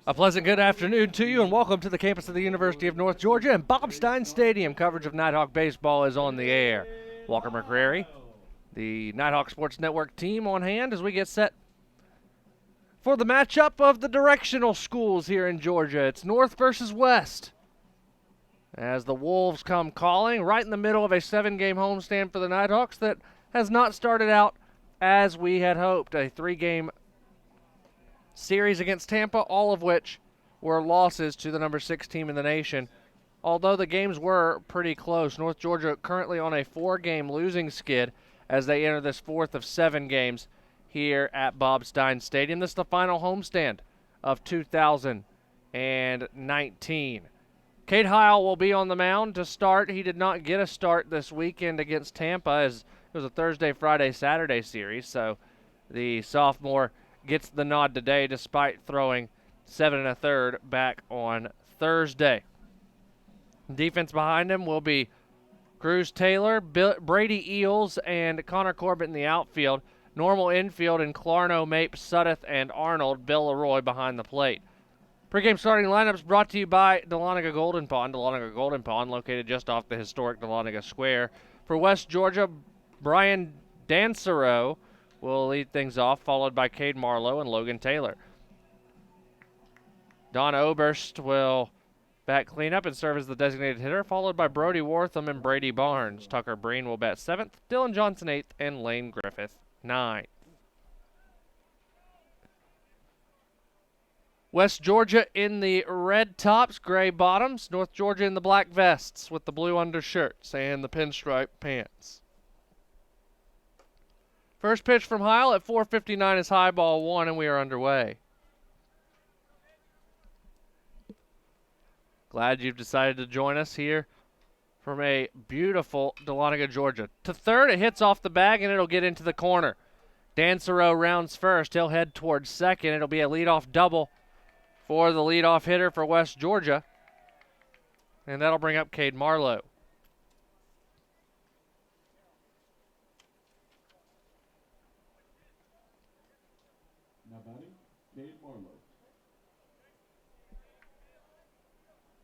A pleasant good afternoon to you, and welcome to the campus of the University of North Georgia and Bob Stein Stadium. Coverage of Nighthawk baseball is on the air. Walker McCrary, the Nighthawk Sports Network team on hand as we get set for the matchup of the directional schools here in Georgia. It's North versus West, as the Wolves come calling right in the middle of a 7-game homestand for the Nighthawks that has not started out as we had hoped. A 3-game series against Tampa, all of which were losses to the number 6 team in the nation. Although the games were pretty close, North Georgia currently on a 4-game losing skid as they enter this 4th of 7 games here at Bob Stein Stadium. This is the final homestand of 2019. Cade Heil will be on the mound to start. He did not get a start this weekend against Tampa, as it was a Thursday, Friday, Saturday series, so the sophomore gets the nod today despite throwing 7 1/3 back on Thursday. Defense behind him will be Cruz Taylor, Brady Eels, and Connor Corbett in the outfield. Normal infield in Clarno, Mapes, Suddeth, and Arnold. Bill Leroy behind the plate. Pre-game starting lineups brought to you by Dahlonega Golden Pond. Dahlonega Golden Pond, located just off the historic Dahlonega Square. For West Georgia, Brian Dancero will lead things off, followed by Cade Marlowe and Logan Taylor. Don Oberst will bat cleanup and serve as the designated hitter, followed by Brody Wortham and Brady Barnes. Tucker Breen will bat 7th, Dylan Johnson 8th, and Lane Griffith 9th. West Georgia in the red tops, gray bottoms. North Georgia in the black vests with the blue undershirts and the pinstripe pants. First pitch from Heil at 4:59 is high ball 1, and we are underway. Glad you've decided to join us here from a beautiful Dahlonega, Georgia. To third, it hits off the bag, and it'll get into the corner. Dancero rounds first. He'll head towards second. It'll be a leadoff double for the leadoff hitter for West Georgia, and that'll bring up Cade Marlowe.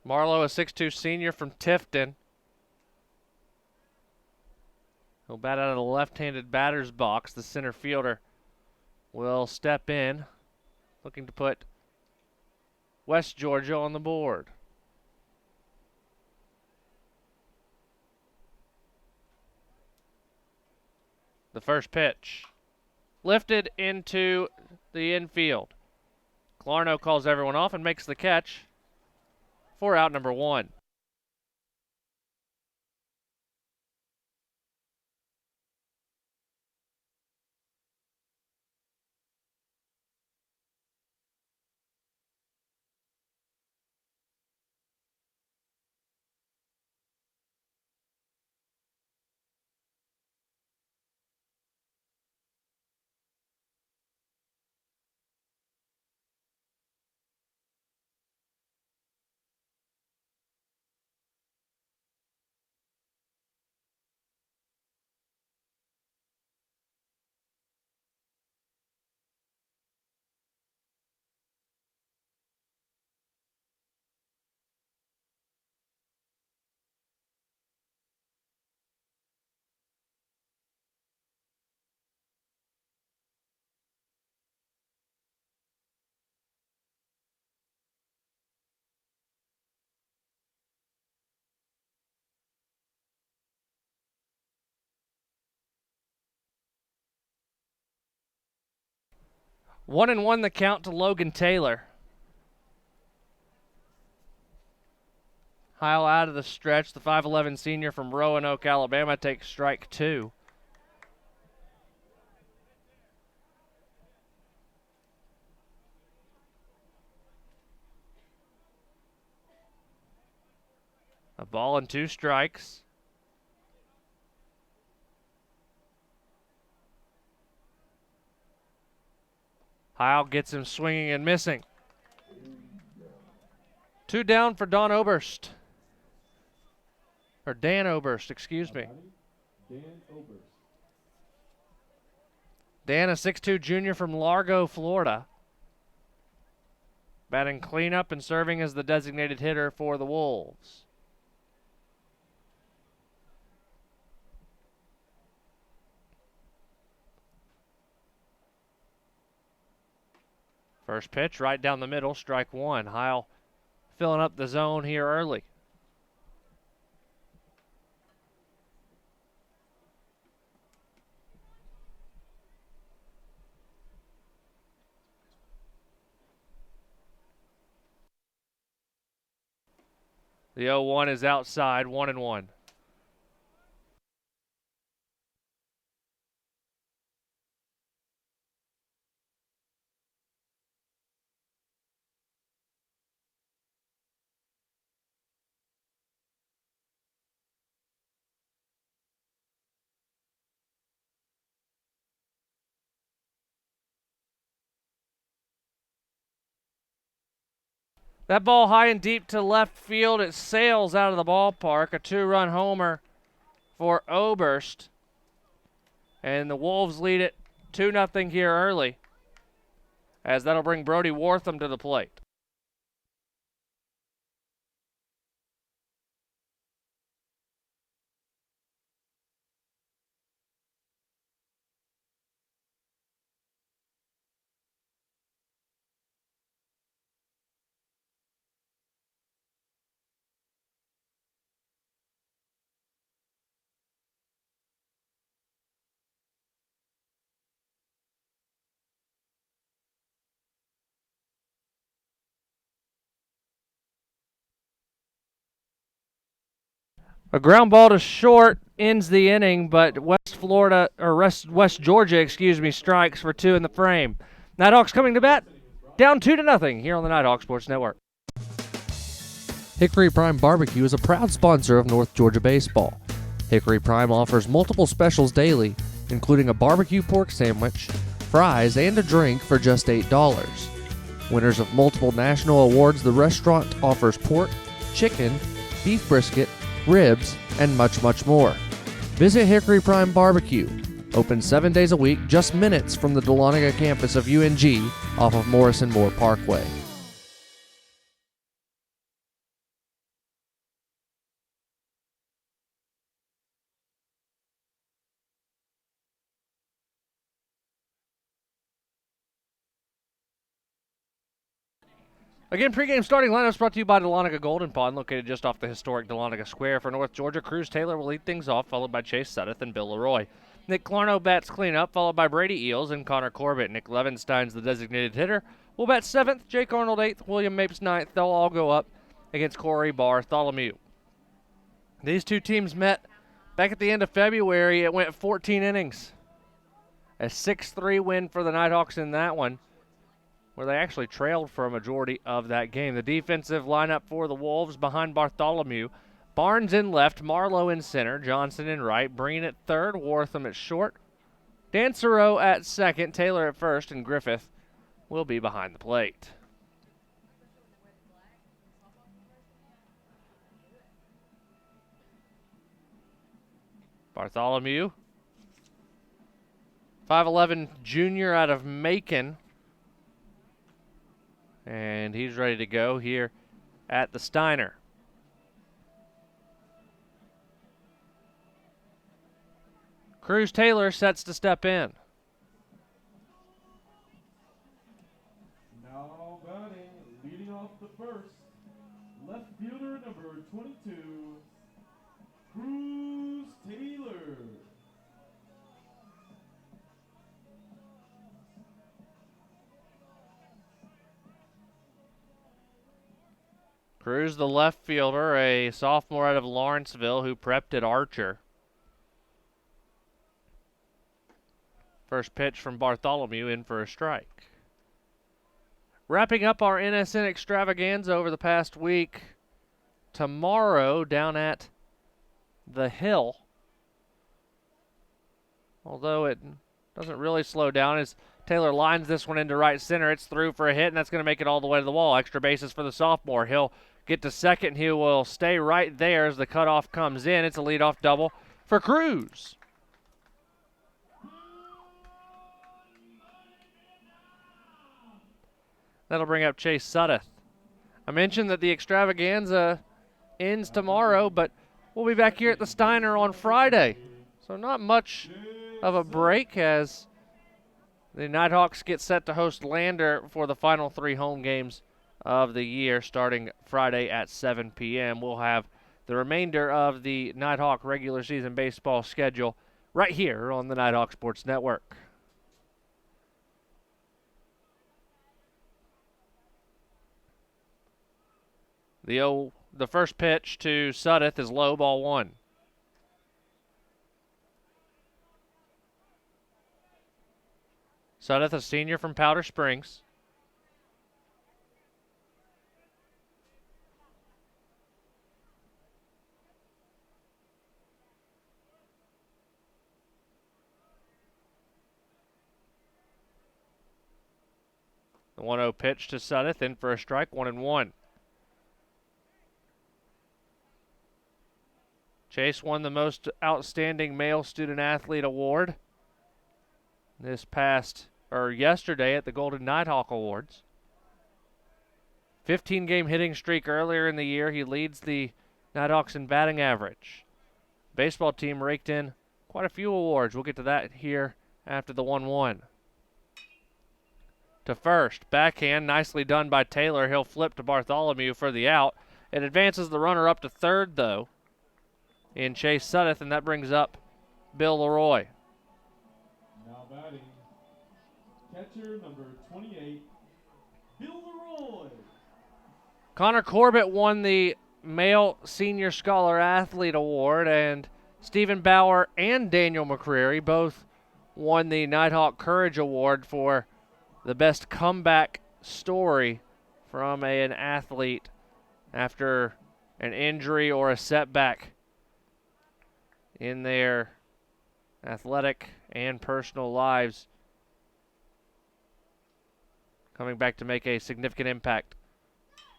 Marlowe, a 6'2 senior from Tifton. He'll bat out of the left-handed batter's box. The center fielder will step in, looking to put West Georgia on the board. The first pitch lifted into the infield. Clarno calls everyone off and makes the catch for out number 1. One and one the count to Logan Taylor. Heil out of the stretch. The 5'11 senior from Roanoke, Alabama takes strike 2. A ball and 2 strikes. Heil gets him swinging and missing. 2 down for Don Oberst. Or Dan Oberst, excuse me. Dan, a 6'2 junior from Largo, Florida. batting cleanup and serving as the designated hitter for the Wolves. First pitch right down the middle, strike one. Heil filling up the zone here early. The 0-1 is outside, 1-1. That ball high and deep to left field. It sails out of the ballpark. A 2-run homer for Oberst. And the Wolves lead it 2-0 here early, as that'll bring Brody Wortham to the plate. A ground ball to short ends the inning, but West Georgia, strikes for 2 in the frame. Nighthawks coming to bat, down 2-0 here on the Nighthawk Sports Network. Hickory Prime Barbecue is a proud sponsor of North Georgia baseball. Hickory Prime offers multiple specials daily, including a barbecue pork sandwich, fries, and a drink for just $8. Winners of multiple national awards, the restaurant offers pork, chicken, beef brisket, ribs, and much, much more. Visit Hickory Prime Barbecue, open 7 days a week, just minutes from the Dahlonega campus of UNG off of Morrison Moore Parkway. Again, pregame starting lineups brought to you by Dahlonega Golden Pond, located just off the historic Dahlonega Square. For North Georgia, Cruz Taylor will lead things off, followed by Chase Suddeth and Bill Leroy. Nick Clarno bats cleanup, followed by Brady Eels and Connor Corbett. Nick Levenstein's the designated hitter. Will bat 7th, Jake Arnold 8th, William Mapes 9th. They'll all go up against Corey Bartholomew. These two teams met back at the end of February. It went 14 innings. A 6-3 win for the Nighthawks in that one, where they actually trailed for a majority of that game. The defensive lineup for the Wolves behind Bartholomew: Barnes in left, Marlowe in center, Johnson in right, Breen at third, Wortham at short, Dansereau at second, Taylor at first, and Griffith will be behind the plate. Bartholomew, 5'11" junior out of Macon, and he's ready to go here at the Steiner. Cruz Taylor sets to step in. Now batting, leading off the first, left fielder number 22, Cruz Taylor. Cruz, the left fielder, a sophomore out of Lawrenceville who prepped at Archer. First pitch from Bartholomew, in for a strike. Wrapping up our NSN extravaganza over the past week, tomorrow down at the Hill, although it doesn't really slow down as Taylor lines this one into right center. It's through for a hit, and that's going to make it all the way to the wall. Extra bases for the sophomore. He'll get to second. He will stay right there as the cutoff comes in. It's a leadoff double for Cruz. That'll bring up Chase Suddeth. I mentioned that the extravaganza ends tomorrow, but we'll be back here at the Steiner on Friday. So not much of a break as the Nighthawks get set to host Lander for the final 3 home games of the year starting Friday at 7 p.m. We'll have the remainder of the Nighthawk regular season baseball schedule right here on the Nighthawk Sports Network. The first pitch to Suddeth is low, ball 1. Suddeth, a senior from Powder Springs. The 1-0 pitch to Suddeth, in for a strike, 1-1. Chase won the Most Outstanding Male Student Athlete Award yesterday at the Golden Nighthawk Awards. 15-game hitting streak earlier in the year. He leads the Nighthawks in batting average. Baseball team raked in quite a few awards. We'll get to that here after the 1-1. To first, backhand, nicely done by Taylor. He'll flip to Bartholomew for the out. It advances the runner up to third, though, in Chase Suddeth, and that brings up Bill Leroy. Now batting, catcher number 28, Bill Leroy. Connor Corbett won the Male Senior Scholar Athlete Award, and Stephen Bauer and Daniel McCreary both won the Nighthawk Courage Award for the best comeback story from an athlete after an injury or a setback in their athletic and personal lives, coming back to make a significant impact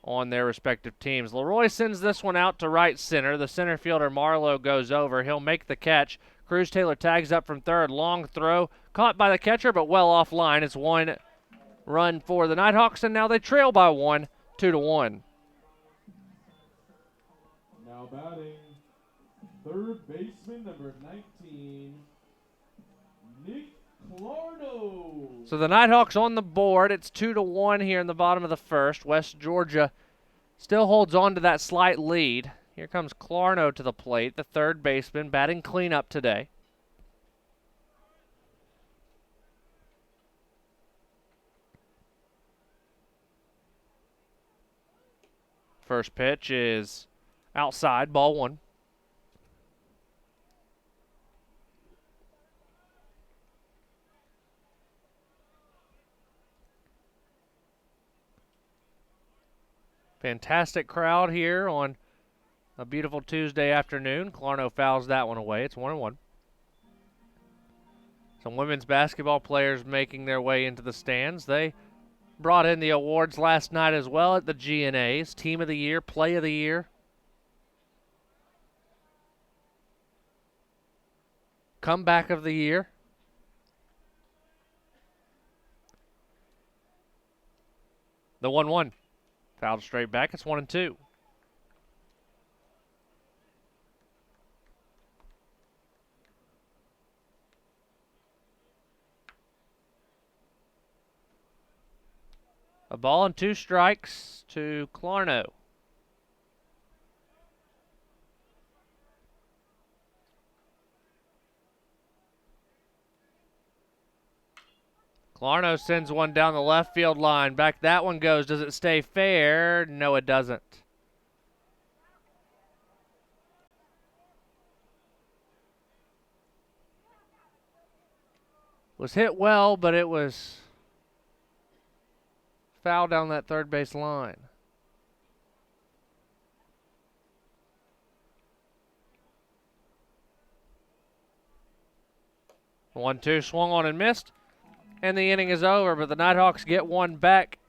on their respective teams. Leroy sends this one out to right center. The center fielder Marlowe goes over. He'll make the catch. Cruz Taylor tags up from third. Long throw, caught by the catcher, but well offline. It's 1 run for the Nighthawks, and now they trail by 1, 2-1. Now batting, third baseman number 19, Nick Clarno. So the Nighthawks on the board. It's 2-1 here in the bottom of the first. West Georgia still holds on to that slight lead. Here comes Clarno to the plate, the third baseman, batting cleanup today. First pitch is outside, ball 1. Fantastic crowd here on a beautiful Tuesday afternoon. Clarno fouls that one away. It's 1-1. Some women's basketball players making their way into the stands. They brought in the awards last night as well at the GNAs. Team of the Year, Play of the Year, Comeback of the Year. The 1-1. Fouled straight back. It's 1-2. A ball and 2 strikes to Clarno. Clarno sends one down the left field line. Back that one goes. Does it stay fair? No, it doesn't. Was hit well, but it was foul down that third base line. The 1-2 swung on and missed, and the inning is over, but the Nighthawks get one back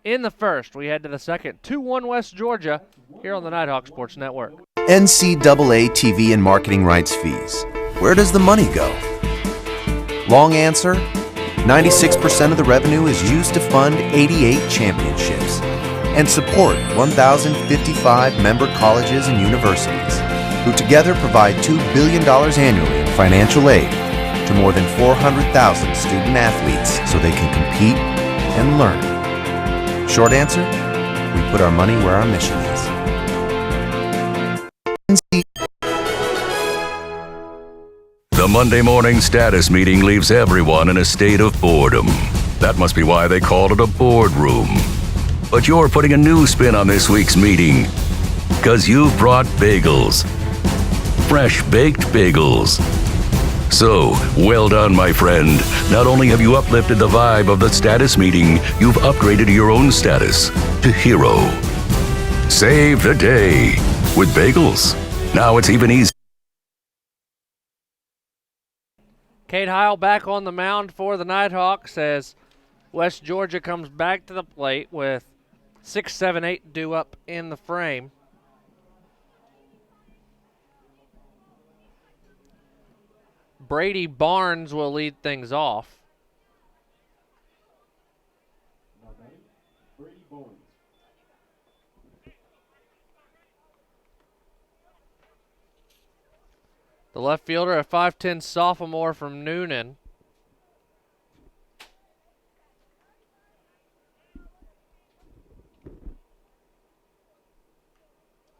in the first. We head to the second. 2-1 West Georgia here on the Nighthawk Sports Network. NCAA TV and marketing rights fees. Where does the money go? Long answer, 96% of the revenue is used to fund 88 championships and support 1,055 member colleges and universities, who together provide $2 billion annually in financial aid to more than 400,000 student athletes so they can compete and learn. Short answer, we put our money where our mission is. The Monday morning status meeting leaves everyone in a state of boredom. That must be why they called it a boardroom. But you're putting a new spin on this week's meeting, because you've brought bagels. Fresh baked bagels. So, well done, my friend. Not only have you uplifted the vibe of the status meeting, you've upgraded your own status to hero. Save the day with bagels. Now it's even easier. Cade Heil back on the mound for the Nighthawks as West Georgia comes back to the plate with 6, 7, 8 due up in the frame. Brady Barnes will lead things off. Brady Barnes. The left fielder, a 5'10 sophomore from Noonan.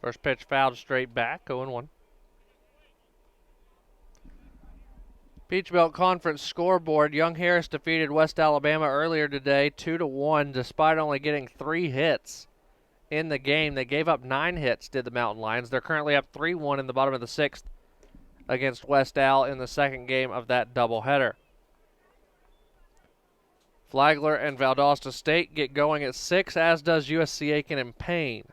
First pitch fouled straight back, 0-1. Peach Belt Conference scoreboard. Young Harris defeated West Alabama earlier today, 2-1, despite only getting 3 hits in the game. They gave up 9 hits, did the Mountain Lions. They're currently up 3-1 in the bottom of the 6th against West Al in the second game of that doubleheader. Flagler and Valdosta State get going at 6, as does USC Aiken and Payne.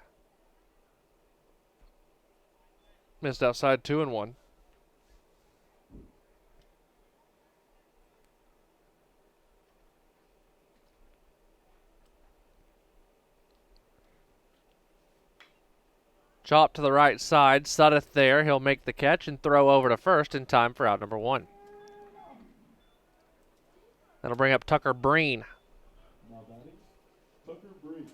Missed outside, 2-1. Chop to the right side. Suddeth there. He'll make the catch and throw over to first in time for out number 1. That'll bring up Tucker Breen. Now batting, Tucker Breen.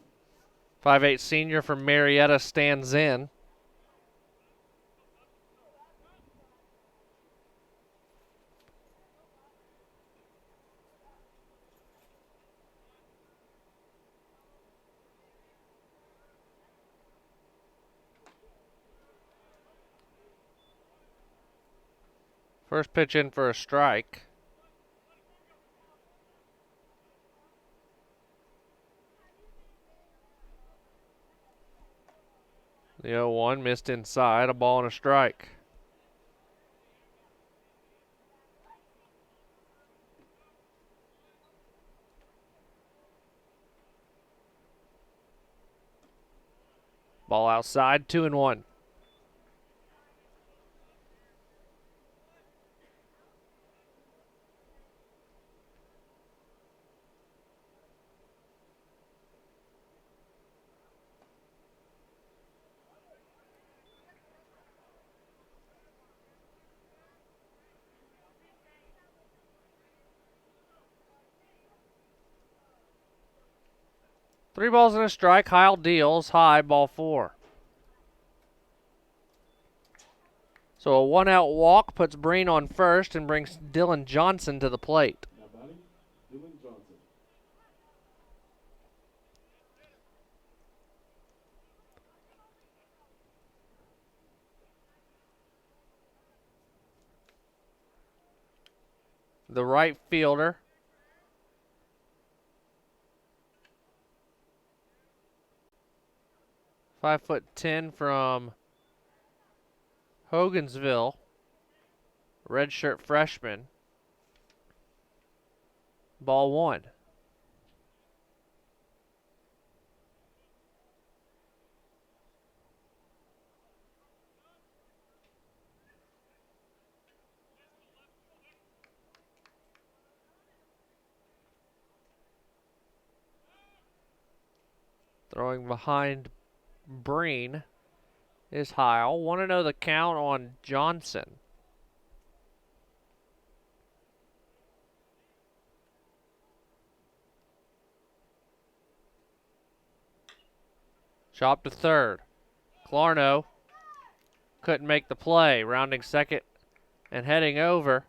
5'8 senior from Marietta stands in. First pitch in for a strike. The 0-1 missed inside, a ball and a strike. Ball outside, 2-1. Three balls and a strike. Heil deals. High, ball 4. So a 1-out walk puts Breen on first and brings Dylan Johnson to the plate. Now batting, Dylan Johnson. The right fielder, .5'10" from Hogansville, redshirt freshman. Ball 1. Throwing behind Breen is Heil. Want to know the count on Johnson. Chop to third. Clarno couldn't make the play. Rounding second and heading over.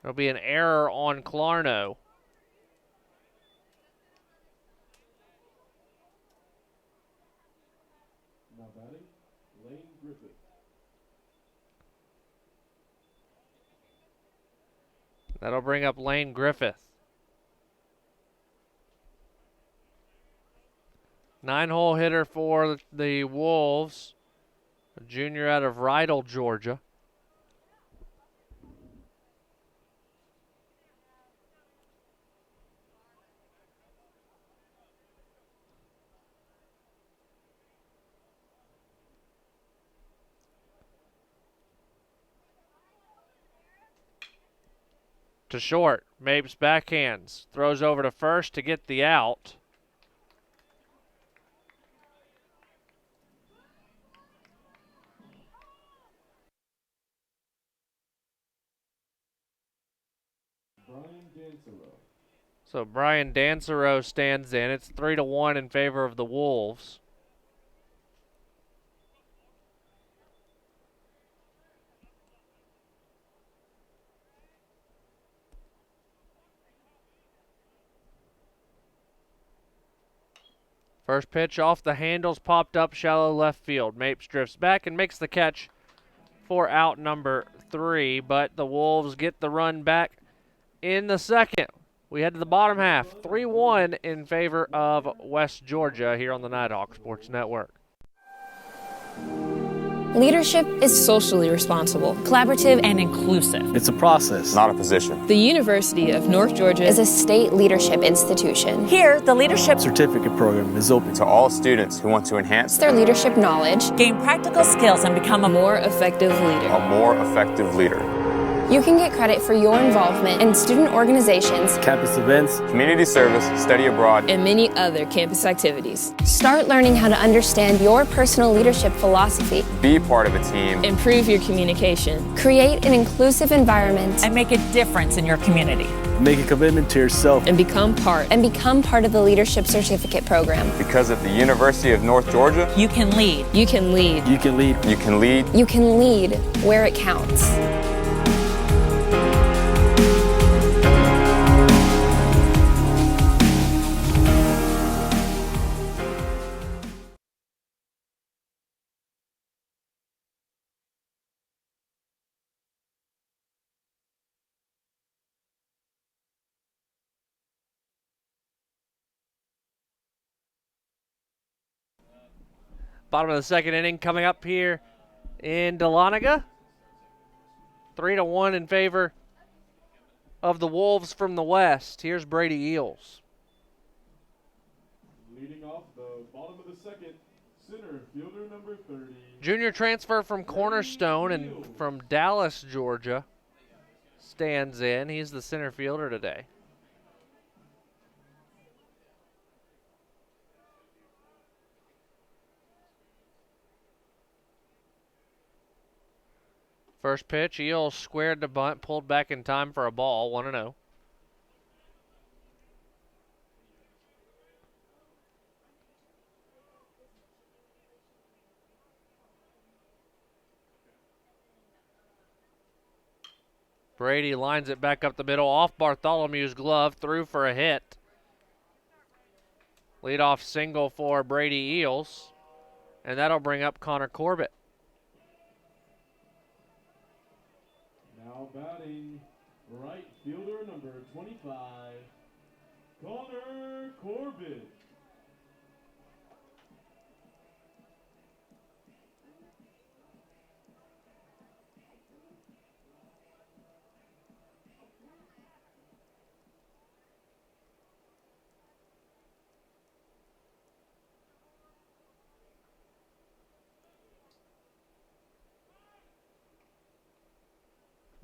There'll be an error on Clarno. Now batting, Lane Griffith. That'll bring up Lane Griffith. 9-hole hitter for the Wolves. A junior out of Rydell, Georgia. To short. Mapes backhands. Throws over to first to get the out. Brian Dancero. So Brian Dancero stands in. It's 3-1 in favor of the Wolves. First pitch off the handles, popped up shallow left field. Mapes drifts back and makes the catch for out number 3, but the Wolves get the run back in the second. We head to the bottom half, 3-1 in favor of West Georgia here on the Nighthawk Sports Network. Leadership is socially responsible, collaborative, and inclusive. It's a process, not a position. The University of North Georgia is a state leadership institution. Here, the Leadership certificate program is open to all students who want to enhance their leadership knowledge, gain practical skills, and become a more effective leader. A more effective leader. You can get credit for your involvement in student organizations, campus events, community service, study abroad, and many other campus activities. Start learning how to understand your personal leadership philosophy. Be part of a team. Improve your communication. Create an inclusive environment. And make a difference in your community. Make a commitment to yourself. And become part of the Leadership Certificate Program. Because at the University of North Georgia, you can lead. You can lead. You can lead. You can lead. You can lead where it counts. Bottom of the second inning coming up here in Dahlonega. 3-1 in favor of the Wolves from the West. Here's Brady Eels. Leading off the bottom of the second, center fielder number 30. Junior transfer from Cornerstone and from Dallas, Georgia, stands in. He's the center fielder today. First pitch, Eels squared the bunt, pulled back in time for a ball, 1-0. Brady lines it back up the middle, off Bartholomew's glove, through for a hit. Leadoff single for Brady Eels, and that'll bring up Connor Corbett. Now batting, right fielder number 25, Connor Corbett.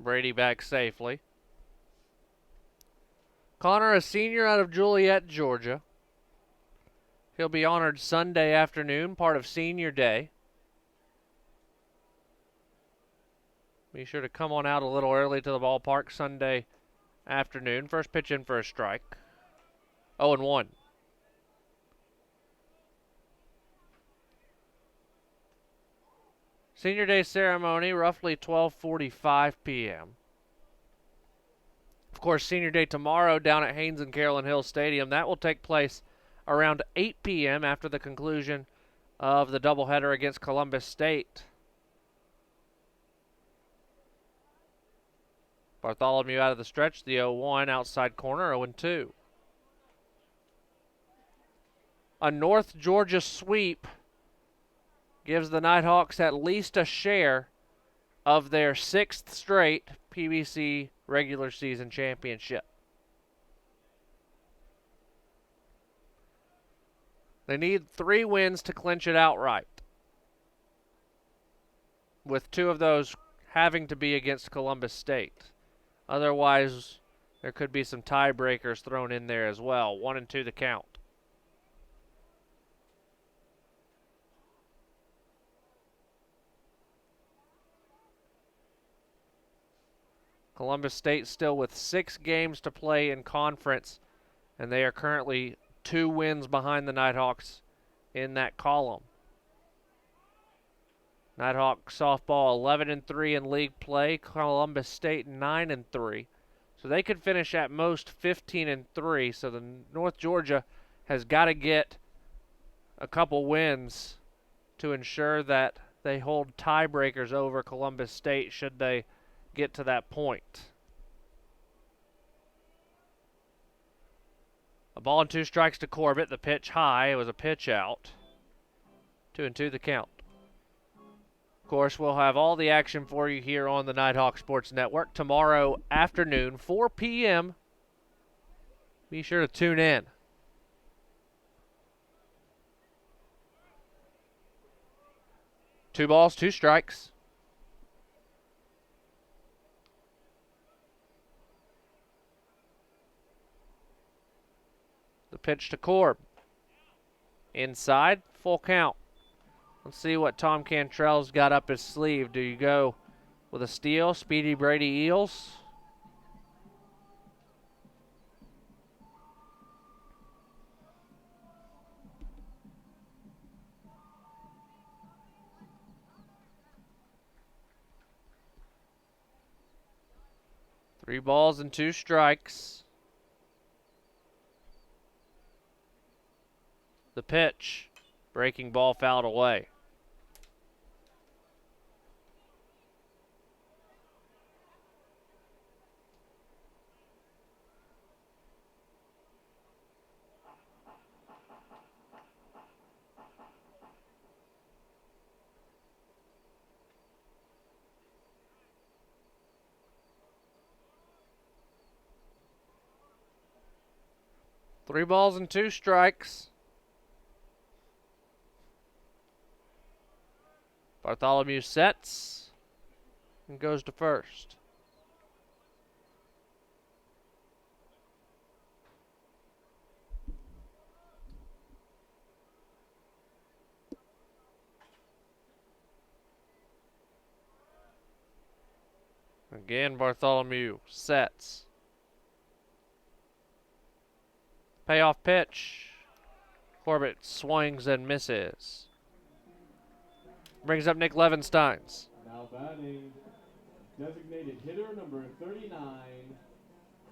Brady back safely. Connor, a senior out of Juliet, Georgia. He'll be honored Sunday afternoon, part of Senior Day. Be sure to come on out a little early to the ballpark Sunday afternoon. First pitch in for a strike. 0-1. Senior Day ceremony, roughly 12:45 p.m. Of course, Senior Day tomorrow down at Haynes and Carolyn Hill Stadium. That will take place around 8 p.m. after the conclusion of the doubleheader against Columbus State. Bartholomew out of the stretch, the 0-1, outside corner, 0-2. A North Georgia sweep gives the Nighthawks at least a share of their 6th straight PBC regular season championship. They need 3 wins to clinch it outright, with 2 of those having to be against Columbus State. Otherwise, there could be some tiebreakers thrown in there as well. 1-2 the count. Columbus State still with 6 games to play in conference, and they are currently 2 wins behind the Nighthawks in that column. Nighthawk softball 11-3 in league play. Columbus State 9-3. So they could finish at most 15-3. So the North Georgia has got to get a couple wins to ensure that they hold tiebreakers over Columbus State should they get to that point. A ball and 2 strikes to Corbett. The pitch high. It was a pitch out. 2-2 the count. Of course, we'll have all the action for you here on the Nighthawk Sports Network tomorrow afternoon, 4 p.m. Be sure to tune in. Two balls, 2 strikes. The pitch to Corb. Inside, full count. Let's see what Tom Cantrell's got up his sleeve. Do you go with a steal, Speedy Brady Eels? Three balls and 2 strikes. The pitch. Breaking ball fouled away. Three balls and 2 strikes. Bartholomew sets and goes to first. Again, Bartholomew sets. Payoff pitch. Corbett swings and misses. Brings up Nick Levensteins. Now batting, designated hitter number 39,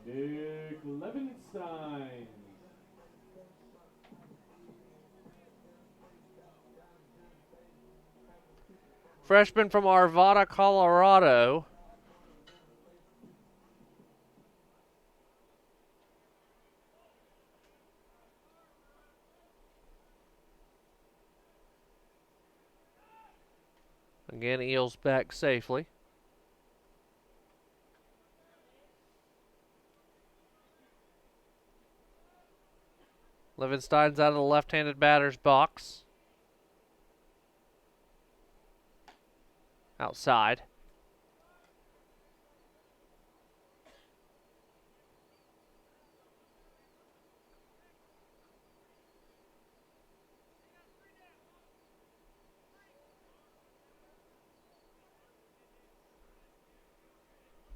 Nick Levenstein. Freshman from Arvada, Colorado. Again, Eels back safely. Levenstein's out of the left-handed batter's box. Outside.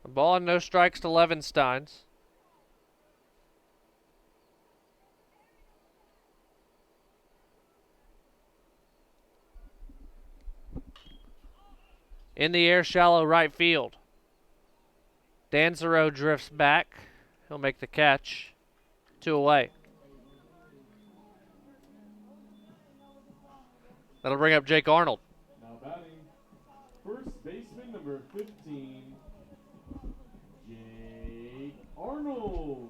A ball and no strikes to Levensteins. In the air, shallow right field. Danzero drifts back. He'll make the catch. 2 away. That'll bring up Jake Arnold. Now batting, first baseman number 15, Jake Arnold.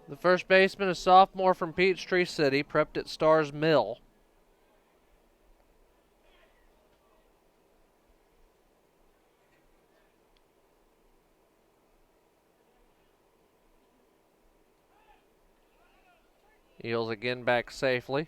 The first baseman, a sophomore from Peachtree City, prepped at Stars Mill. Eels again back safely.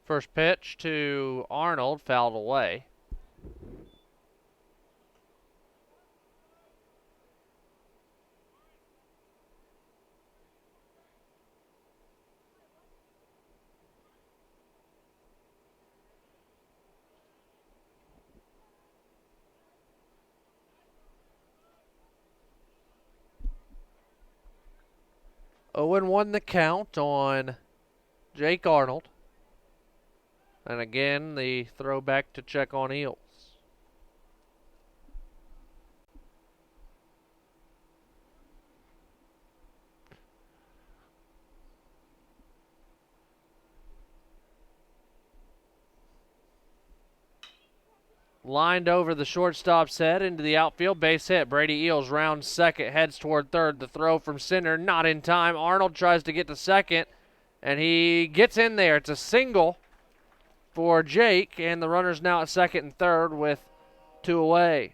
First pitch to Arnold, fouled away. Owen won the count on Jake Arnold. And again, the throwback to check on Eels. Lined over the shortstop's head into the outfield. Base hit. Brady Eels rounds second, heads toward third. The throw from center, not in time. Arnold tries to get to second, and he gets in there. It's a single for Jake, and the runner's now at second and third with 2 away.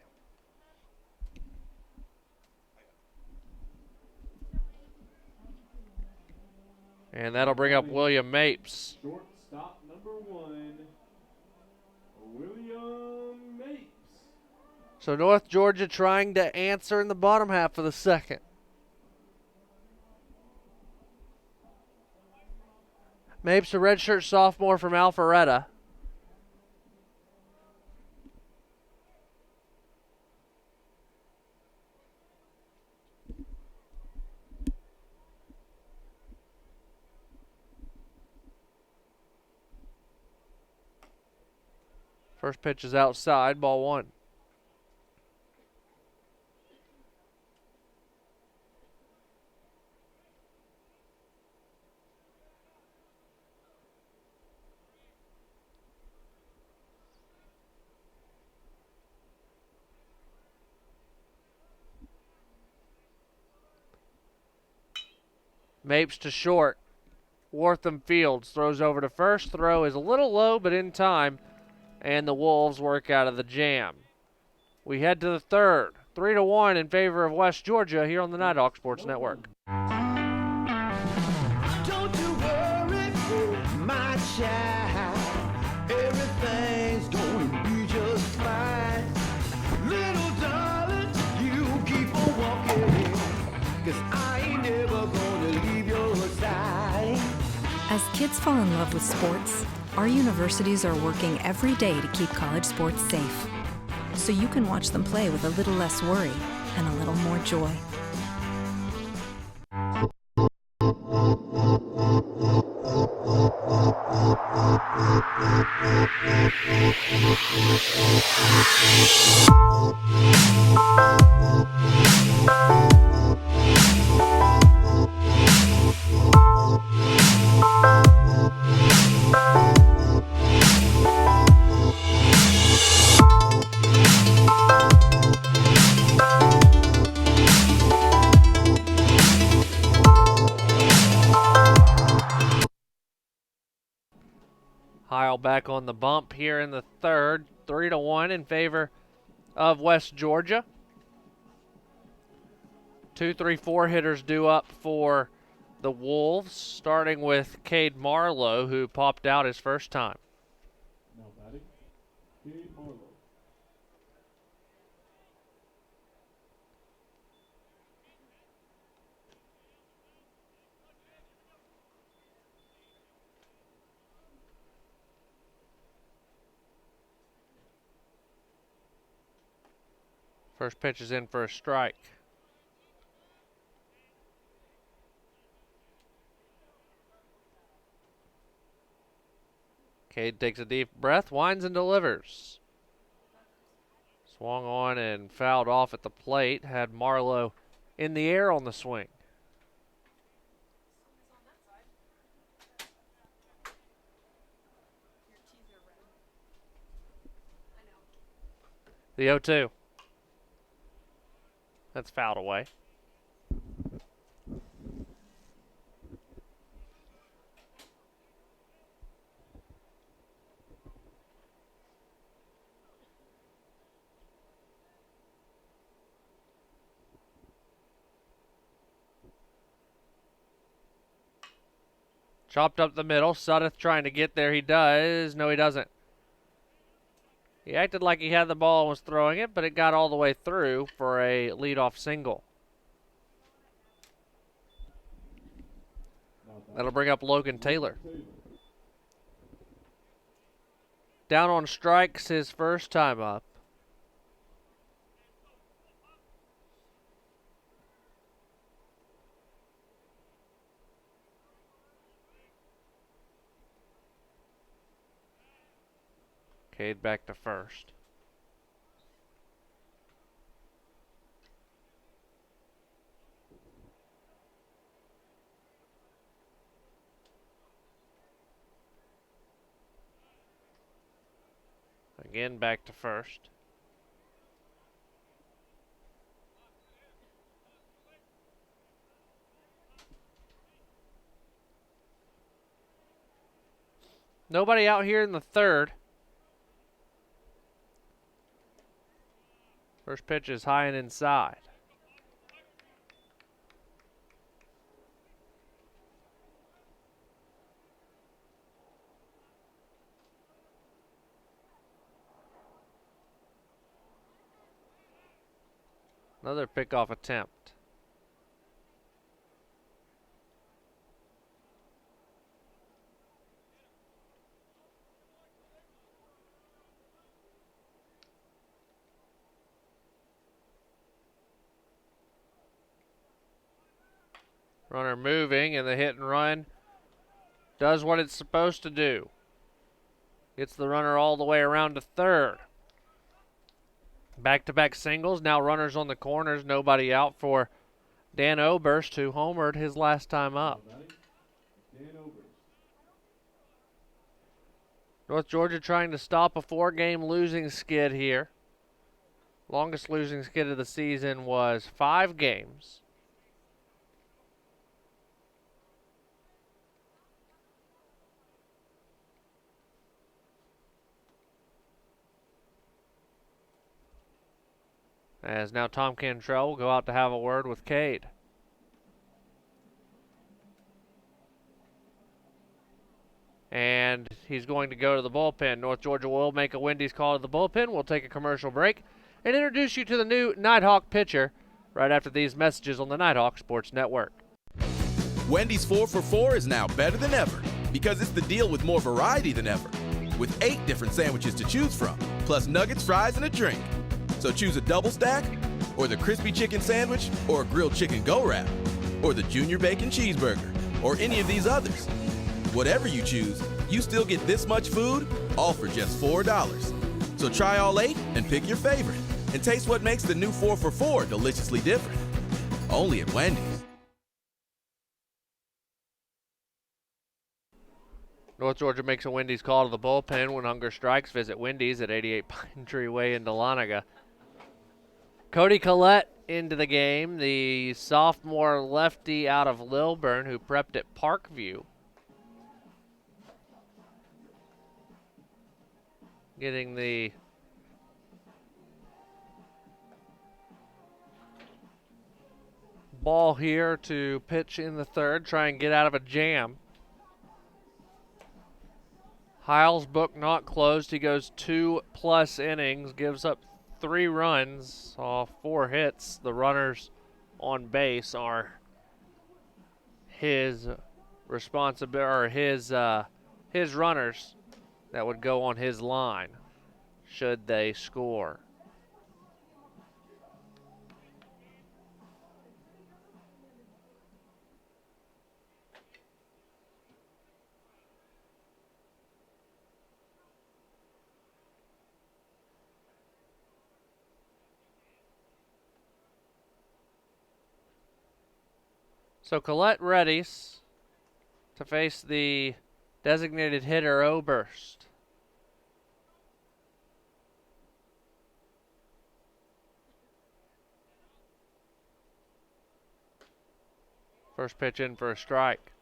And that'll bring up William Mapes. Shortstop number 1, William Mapes. So North Georgia trying to answer in the bottom half of the second. Mapes, a redshirt sophomore from Alpharetta. First pitch is outside, ball 1. Mapes to short. Wortham Fields throws over to first. Throw is a little low, but in time. And the Wolves work out of the jam. We head to the third. 3-1 in favor of West Georgia here on the Nighthawk Sports Network. Don't you worry, my child. Everything's gonna be just fine. Little darling, you keep on walking, 'cause I ain't never gonna leave your side. As kids fall in love with sports, our universities are working every day to keep college sports safe, so you can watch them play with a little less worry and a little more joy. Heil back on the bump here in the third. 3-1 in favor of West Georgia. 2, 3, 4 hitters due up for the Wolves, starting with Cade Marlowe, who popped out his first time. Now batting, Cade Marlowe. First pitch is in for a strike. Cade takes a deep breath, winds and delivers. Swung on and fouled off at the plate. Had Marlowe in the air on the swing. The 0-2. That's fouled away. Chopped up the middle. Suddeth trying to get there. He does. No, he doesn't. He acted like he had the ball and was throwing it, but it got all the way through for a leadoff single. That'll bring up Logan Taylor. Down on strikes his first time up. Cade back to first. Again back to first. Nobody out here in the third. First pitch is high and inside. Another pickoff attempt. Runner moving, and the hit and run does what it's supposed to do. Gets the runner all the way around to third. Back-to-back singles. Now runners on the corners. Nobody out for Dan Oberst, who homered his last time up. North Georgia trying to stop a 4-game losing skid here. Longest losing skid of the season was 5 games. As now Tom Cantrell will go out to have a word with Cade. And he's going to go to the bullpen. North Georgia will make a Wendy's call to the bullpen. We'll take a commercial break and introduce you to the new Nighthawk pitcher right after these messages on the Nighthawk Sports Network. Wendy's 4 for $4 is now better than ever because it's the deal with more variety than ever. With 8 different sandwiches to choose from, plus nuggets, fries, and a drink. So choose a double stack, or the crispy chicken sandwich, or a grilled chicken go-wrap, or the junior bacon cheeseburger, or any of these others. Whatever you choose, you still get this much food, all for just $4. So try all 8 and pick your favorite, and taste what makes the new 4 for $4 deliciously different. Only at Wendy's. North Georgia makes a Wendy's call to the bullpen when hunger strikes. Visit Wendy's at 88 Pine Tree Way in Dahlonega. Cody Collette into the game, the sophomore lefty out of Lilburn who prepped at Parkview. Getting the ball here to pitch in the third, try and get out of a jam. Hiles' book not closed. He goes 2+ innings, gives up 3 runs off 4 hits. The runners on base are his responsibility, or his runners that would go on his line should they score. So Collette readies to face the designated hitter Oberst. First pitch in for a strike.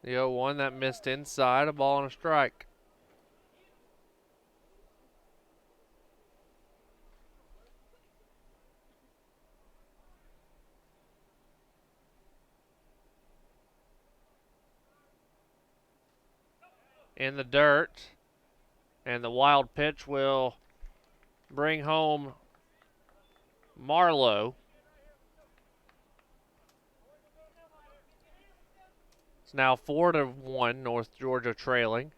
The 0-1 that missed inside, a ball and a strike. In the dirt, and the wild pitch will bring home Marlowe. It's now 4-1, North Georgia trailing.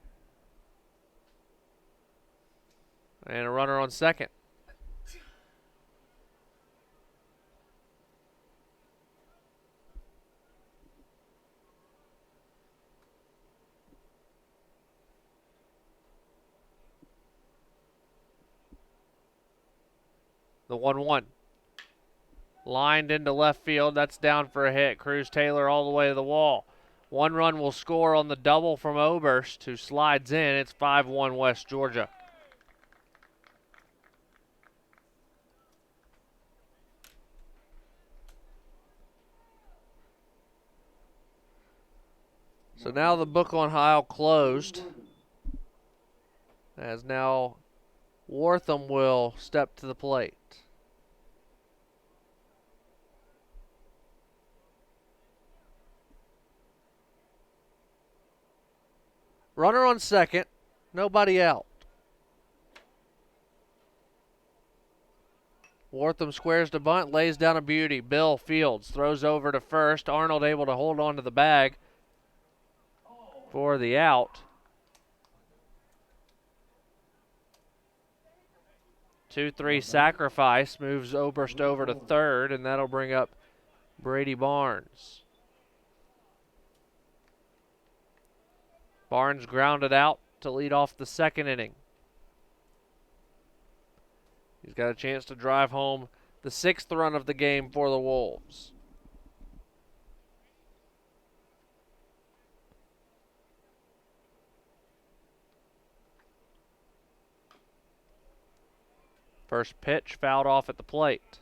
And a runner on second. The 1-1. Lined into left field. That's down for a hit. Cruz Taylor all the way to the wall. One run will score on the double from Oberst, who slides in. It's 5-1 West Georgia. So now the book on Heil closed, as now Wortham will step to the plate. Runner on second, nobody out. Wortham squares to bunt, lays down a beauty. Bill Fields throws over to first. Arnold able to hold on to the bag for the out. 2-3 sacrifice moves Oberst over to third, and that'll bring up Brady Barnes. Barnes grounded out to lead off the second inning. He's got a chance to drive home the 6th run of the game for the Wolves. First pitch fouled off at the plate.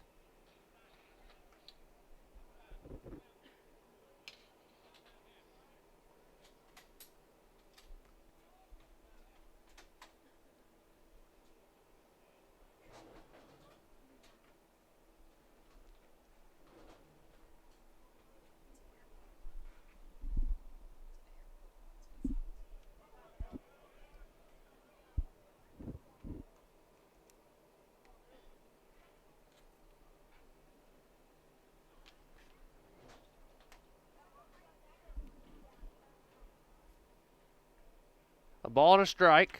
A ball and a strike.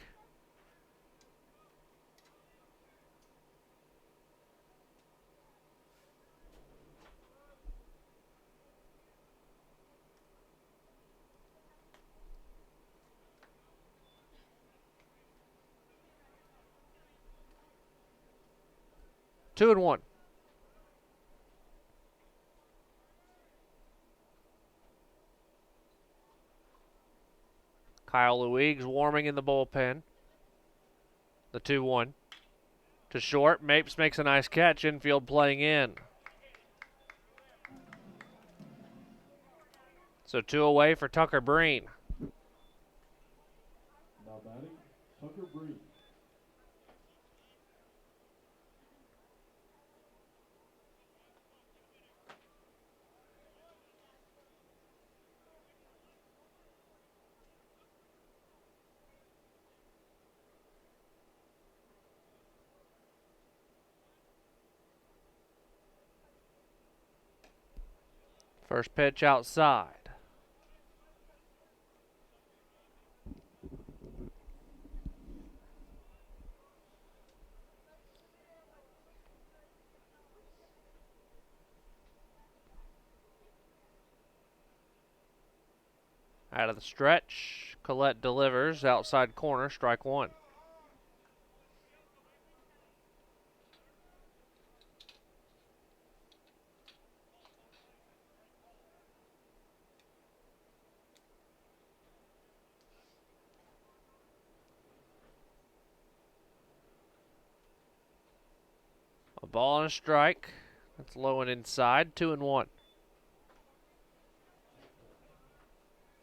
Two and one. Kyle Luigs warming in the bullpen. The 2-1. To short. Mapes makes a nice catch. Infield playing in. So 2 away for Tucker Breen. Now batting, Tucker Breen. First pitch outside. Out of the stretch, Collette delivers, outside corner, strike one. A ball and a strike. That's low and inside, 2-1.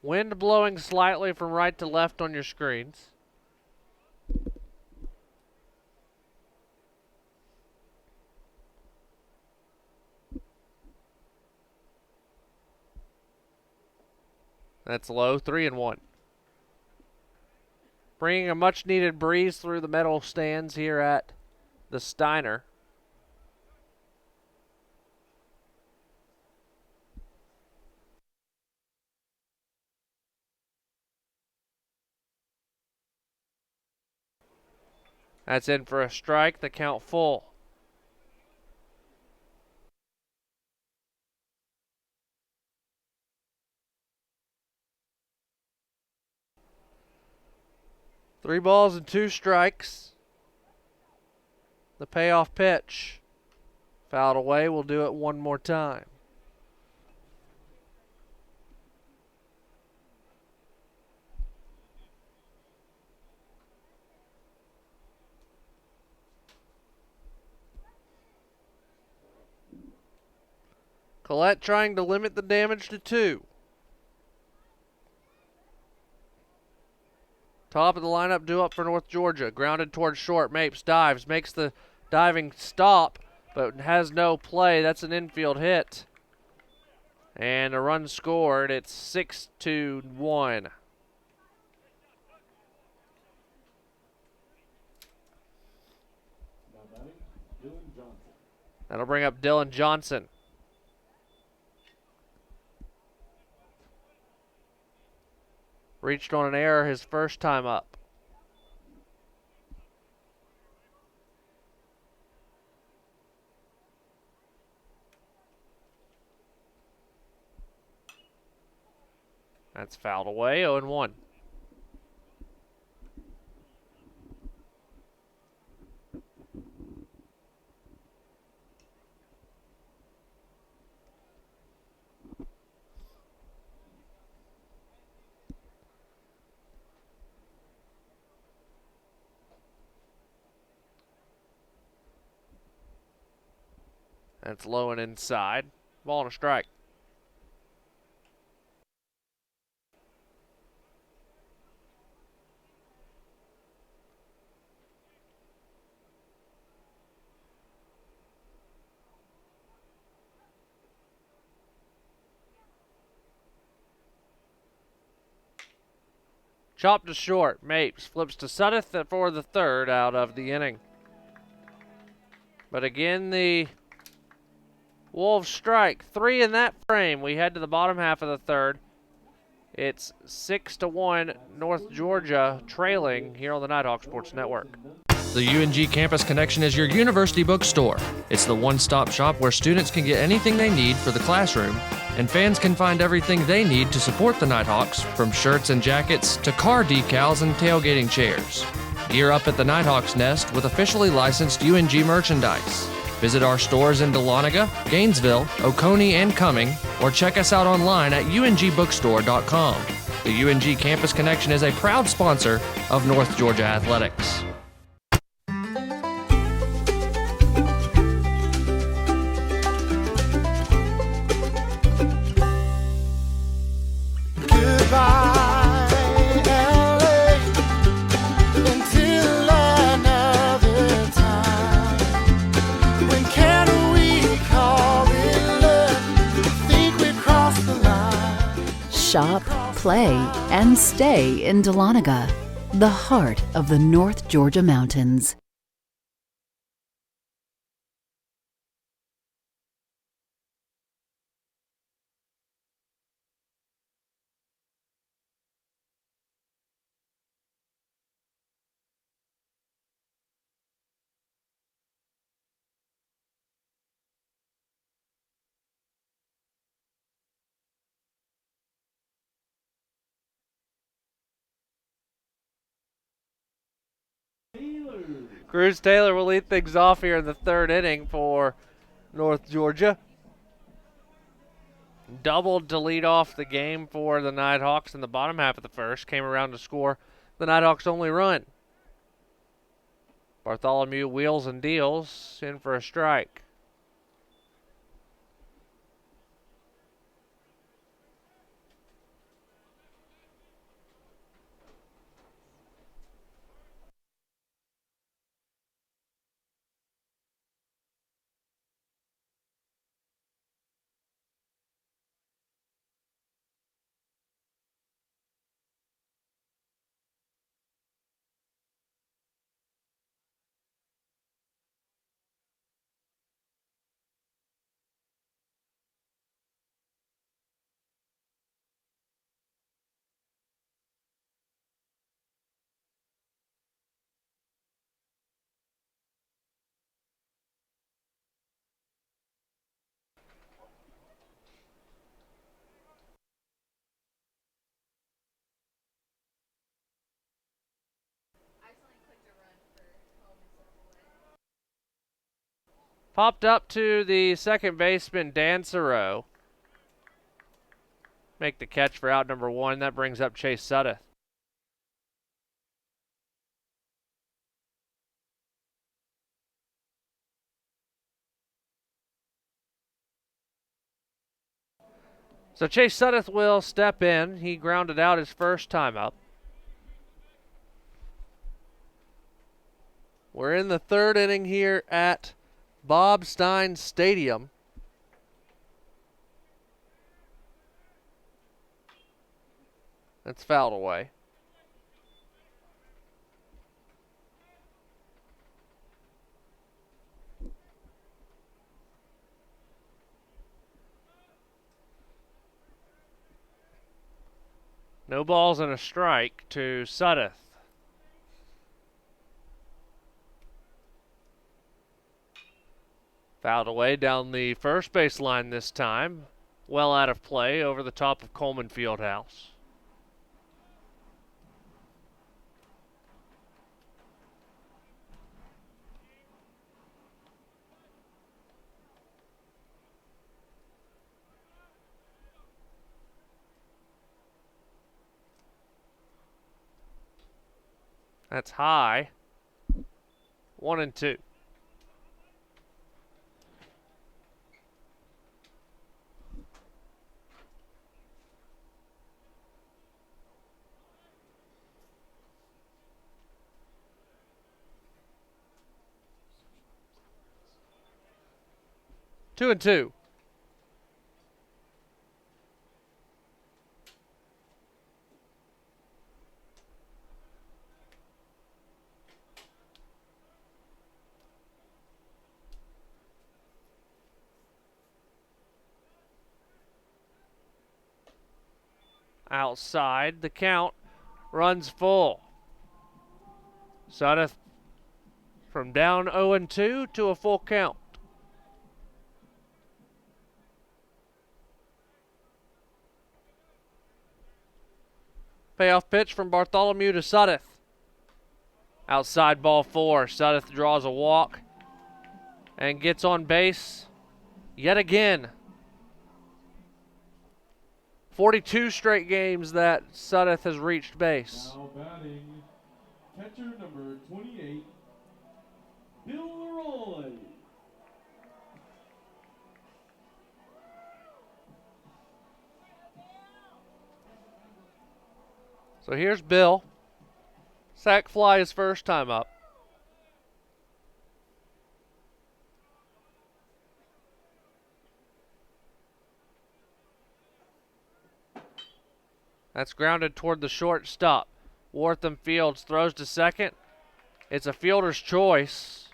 Wind blowing slightly from right to left on your screens. That's low, 3-1. Bringing a much needed breeze through the metal stands here at the Steiner. That's in for a strike, the count full. Three balls and two strikes. The payoff pitch. Fouled away, we'll do it one more time. Collette trying to limit the damage to 2. Top of the lineup due up for North Georgia. Grounded towards short. Mapes dives. Makes the diving stop, but has no play. That's an infield hit. And a run scored. It's 6-1. Now batting, Dylan Johnson. That'll bring up Dylan Johnson. Reached on an error his first time up. That's fouled away, 0-1. That's low and inside. Ball and a strike. Chopped to short. Mapes flips to Suddeth for the third out of the inning. But again, the Wolves strike. 3 in that frame. We head to the bottom half of the third. It's 6-1 North Georgia trailing here on the Nighthawk Sports Network. The UNG Campus Connection is your university bookstore. It's the one-stop shop where students can get anything they need for the classroom, and fans can find everything they need to support the Nighthawks, from shirts and jackets to car decals and tailgating chairs. Gear up at the Nighthawks Nest with officially licensed UNG merchandise. Visit our stores in Dahlonega, Gainesville, Oconee, and Cumming, or check us out online at ungbookstore.com. The UNG Campus Connection is a proud sponsor of North Georgia Athletics. Shop, play, and stay in Dahlonega, the heart of the North Georgia mountains. Cruz Taylor will lead things off here in the third inning for North Georgia. Doubled to lead off the game for the Nighthawks in the bottom half of the first. Came around to score the Nighthawks' only run. Bartholomew wheels and deals in for a strike. Popped up to the second baseman, Dansereau. Make the catch for out number one. That brings up Chase Suddeth. So Chase Suddeth will step in. He grounded out his first time up. We're in the third inning here at Bob Stein Stadium. That's fouled away. No balls and a strike to Suddeth. Fouled away down the first base line this time. Well out of play over the top of Coleman Fieldhouse. That's high. 1-2. Two and two. Outside, the count runs full. Suddeth from down 0-2 to a full count. Payoff pitch from Bartholomew to Suddeth. Outside ball four. Suddeth draws a walk and gets on base yet again. 42 straight games that Suddeth has reached base. Now batting, catcher number 28, Bill Leroy. So here's Bill. Sack fly his first time up. That's grounded toward the shortstop. Wortham Fields throws to second. It's a fielder's choice.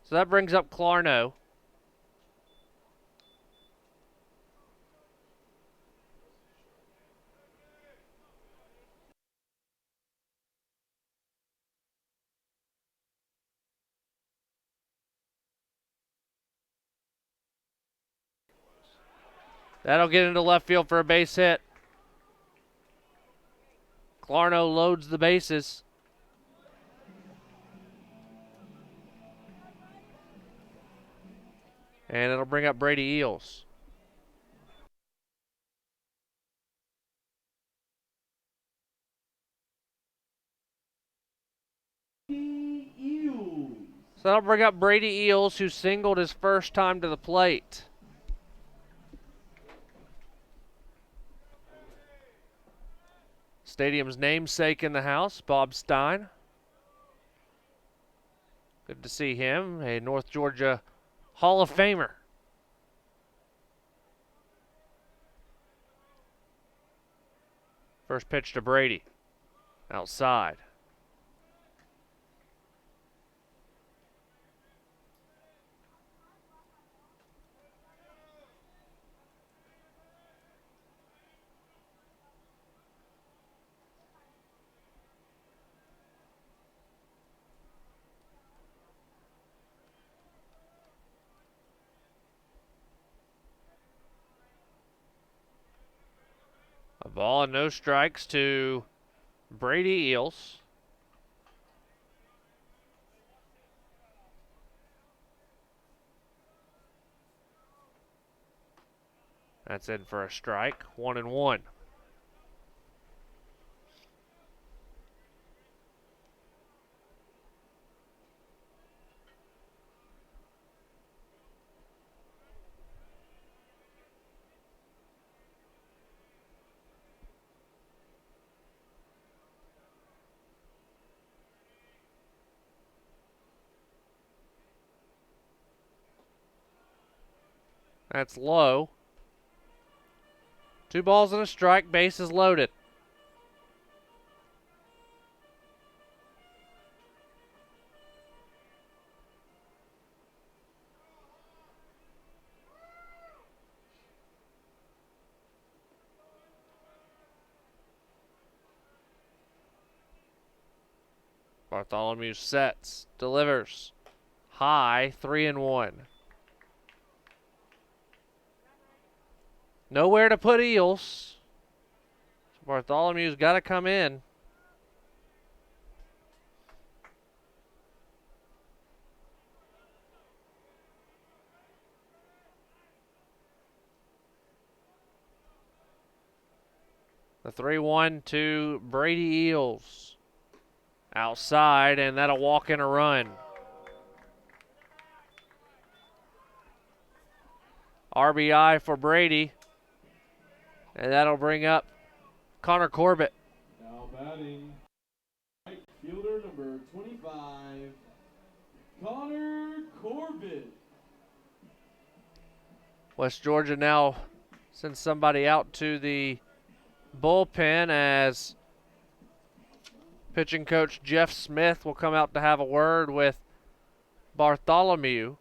So that brings up Clarno. That'll get into left field for a base hit. Clarno loads the bases. And it'll bring up Brady Eels. So that'll bring up Brady Eels, who singled his first time to the plate. Stadium's namesake in the house, Bob Stein. Good to see him, a North Georgia Hall of Famer. First pitch to Brady, outside. A ball and no strikes to Brady Eels. That's in for a strike. 1-1. That's low. 2 balls and a strike, bases loaded. Bartholomew sets, delivers. High, 3-1. Nowhere to put Eels. So Bartholomew's got to come in. The 3-1 to Brady Eels. Outside, and that'll walk in a run. RBI for Brady. And that'll bring up Connor Corbett. Now batting, right fielder number 25, Connor Corbett. West Georgia now sends somebody out to the bullpen as pitching coach Jeff Smith will come out to have a word with Bartholomew.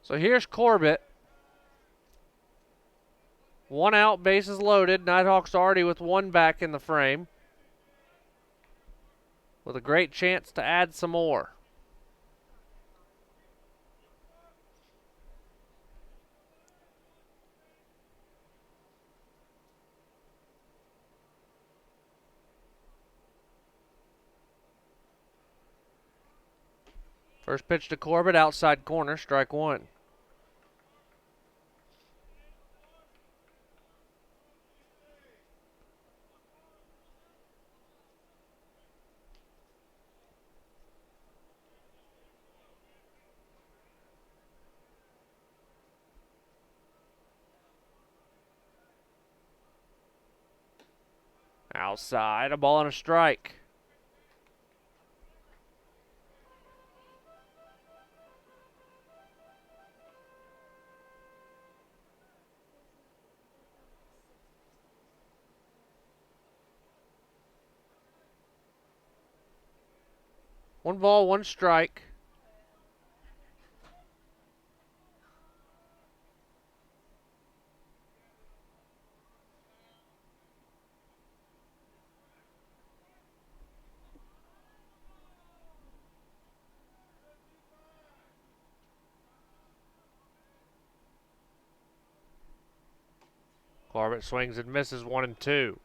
So here's Corbett. 1 out, bases loaded. Nighthawks already with 1 back in the frame, with a great chance to add some more. First pitch to Corbett, outside corner, strike 1. outside, a ball and a strike. One ball, one strike. Corbett swings and misses 1-2.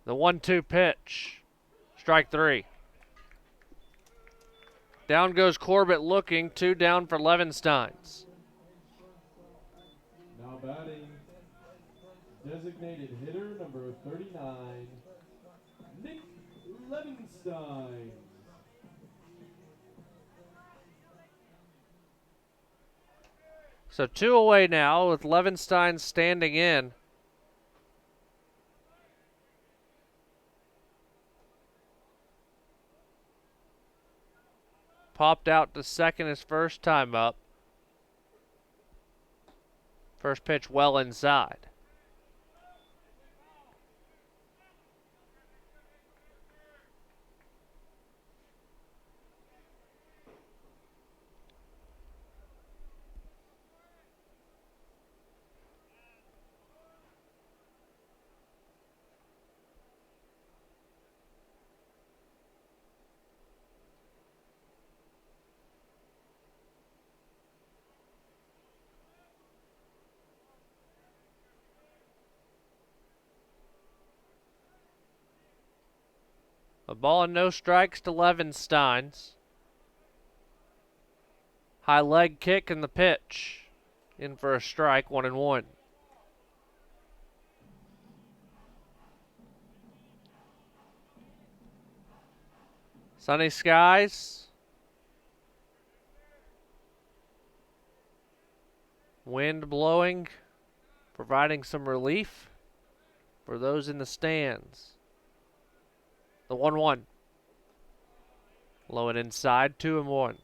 The 1-2 pitch. Strike three. Down goes Corbett looking. 2 down for Levensteins. Now batting, designated hitter number 39, Nick Levenstein. So 2 away now with Levenstein standing in. Popped out to second his first time up. First pitch well inside. A ball and no strikes to Levensteins. High leg kick and the pitch. In for a strike, 1-1. Sunny skies. Wind blowing, providing some relief for those in the stands. The 1-1. Low and inside, 2-1.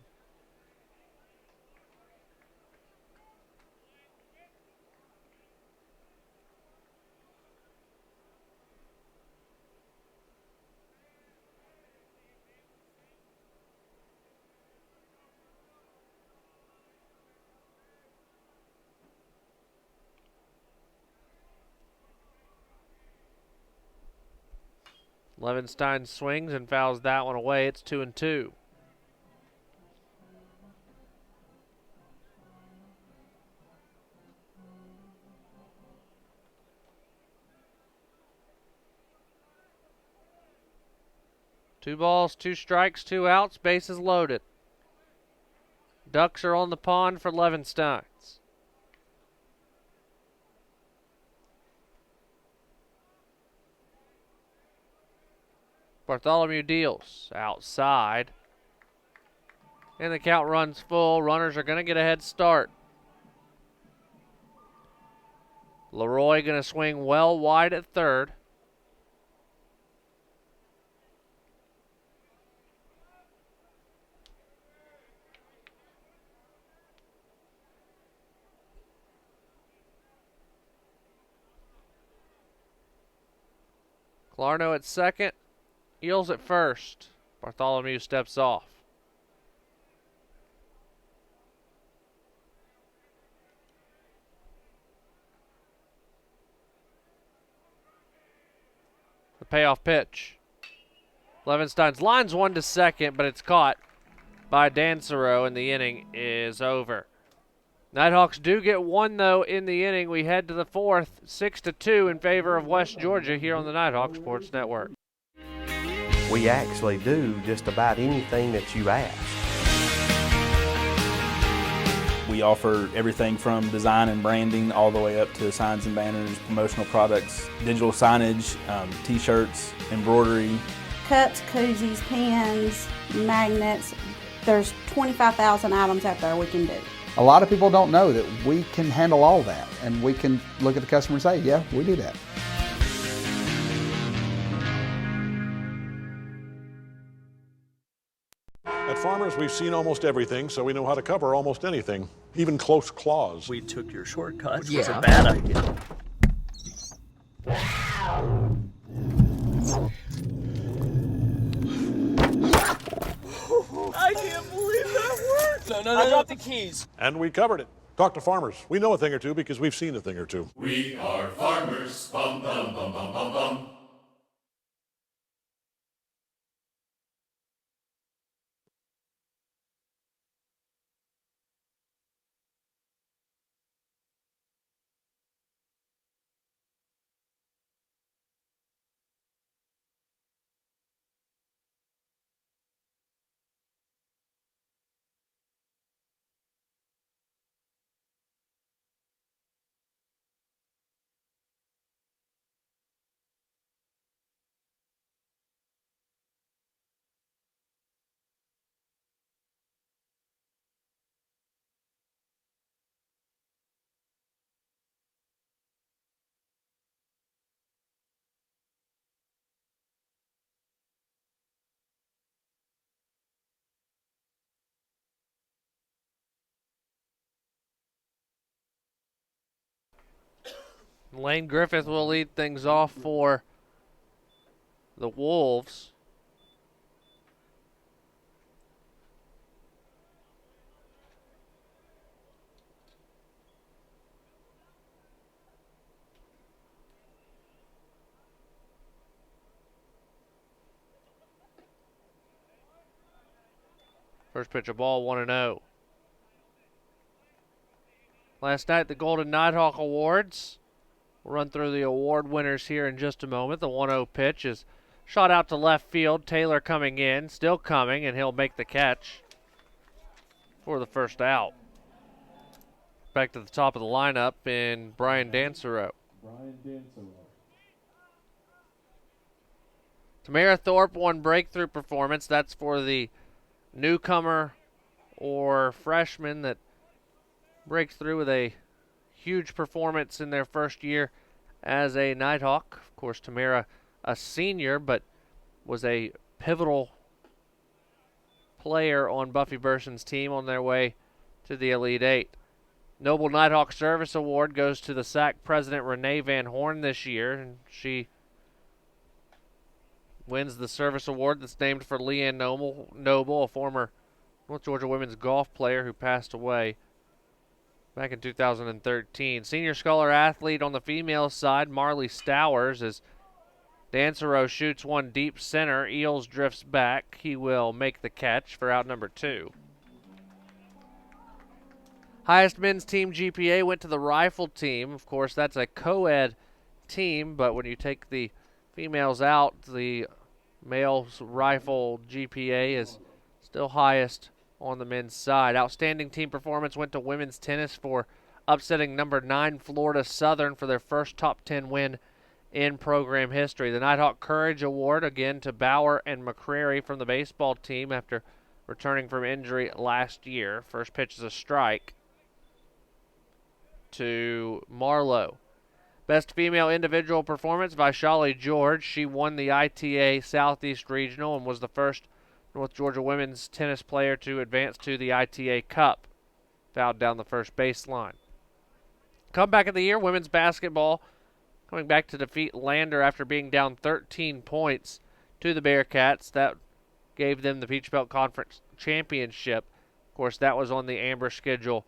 Levenstein swings and fouls that one away. It's 2-2. Two balls, 2 strikes, 2 outs, bases loaded. Ducks are on the pond for Levensteins. Bartholomew deals outside. And the count runs full. Runners are going to get a head start. Leroy going to swing well wide at third. Clarno at second. Eels at first. Bartholomew steps off. The payoff pitch. Levenstein's lines 1 to second, but it's caught by Dancero, and the inning is over. Nighthawks do get 1, though, in the inning. We head to the 4th, 6-2 in favor of West Georgia here on the Nighthawk Sports Network. We actually do just about anything that you ask. We offer everything from design and branding all the way up to signs and banners, promotional products, digital signage, t-shirts, embroidery. Cups, koozies, pens, magnets. There's 25,000 items out there we can do. A lot of people don't know that we can handle all that, and we can look at the customer and say, yeah, we do that. At Farmers, we've seen almost everything, so we know how to cover almost anything, even close claws. We took your shortcut. Yeah. It was a bad idea. I can't believe that worked! No, I dropped the keys. And we covered it. Talk to Farmers. We know a thing or two because we've seen a thing or two. We are farmers. Bum, bum, bum, bum, bum, bum. Lane Griffith will lead things off for the Wolves. First pitch of ball, 1-0. Last night, the Golden Nighthawk Awards. We'll run through the award winners here in just a moment. The 1-0 pitch is shot out to left field. Taylor coming in, still coming, and he'll make the catch for the first out. Back to the top of the lineup in Brian Dansereau. Tamara Thorpe, one breakthrough performance. That's for the newcomer or freshman that breaks through with a huge performance in their first year as a Nighthawk. Of course, Tamara, a senior, but was a pivotal player on Buffy Burson's team on their way to the Elite Eight. Noble Nighthawk Service Award goes to the SAC president Renee Van Horn this year, and she wins the service award that's named for Leanne Noble, a former North Georgia women's golf player who passed away back in 2013. Senior Scholar Athlete on the female side, Marley Stowers, as Dansereau shoots one deep center. Eels drifts back. He will make the catch for out number 2. Highest men's team GPA went to the rifle team. Of course, that's a co-ed team, but when you take the females out, the male's rifle GPA is still highest on the men's side. Outstanding team performance went to women's tennis for upsetting number 9 Florida Southern for their first top 10 win in program history. The Nighthawk Courage Award again to Bauer and McCrary from the baseball team after returning from injury last year. First pitch is a strike to Marlowe. Best female individual performance, Vaishali George. She won the ITA Southeast Regional and was the first North Georgia women's tennis player to advance to the ITA Cup. Fouled down the first baseline. Comeback of the year, women's basketball coming back to defeat Lander after being down 13 points to the Bearcats. That gave them the Peach Belt Conference Championship. Of course, that was on the Amber schedule.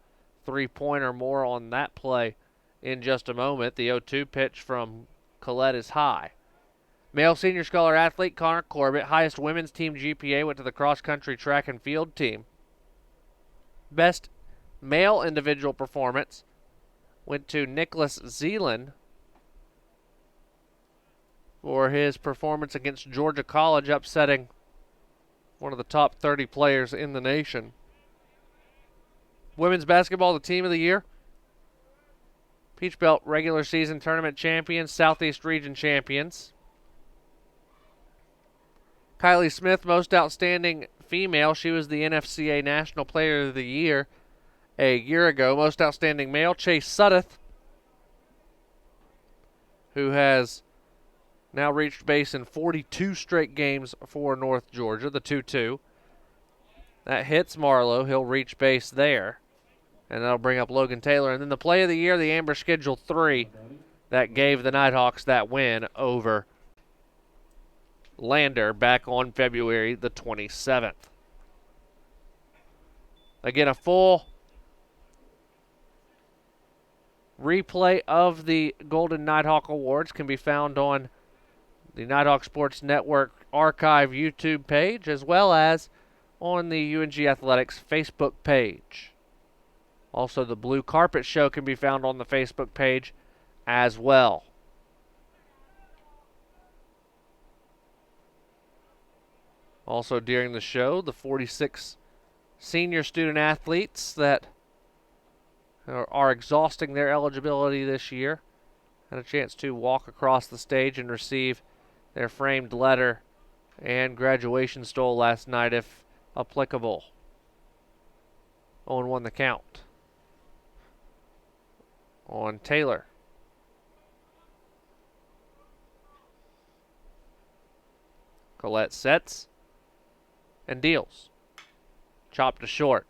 3-pointer more on that play in just a moment. The 0-2 pitch from Collette is high. Male Senior Scholar Athlete Connor Corbett, highest women's team GPA, went to the cross-country track and field team. Best male individual performance went to Nicholas Zeeland for his performance against Georgia College, upsetting one of the top 30 players in the nation. Women's basketball, the team of the year. Peach Belt regular season tournament champions, Southeast region champions. Kylie Smith, most outstanding female. She was the NFCA National Player of the Year a year ago. Most outstanding male, Chase Suddeth, who has now reached base in 42 straight games for North Georgia, the 2-2. That hits Marlowe. He'll reach base there. And that'll bring up Logan Taylor. And then the play of the year, the Amber Schedule 3, that gave the Nighthawks that win over Lander back on February the 27th. Again, a full replay of the Golden Nighthawk Awards can be found on the Nighthawk Sports Network archive YouTube page, as well as on the UNG Athletics Facebook page. Also, the Blue Carpet Show can be found on the Facebook page as well. Also, during the show, the 46 senior student athletes that are exhausting their eligibility this year had a chance to walk across the stage and receive their framed letter and graduation stole last night, if applicable. Owen won the count on Taylor. Collette sets and deals. Chopped to short.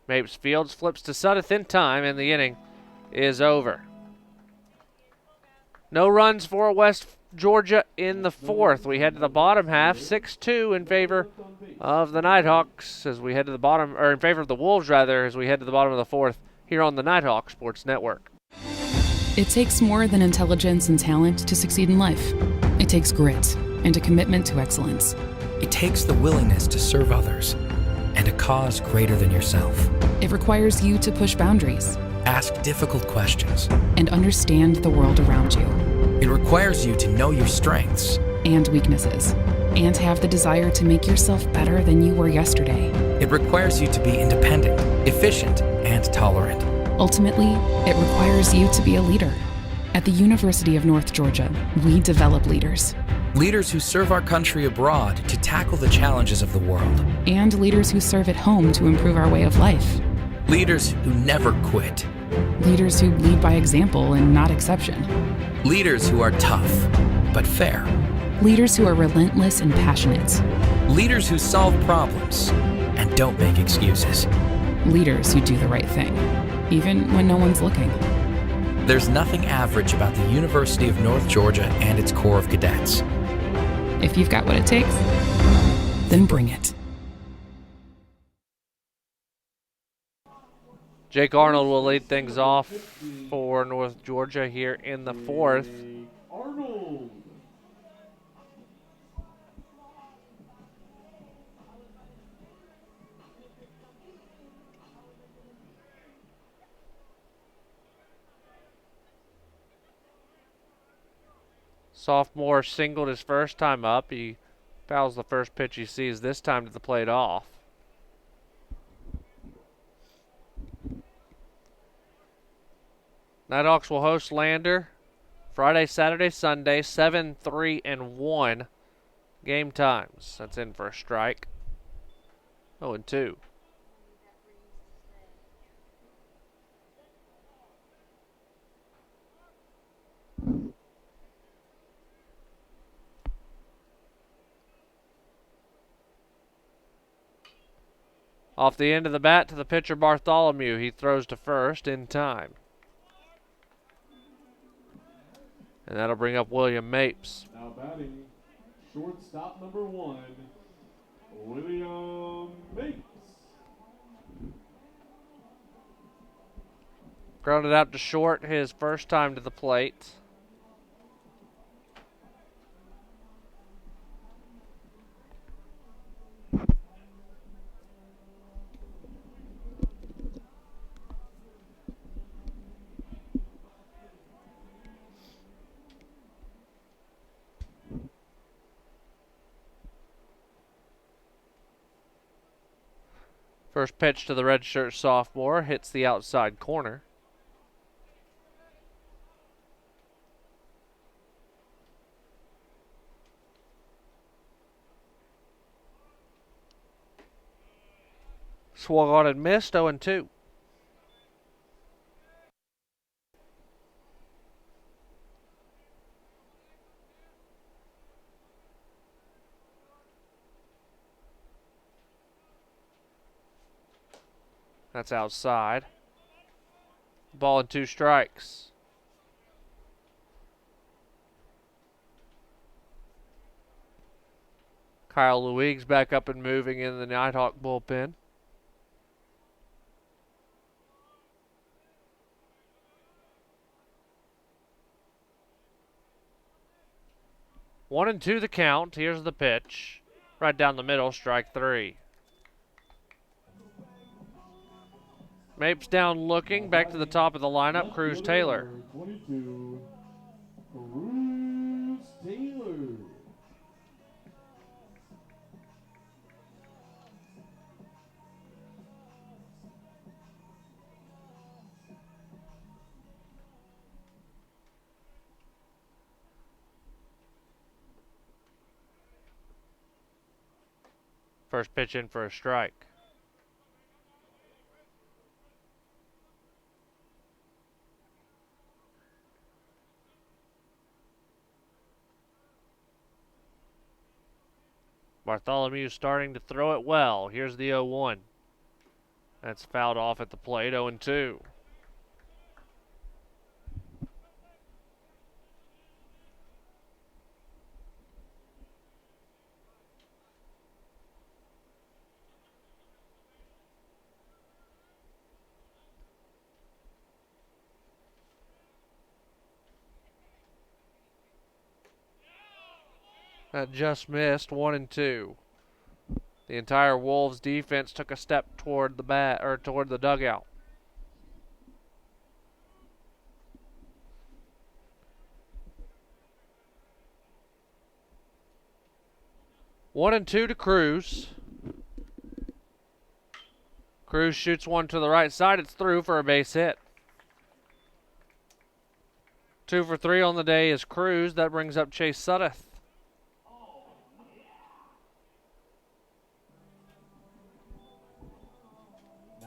Mapes Fields flips to Suddeth in time, and the inning is over. No runs for West Georgia in the fourth. We head to the bottom half, 6-2 in favor of the Nighthawks as we head to the bottom, or in favor of the Wolves rather, as we head to the bottom of the fourth here on the Nighthawk Sports Network. It takes more than intelligence and talent to succeed in life. It takes grit and a commitment to excellence. It takes the willingness to serve others and a cause greater than yourself. It requires you to push boundaries, ask difficult questions, and understand the world around you. It requires you to know your strengths and weaknesses, and have the desire to make yourself better than you were yesterday. It requires you to be independent, efficient, and tolerant. Ultimately, it requires you to be a leader. At the University of North Georgia, we develop leaders. Leaders who serve our country abroad to tackle the challenges of the world. And leaders who serve at home to improve our way of life. Leaders who never quit. Leaders who lead by example and not exception. Leaders who are tough, but fair. Leaders who are relentless and passionate. Leaders who solve problems and don't make excuses. Leaders who do the right thing, even when no one's looking. There's nothing average about the University of North Georgia and its Corps of Cadets. If you've got what it takes, then bring it. Jake Arnold will lead things off for North Georgia here in the fourth. Arnold. Sophomore singled his first time up. He fouls the first pitch he sees this time to the plate off. Nighthawks will host Lander Friday, Saturday, Sunday, 7, 3, and 1 game times. That's in for a strike. 0-2. Off the end of the bat to the pitcher Bartholomew. He throws to first in time. And that'll bring up William Mapes. Now batting, shortstop number 1, William Mapes. Grounded out to short his first time to the plate. First pitch to the redshirt sophomore hits the outside corner. Swung on and missed, 0-2. That's outside. Ball and 2 strikes. Kyle Luig's back up and moving in the Nighthawk bullpen. One and 2 the count. Here's the pitch. Right down the middle, strike 3. Mapes down looking, back to the top of the lineup, Cruz Taylor. 22, Cruz Taylor. First pitch in for a strike. Bartholomew starting to throw it well. Here's the 0-1. That's fouled off at the plate, 0-2. That just missed, 1-2. The entire Wolves defense took a step toward the toward the dugout. One and 2 to Cruz. Cruz shoots one to the right side. It's through for a base hit. 2 for 3 on the day is Cruz. That brings up Chase Suddeth.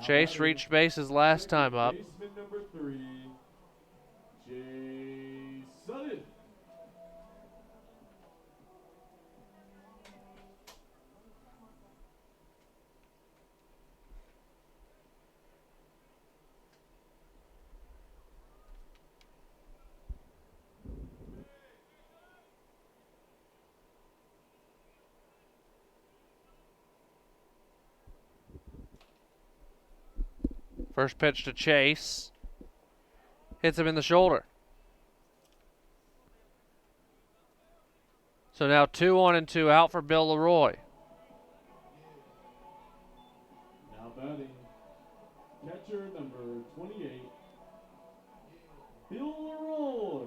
Chase reached bases last time up. Baseman number 3, Jay Sutton. First pitch to Chase. Hits him in the shoulder. So now 2 on and 2 out for Bill Leroy. Now batting, catcher number 28, Bill Leroy.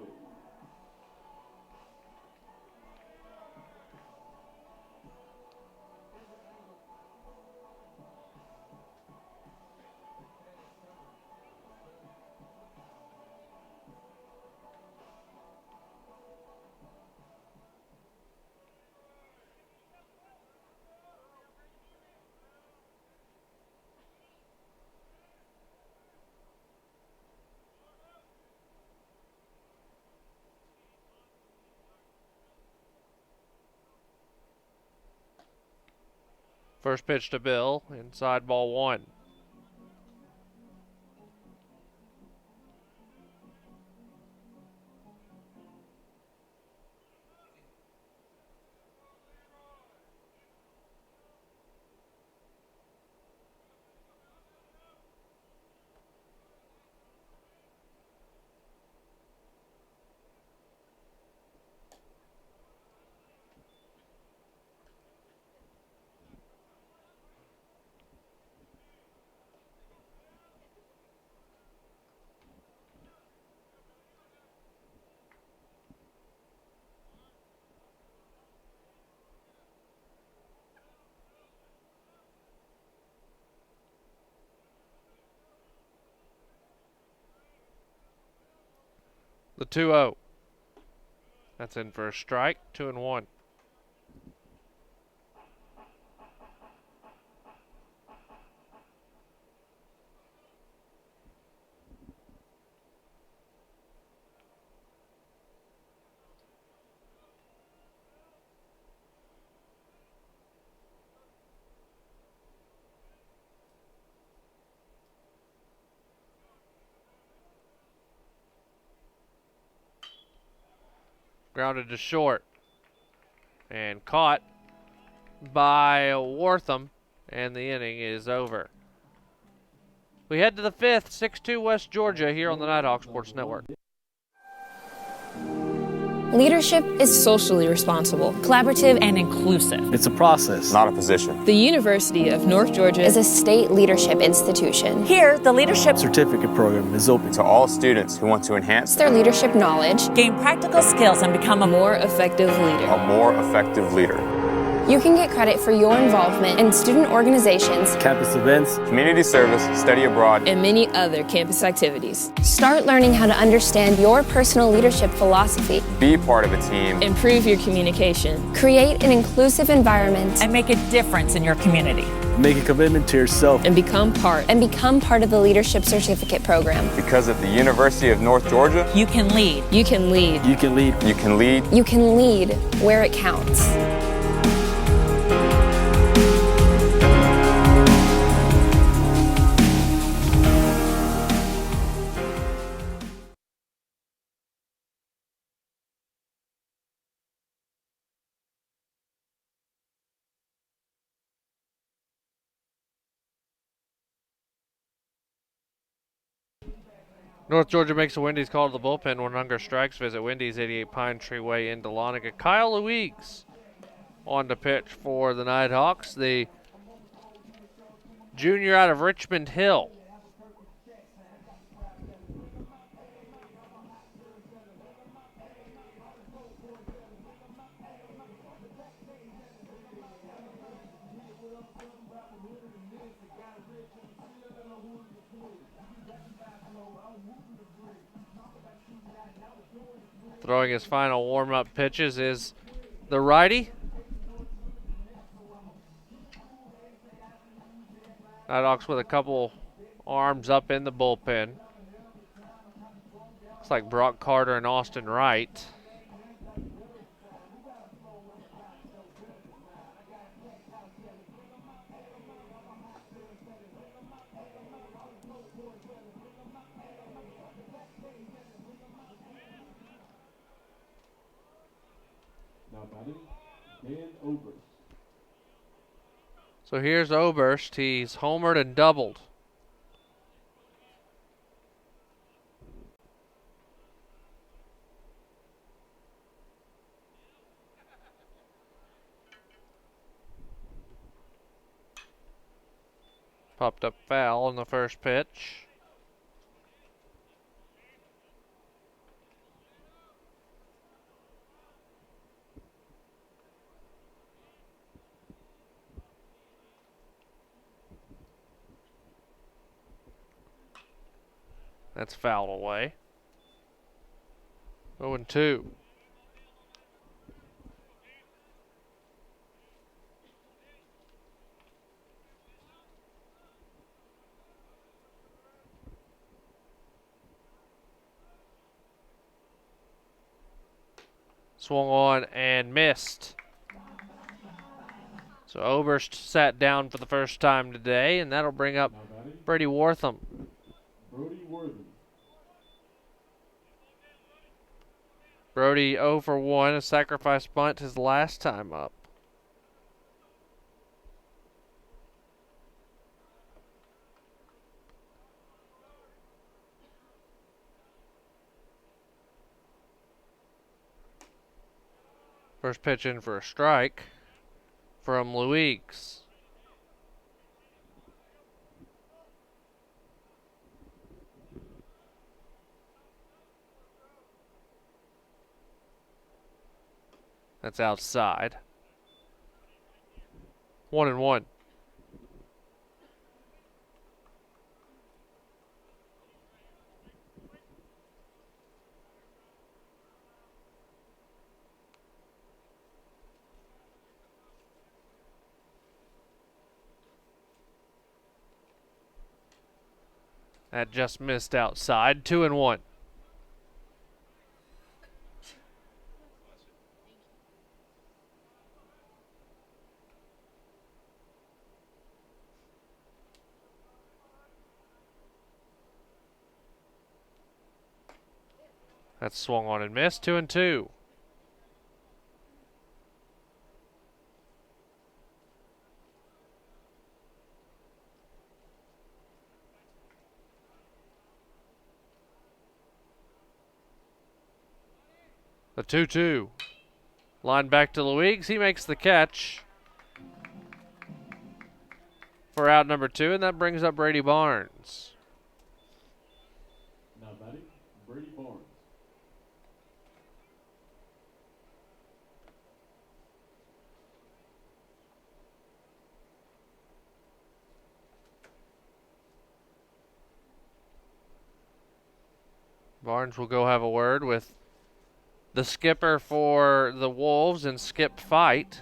First pitch to Bill, inside ball 1. The 2-0. That's in for a strike. 2-1. Grounded to short. And caught by Wortham. And the inning is over. We head to the 5th, 6-2 West Georgia here on the Nighthawk Sports Network. Leadership is socially responsible, collaborative, and inclusive. It's a process, not a position. The University of North Georgia is a state leadership institution. Here, the leadership certificate program is open to all students who want to enhance their leadership knowledge, gain practical skills, and become a more effective leader. A more effective leader. You can get credit for your involvement in student organizations, campus events, community service, study abroad, and many other campus activities. Start learning how to understand your personal leadership philosophy. Be part of a team. Improve your communication. Create an inclusive environment. And make a difference in your community. Make a commitment to yourself. And become part of the Leadership Certificate Program. Because at the University of North Georgia, you can lead. You can lead. You can lead. You can lead. You can lead where it counts. North Georgia makes a Wendy's call to the bullpen when hunger strikes. Visit Wendy's, 88 Pine Tree Way in Dahlonega. Kyle Luigs on to pitch for the Nighthawks, the junior out of Richmond Hill. Throwing his final warm-up pitches is the righty. Nighthawks with a couple arms up in the bullpen. Looks like Brock Carter and Austin Wright. So here's Oberst. He's homered and doubled. Popped up foul on the first pitch. That's fouled away. 0-2. Swung on and missed. So Oberst sat down for the first time today, and that'll bring up Brady Wortham. Brody 0 for 1, a sacrifice bunt his last time up. First pitch in for a strike from Luigs. That's outside. 1-1. That just missed outside. 2-1. That's swung on and missed. 2-2. The 2-2. Line back to Luigs. He makes the catch for out number 2, and that brings up Brady Barnes. Now batting, Brady Barnes. Barnes will go have a word with the skipper for the Wolves and Skip Fight.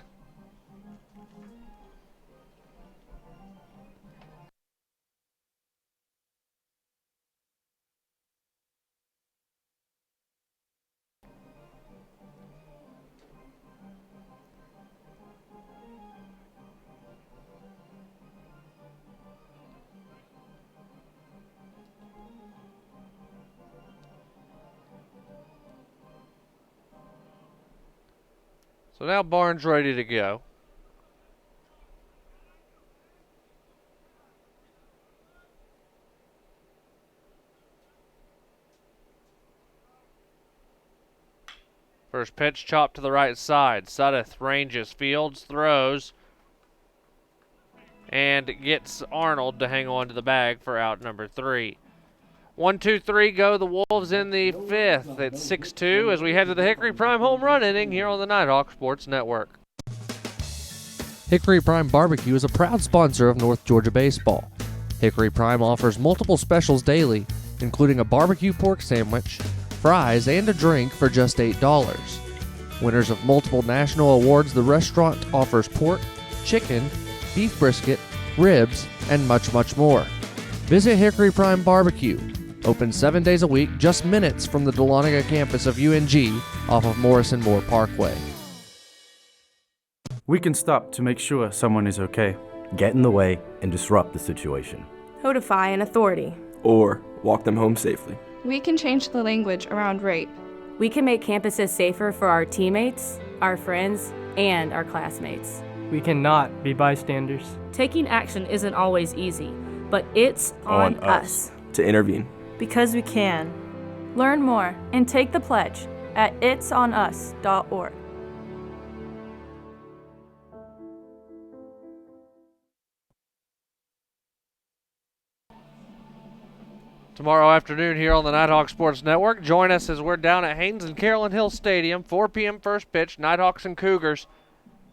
So now Barnes ready to go. First pitch chopped to the right side. Sudduth ranges, fields, throws, and gets Arnold to hang on to the bag for out number 3. 1, 2, 3 go the Wolves in the 5th. It's 6-2 as we head to the Hickory Prime home run inning here on the Nighthawk Sports Network. Hickory Prime Barbecue is a proud sponsor of North Georgia baseball. Hickory Prime offers multiple specials daily, including a barbecue pork sandwich, fries, and a drink for just $8. Winners of multiple national awards, the restaurant offers pork, chicken, beef brisket, ribs, and much, much more. Visit Hickory Prime Barbecue. Open 7 days a week, just minutes from the Dahlonega campus of UNG off of Morrison Moore Parkway. We can stop to make sure someone is okay. Get in the way and disrupt the situation. Notify an authority. Or walk them home safely. We can change the language around rape. We can make campuses safer for our teammates, our friends, and our classmates. We cannot be bystanders. Taking action isn't always easy, but it's on us to intervene. Because we can. Learn more and take the pledge at itsonus.org. Tomorrow afternoon here on the Nighthawk Sports Network. Join us as we're down at Haynes and Carolyn Hill Stadium. 4 p.m. first pitch, Nighthawks and Cougars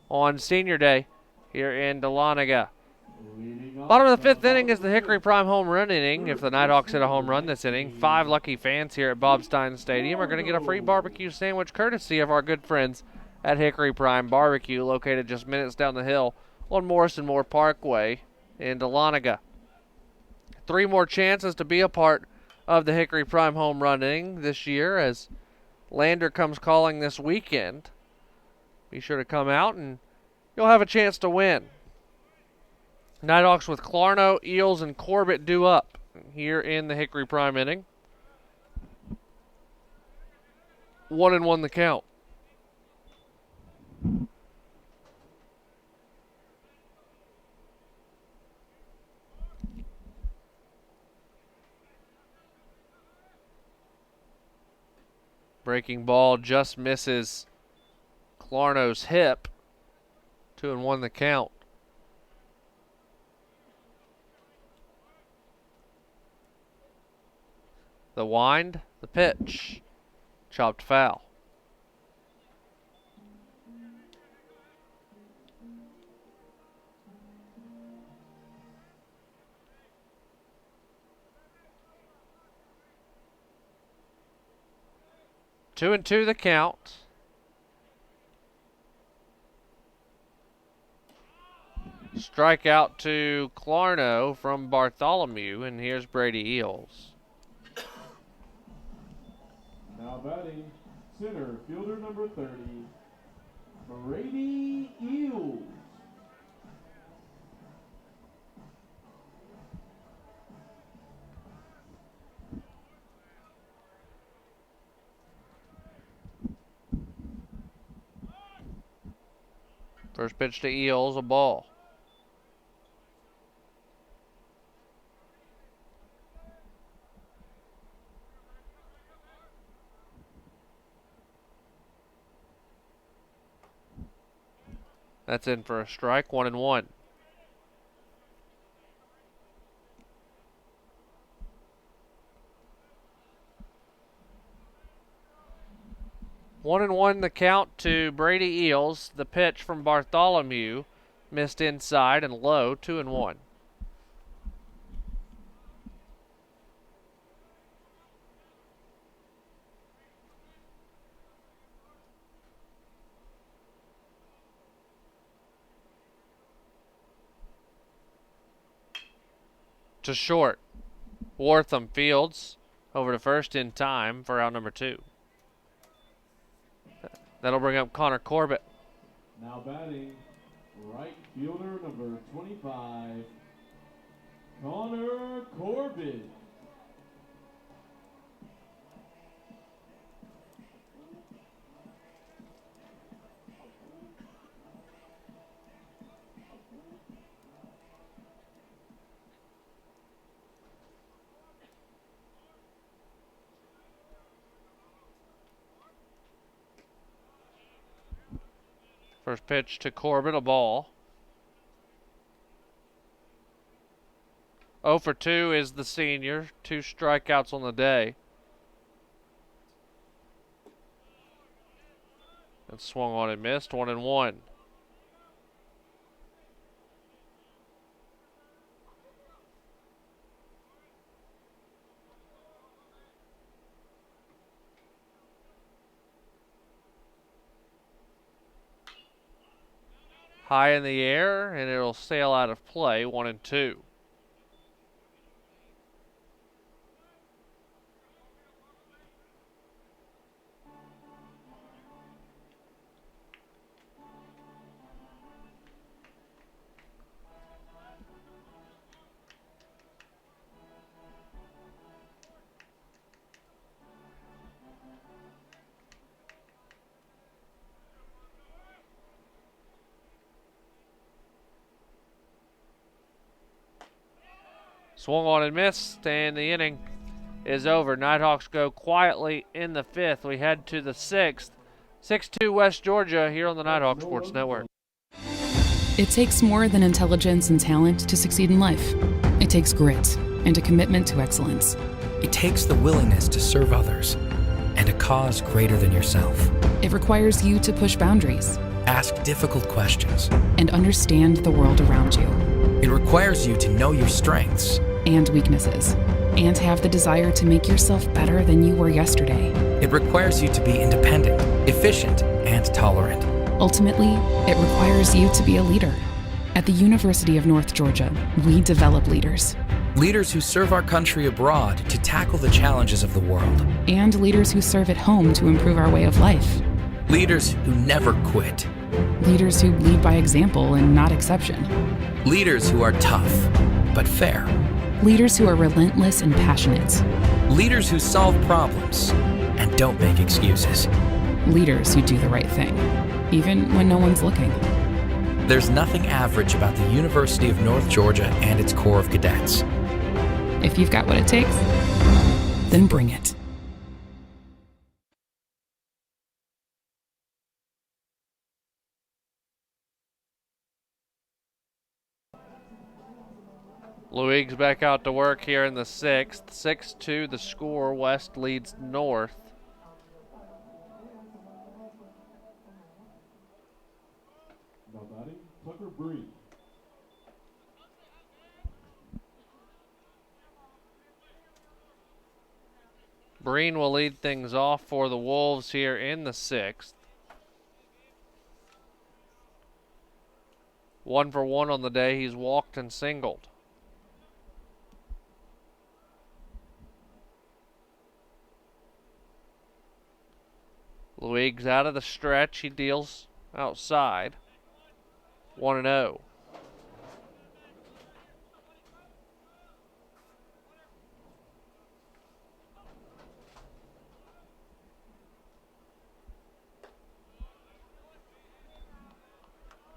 on Senior Day here in Dahlonega. Bottom of the 5th inning is the Hickory Prime home run inning. If the Nighthawks hit a home run this inning, 5 lucky fans here at Bob Stein Stadium are going to get a free barbecue sandwich courtesy of our good friends at Hickory Prime Barbecue, located just minutes down the hill on Morrison Moore Parkway in Dahlonega. 3 more chances to be a part of the Hickory Prime home run inning this year as Lander comes calling this weekend. Be sure to come out and you'll have a chance to win. Nighthawks with Clarno, Eels, and Corbett due up here in the Hickory Prime inning. 1-1 the count. Breaking ball just misses Clarno's hip. 2-1 the count. The wind, the pitch, chopped foul. Two and two the count. Strikeout to Clarno from Bartholomew, and here's Brady Eels. Now batting, center fielder number 30, Brady Eels. First pitch to Eels, a ball. That's in for a strike, 1-1. One and one the count to Brady Eels. The pitch from Bartholomew missed inside and low, 2-1. To short. Wortham fields over to first in time for out number 2. That'll bring up Connor Corbett. Now batting, right fielder number 25, Connor Corbett. First pitch to Corbett, a ball. 0 for 2 is the senior. 2 strikeouts on the day. And swung on and missed, 1-1. High in the air, and it'll sail out of play, 1-2. Swung on and missed, and the inning is over. Nighthawks go quietly in the 5th. We head to the 6th. 6-2 West Georgia here on the Nighthawk Sports Network. It takes more than intelligence and talent to succeed in life. It takes grit and a commitment to excellence. It takes the willingness to serve others and a cause greater than yourself. It requires you to push boundaries, ask difficult questions, and understand the world around you. It requires you to know your strengths and weaknesses, and have the desire to make yourself better than you were yesterday. It requires you to be independent, efficient, and tolerant. Ultimately, it requires you to be a leader. At the University of North Georgia, we develop leaders. Leaders who serve our country abroad to tackle the challenges of the world. And leaders who serve at home to improve our way of life. Leaders who never quit. Leaders who lead by example and not exception. Leaders who are tough, but fair. Leaders who are relentless and passionate. Leaders who solve problems and don't make excuses. Leaders who do the right thing, even when no one's looking. There's nothing average about the University of North Georgia and its Corps of Cadets. If you've got what it takes, then bring it. Luig's back out to work here in the 6th. 6-2 the score. West leads North. Now batting, Tucker Breen. Breen will lead things off for the Wolves here in the 6th. 1 for 1 on the day. He's walked and singled. Luig's out of the stretch. He deals outside. 1-0.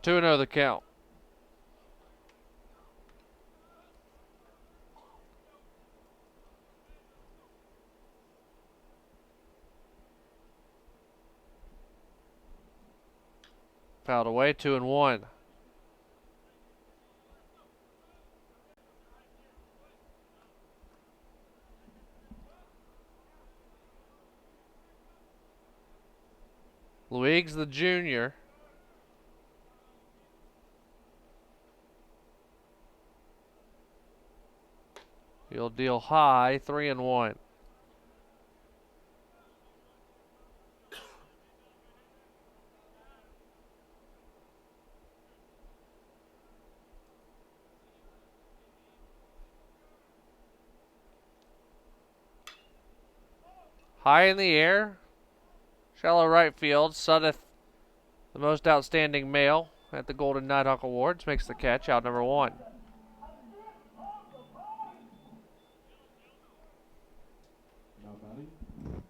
Two and 0 the count. Fouled away, 2-1. Luig's the junior. He'll deal high, 3-1. High in the air. Shallow right field. Suddeth, the most outstanding male at the Golden Nighthawk Awards, makes the catch, out number 1. Now batting,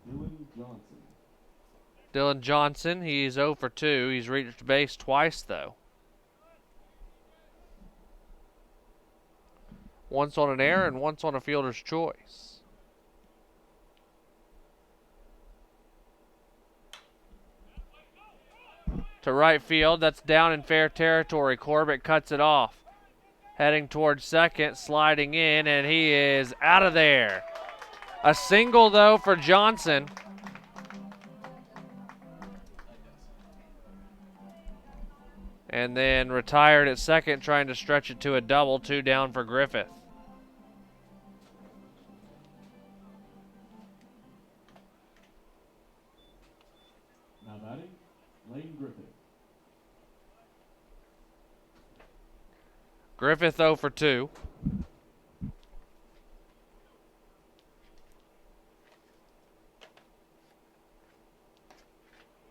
Dylan Johnson. Dylan Johnson, he's 0 for 2. He's reached base twice, though. Once on an error and once on a fielder's choice. To right field, that's down in fair territory. Corbett cuts it off. Heading towards second, sliding in, and he is out of there. A single, though, for Johnson. And then retired at second, trying to stretch it to a double. 2 down for Griffith. Now batting, Lane Griffith. Griffith 0 for 2.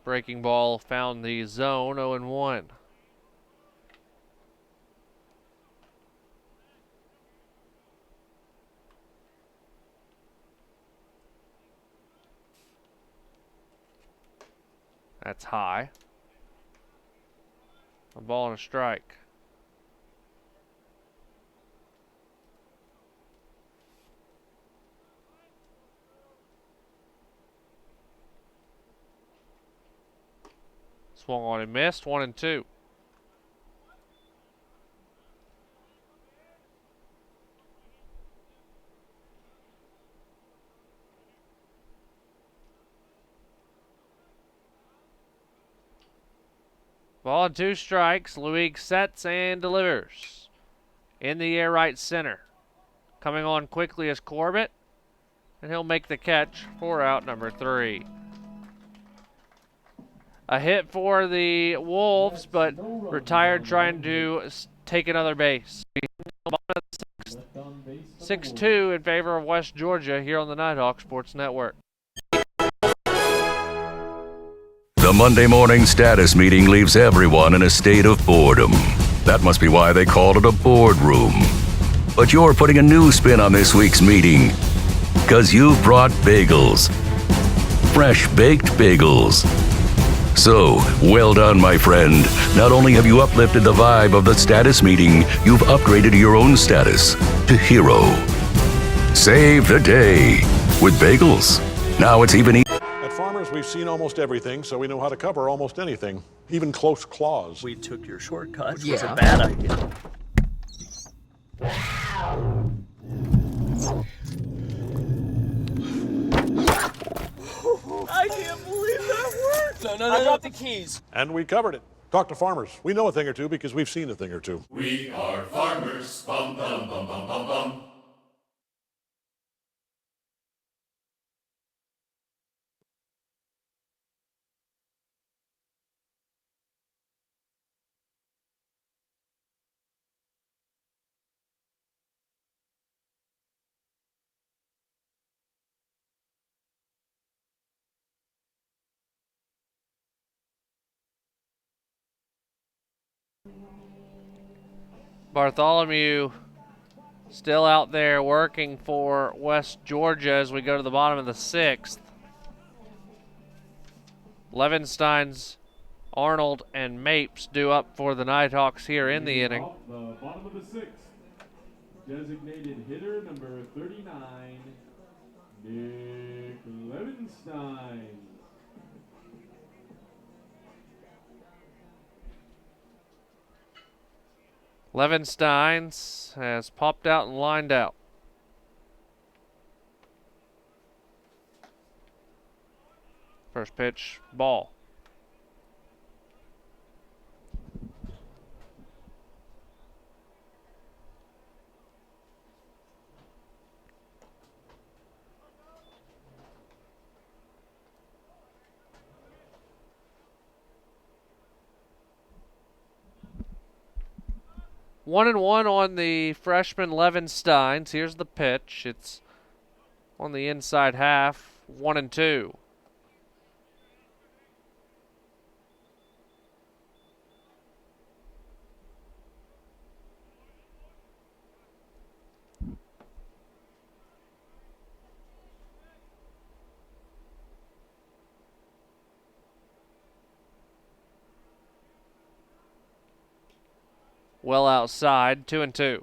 Breaking ball found the zone, 0-1. That's high. A ball and a strike. Swung on and missed. 1-2. Ball and 2 strikes. Luig sets and delivers. In the air, right center. Coming on quickly is Corbett, and he'll make the catch for out number 3. A hit for the Wolves, but retired trying to take another base. 6-2 in favor of West Georgia here on the Nighthawk Sports Network. The Monday morning status meeting leaves everyone in a state of boredom. That must be why they called it a boardroom. But you're putting a new spin on this week's meeting, because you've brought bagels. Fresh baked bagels. So, well done, my friend. Not only have you uplifted the vibe of the status meeting, you've upgraded your own status to hero. Save the day with bagels. Now it's even easier. At Farmers, we've seen almost everything, so we know how to cover almost anything, even close claws. We took your shortcut, which was a bad idea. I can't believe that worked! No. I dropped the keys. And we covered it. Talk to Farmers. We know a thing or two because we've seen a thing or two. We are farmers. Bum, bum, bum, bum, bum, bum. Bartholomew still out there working for West Georgia as we go to the bottom of the 6th. Levenstein's Arnold and Mapes due up for the Nighthawks here in the inning. Off the bottom of the 6th, designated hitter number 39, Nick Levenstein. Levensteins has popped out and lined out. First pitch, ball. One and one on the freshman Levensteins. Here's the pitch. It's on the inside half. 1-2. Well outside, 2-2.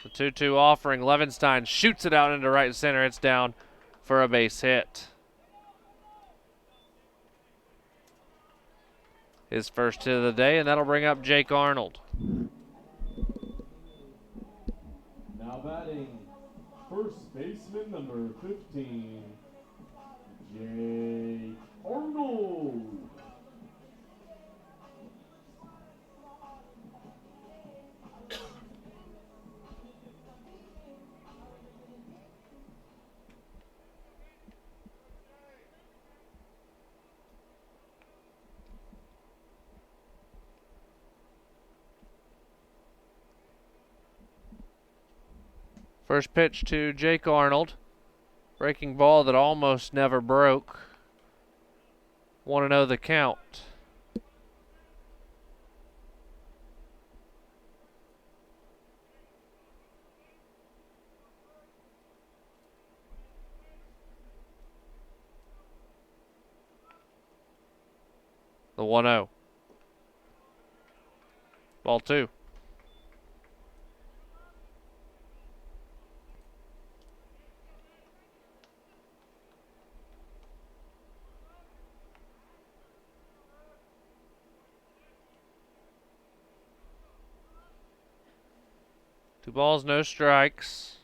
The 2-2 offering. Levenstein shoots it out into right center. It's down for a base hit. His first hit of the day, and that'll bring up Jake Arnold. Now batting, first baseman number 15, Jake Arnold. First pitch to Jake Arnold. Breaking ball that almost never broke. 1-0 the count. The 1-0. Ball 2. Two balls, no strikes.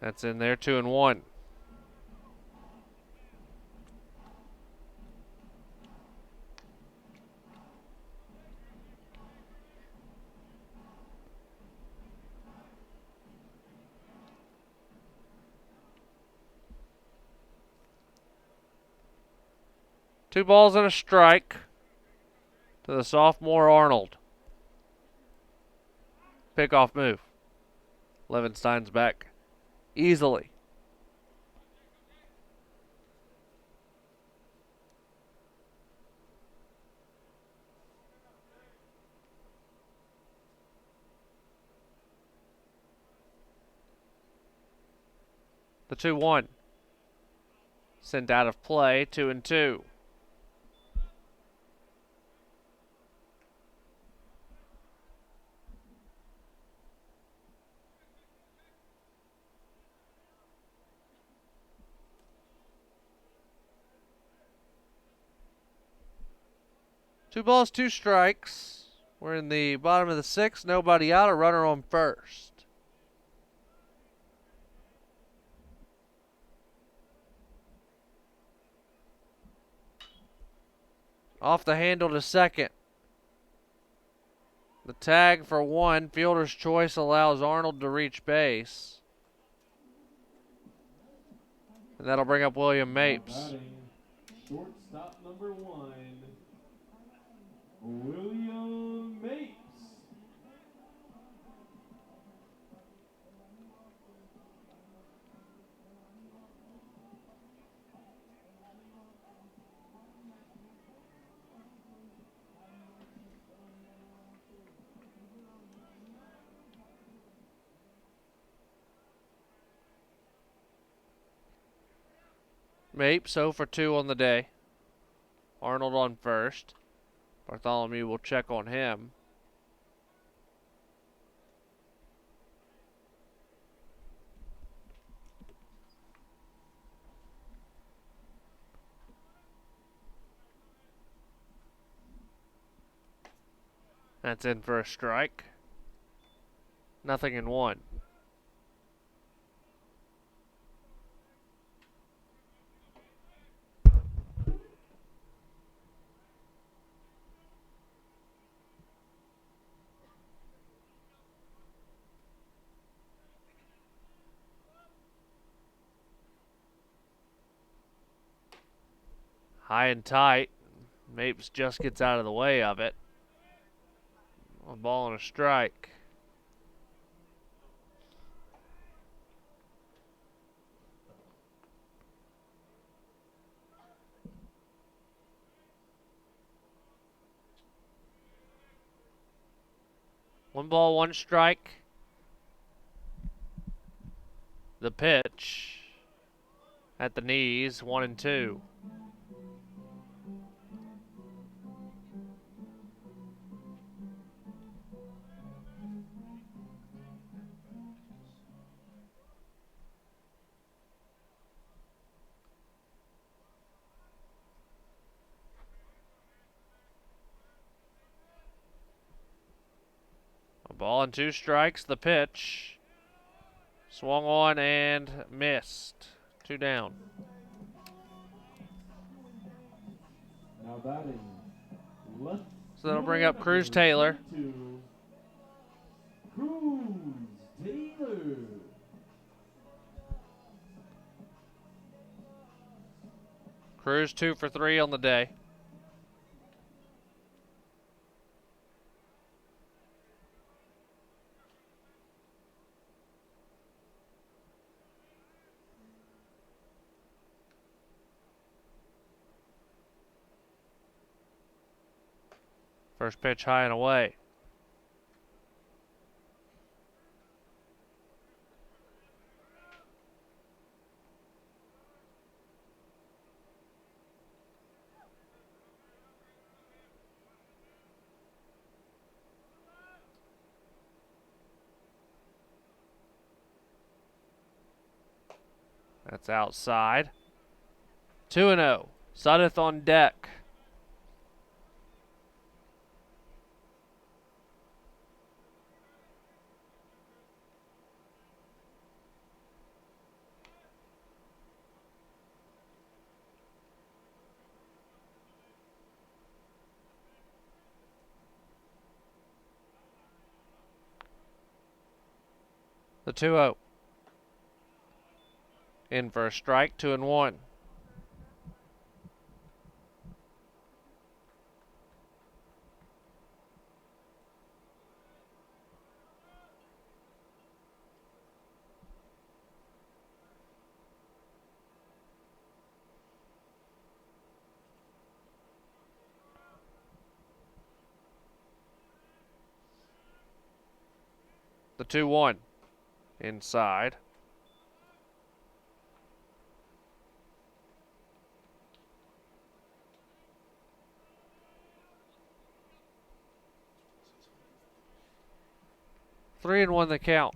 That's in there, 2-1. Two balls and a strike to the sophomore Arnold. Pickoff move. Levenstein's back easily. The 2-1. Sent out of play, 2-2. Two balls, two strikes. We're in the bottom of the 6th. Nobody out. A runner on first. Off the handle to second. The tag for 1. Fielder's choice allows Arnold to reach base. And that'll bring up William Mapes. Batting, shortstop number 1, William Mapes. Mapes 0 for 2 on the day. Arnold on first. Bartholomew will check on him. That's in for a strike. 0-1. High and tight. Mapes just gets out of the way of it. A ball and a strike. One ball, one strike. The pitch at the knees, 1-2. A ball and 2 strikes. The pitch. Swung on and missed. 2 down. Now batting, left. So that'll bring up Cruz Taylor. Cruz Taylor. Cruz 2 for 3 on the day. First pitch high and away. That's outside. 2-0. Sudeth on deck. The 2-0. In for a strike, 2-1. The 2-1. Inside. Three and 1 the count.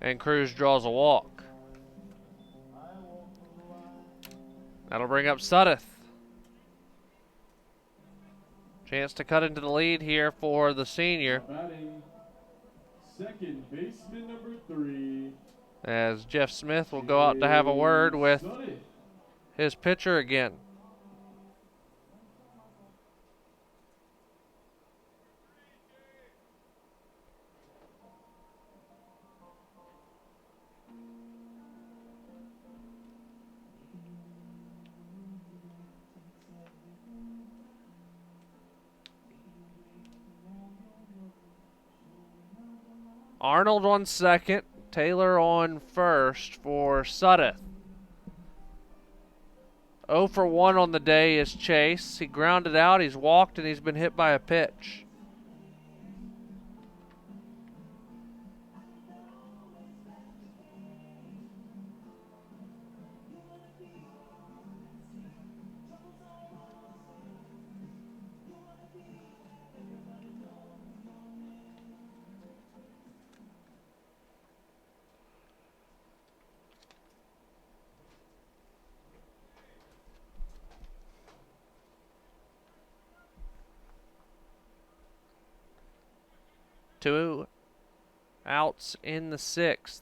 And Cruz draws a walk. That'll bring up Sudeth. Chance to cut into the lead here for the senior. Batting, second baseman number 3, as Jeff Smith will go out to have a word with his pitcher again. Arnold on second, Taylor on first for Sudeth. 0 for 1 on the day is Chase. He grounded out, he's walked, and he's been hit by a pitch. Two outs in the 6th.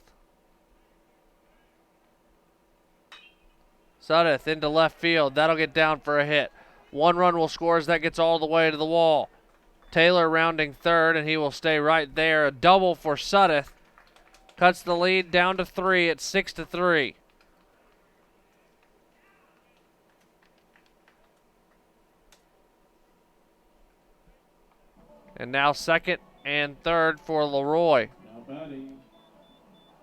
Sudeth into left field. That'll get down for a hit. 1 run will score as that gets all the way to the wall. Taylor rounding third, and he will stay right there. A double for Sudeth. Cuts the lead down to 3 at 6-3. And now second and third for Leroy. Now batting,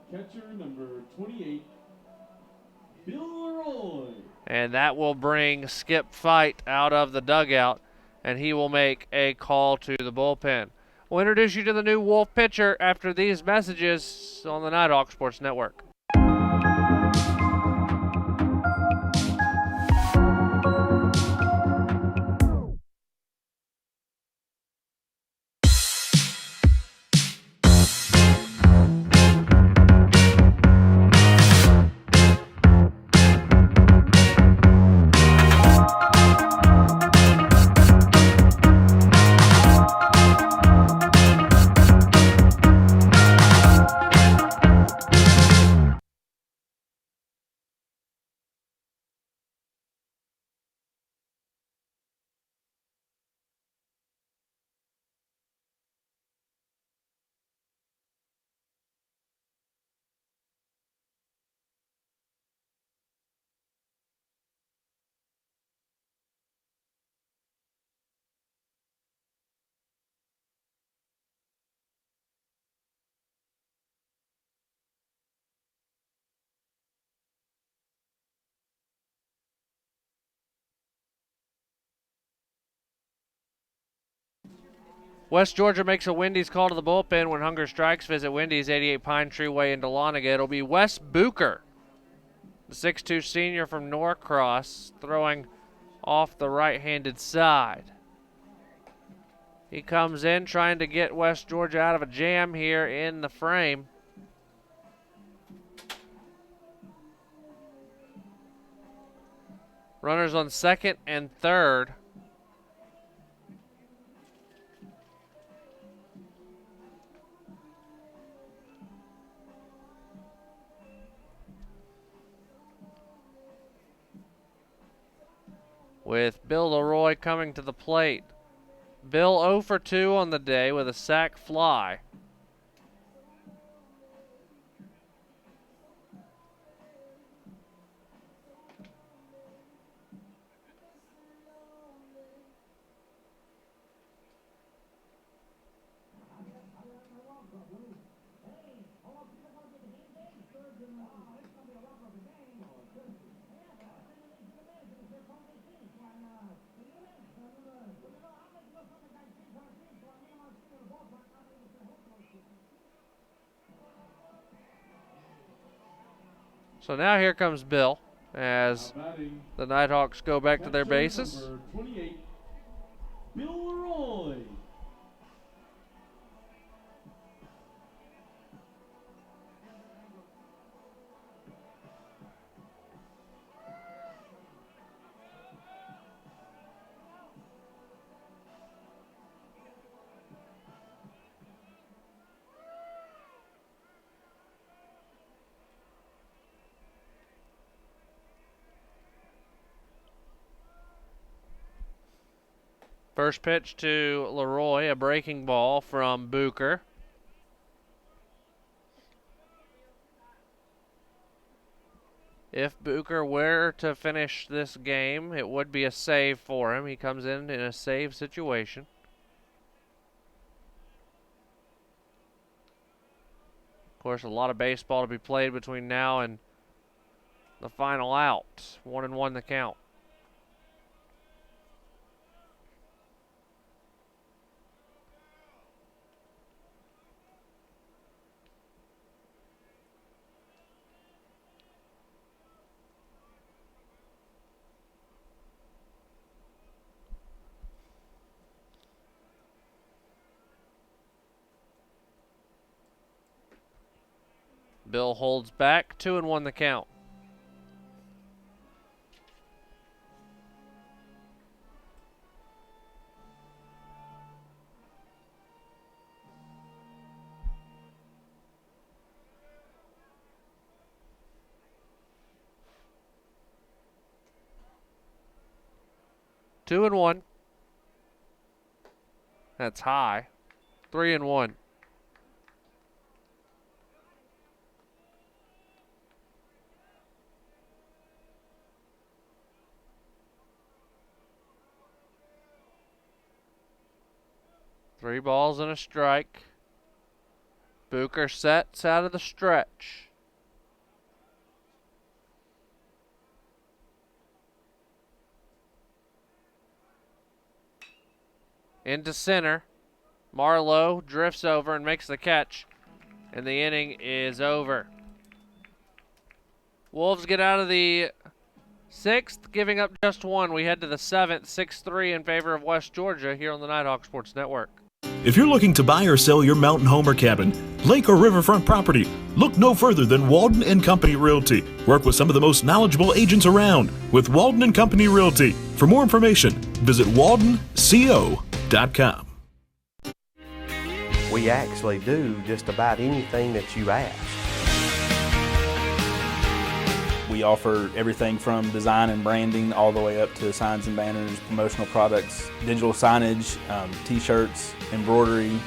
catcher number 28, Bill Leroy. And that will bring Skip Fight out of the dugout, and he will make a call to the bullpen. We'll introduce you to the new Wolf pitcher after these messages on the Nighthawk Sports Network. West Georgia makes a Wendy's call to the bullpen when hunger strikes. Visit Wendy's, 88 Pine Tree Way in Dahlonega. It'll be Wes Bucher, the 6'2 senior from Norcross, throwing off the right-handed side. He comes in trying to get West Georgia out of a jam here in the frame. Runners on second and third. With Bill Leroy coming to the plate. Bill 0 for 2 on the day with a sac fly. So now here comes Bill as the Nighthawks go back to their bases. Number 28, Bill Leroy. First pitch to Leroy, a breaking ball from Bucher. If Bucher were to finish this game, it would be a save for him. He comes in a save situation. Of course, a lot of baseball to be played between now and the final out. 1-1 the count. Bill holds back, 2-1 the count. Two and one. That's high. 3-1. Three balls and a strike. Bucher sets out of the stretch. Into center. Marlowe drifts over and makes the catch. And the inning is over. Wolves get out of the sixth, giving up just one. We head to the seventh, 6-3 in favor of West Georgia here on the Nighthawk Sports Network. If you're looking to buy or sell your mountain home or cabin, lake or riverfront property, look no further than Walden and Company Realty. Work with some of the most knowledgeable agents around with Walden and Company Realty. For more information, visit waldenco.com. We actually do just about anything that you ask. We offer everything from design and branding all the way up to signs and banners, promotional products, digital signage, t-shirts, embroidery.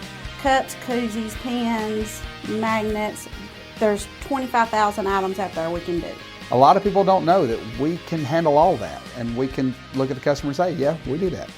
Cups, koozies, pens, magnets. There's 25,000 items out there we can do. A lot of people don't know that we can handle all that, and we can look at the customer and say, yeah, we do that.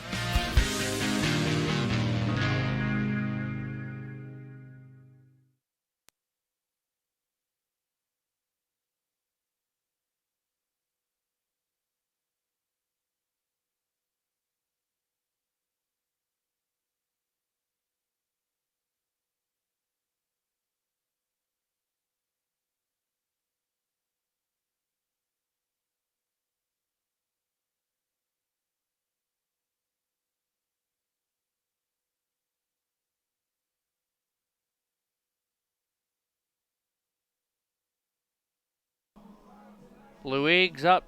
Luig's up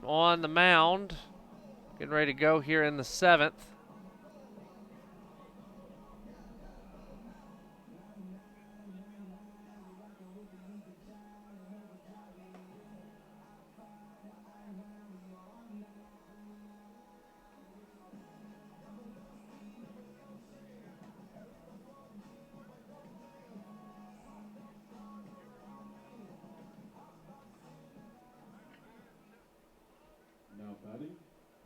on the mound, getting ready to go here in the seventh. Now batting,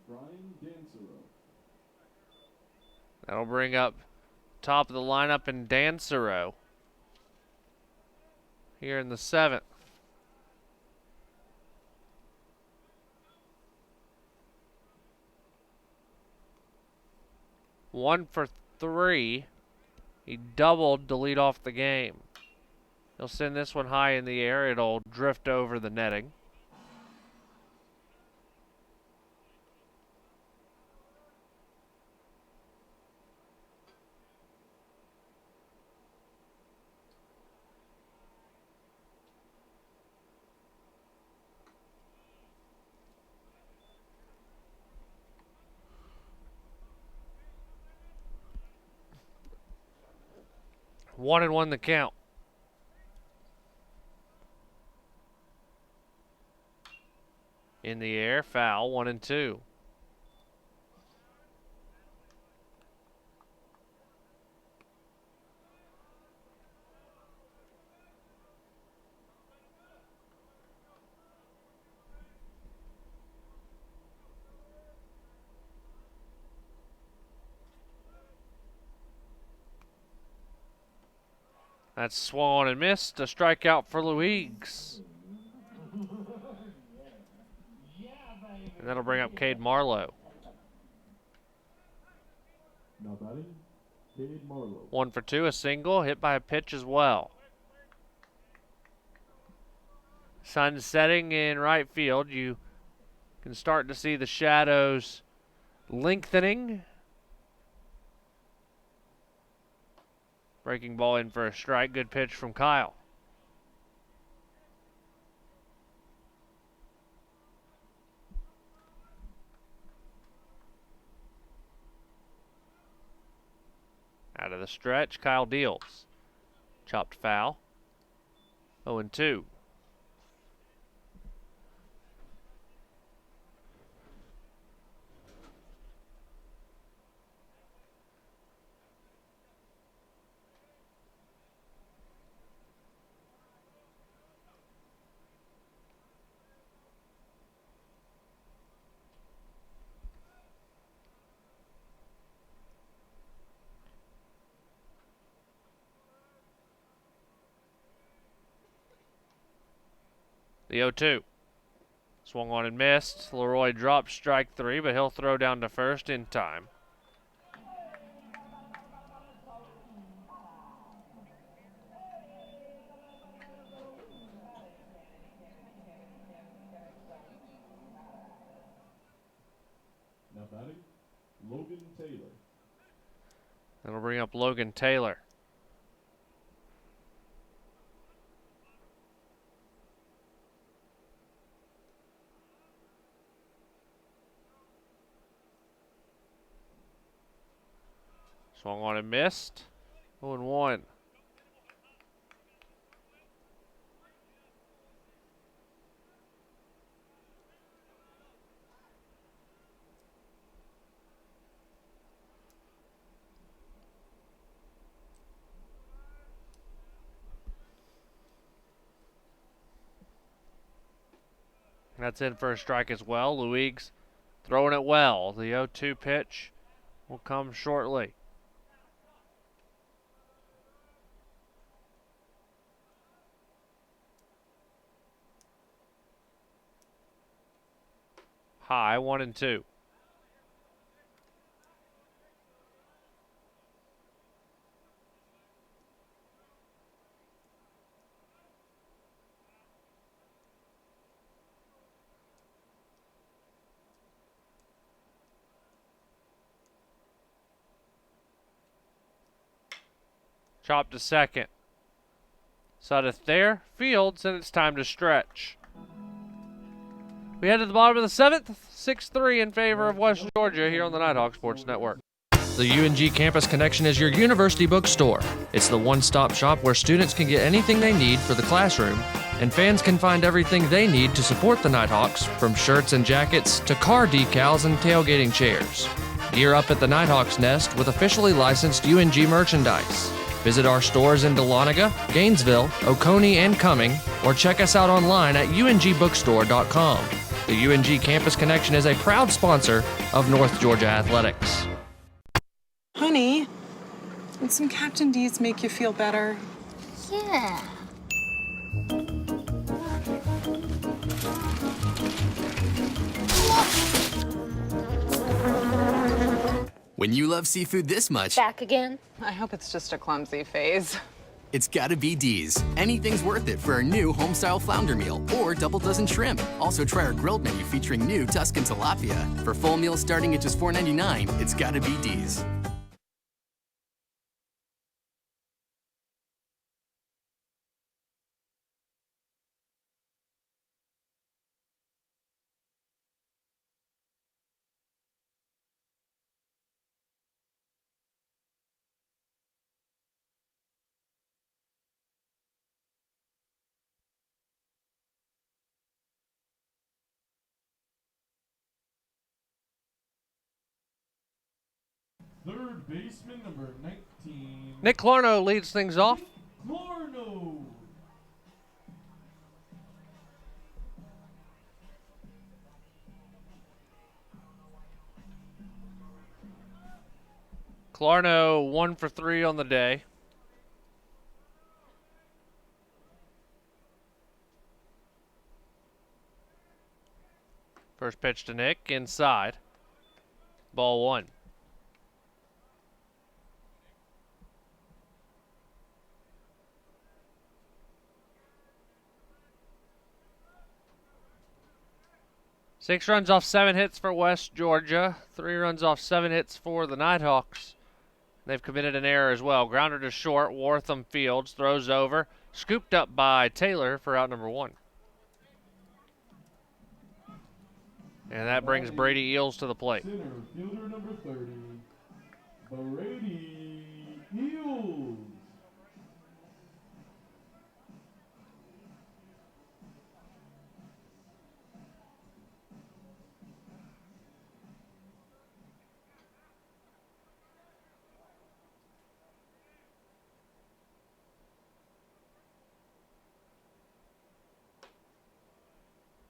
Brian Dansero. That'll bring up top of the lineup in Dansero here in the seventh. One for three. He doubled to lead off the game. He'll send this one high in the air. It'll drift over the netting. One and one the count. In the air, foul, 1-2. That's swung on and missed. A strikeout for Luigs. And that'll bring up Cade Marlowe. Now batting, Cade Marlowe. 1 for 2, a single, hit by a pitch as well. Sun setting in right field. You can start to see the shadows lengthening. Breaking ball in for a strike. Good pitch from Kyle. Out of the stretch, Kyle deals. Chopped foul. 0-2. The 0-2. Swung on and missed. Leroy dropped strike 3, but he'll throw down to first in time. Now batting, Logan Taylor. That'll bring up Logan Taylor. Swung on and missed. 0-1. That's in for a strike as well. Luigs throwing it well. The 0-2 pitch will come shortly. High, 1-2. Chopped to second. Sudeth there, Fields, and it's time to stretch. We head to the bottom of the 7th, 6-3 in favor of West Georgia here on the Nighthawk Sports Network. The UNG Campus Connection is your university bookstore. It's the one-stop shop where students can get anything they need for the classroom, and fans can find everything they need to support the Nighthawks, from shirts and jackets to car decals and tailgating chairs. Gear up at the Nighthawks Nest with officially licensed UNG merchandise. Visit our stores in Dahlonega, Gainesville, Oconee, and Cumming, or check us out online at ungbookstore.com. The UNG Campus Connection is a proud sponsor of North Georgia Athletics. Honey, would some Captain D's make you feel better? Yeah. When you love seafood this much... Back again? I hope it's just a clumsy phase. It's gotta be D's. Anything's worth it for our new home-style flounder meal or double dozen shrimp. Also try our grilled menu featuring new Tuscan tilapia. For full meals starting at just $4.99, it's gotta be D's. Third baseman, number 19. Nick Clarno leads things off. Clarno. Clarno 1 for 3 on the day. First pitch to Nick, inside. Ball 1. Six runs off 7 hits for West Georgia. 3 runs off 7 hits for the Nighthawks. They've committed an error as well. Grounder to short. Wortham Fields throws over. Scooped up by Taylor for out number 1. And that brings Brady Eels to the plate. Center fielder number 30, Brady Eels.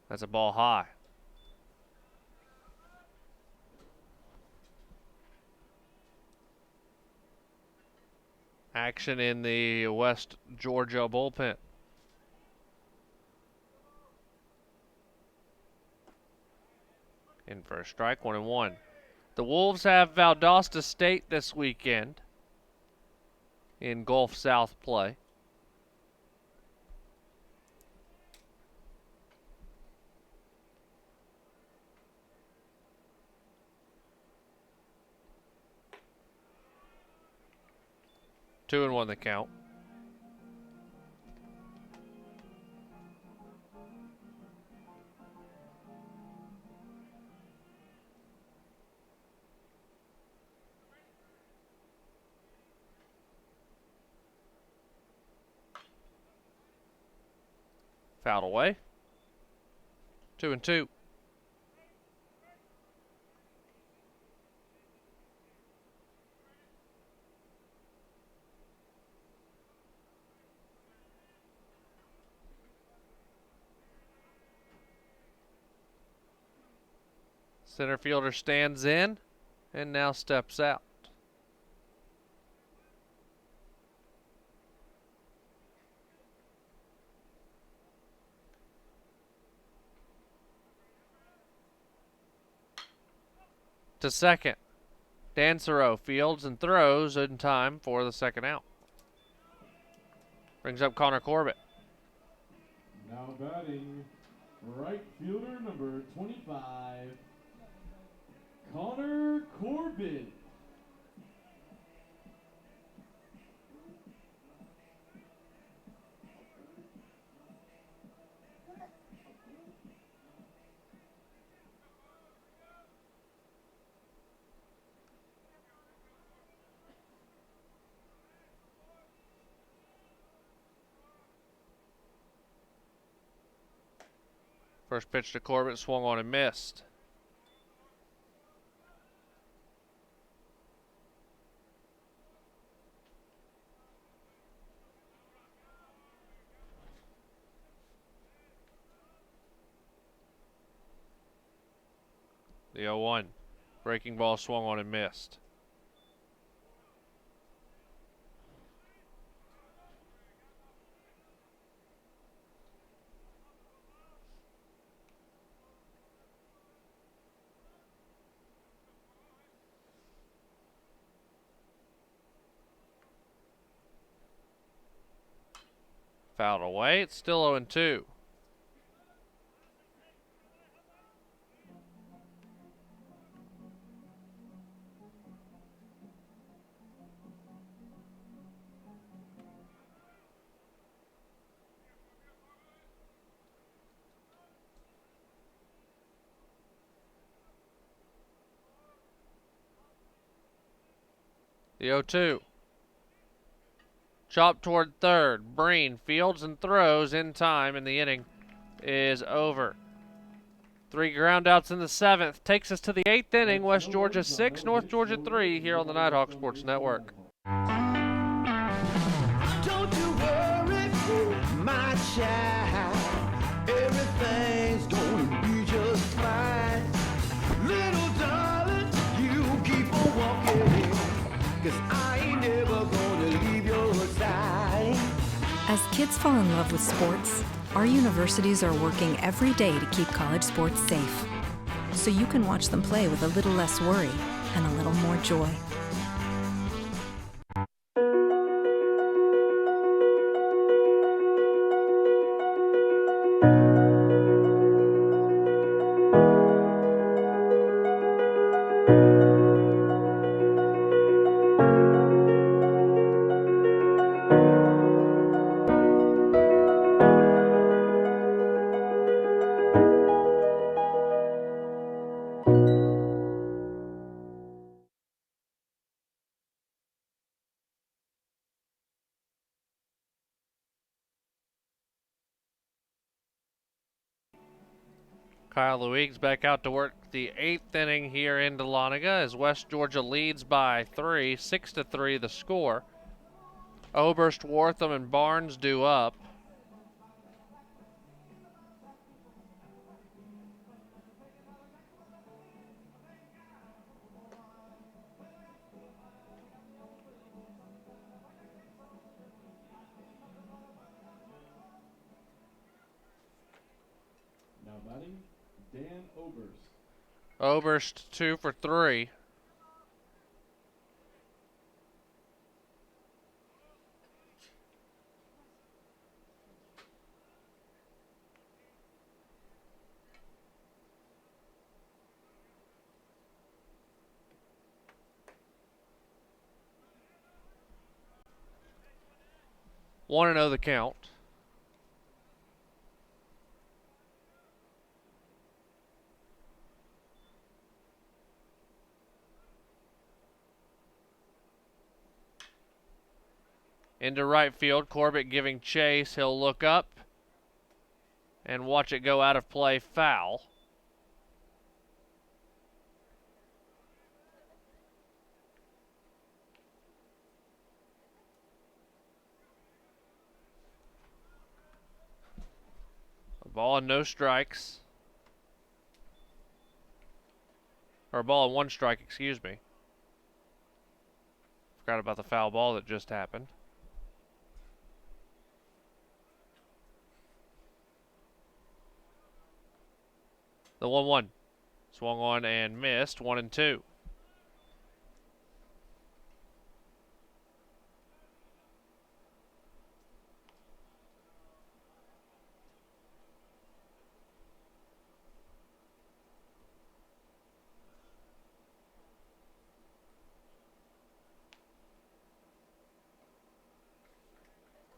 That's a ball high. Action in the West Georgia bullpen. In for a strike, 1-1. The Wolves have Valdosta State this weekend in Gulf South play. Two and 1 the count. Fouled away. 2-2. Center fielder stands in and now steps out. To second. Dansereau fields and throws in time for the second out. Brings up Connor Corbett. Now batting, right fielder number 25, Connor Corbett. First pitch to Corbett, swung on and missed. The 0-1. Breaking ball swung on and missed. Fouled away. It's still 0-2. The 0-2. Chop toward third. Breen fields and throws in time, and the inning is over. 3 groundouts in the 7th. Takes us to the 8th inning. West Georgia 6, North Georgia 3 here on the Nighthawk Sports Network. Don't you worry, my child. Everything's gonna be just fine. Little darling, you keep on walking, 'cause I ain't never gonna leave your side. As kids fall in love with sports, our universities are working every day to keep college sports safe. so you can watch them play with a little less worry and a little more joy. Kyle Luig's back out to work the 8th inning here in Dahlonega as West Georgia leads by 3, 6-3 the score. Oberst, Wortham, and Barnes due up. Now batting, Dan Oberst. Oberst 2 for 3. One and 0 the count. Into right field, Corbett giving chase. He'll look up and watch it go out of play, foul. A ball and no strikes. Or a ball and 1 strike, excuse me. Forgot about the foul ball that just happened. The 1-1. Swung on and missed. 1 and 2.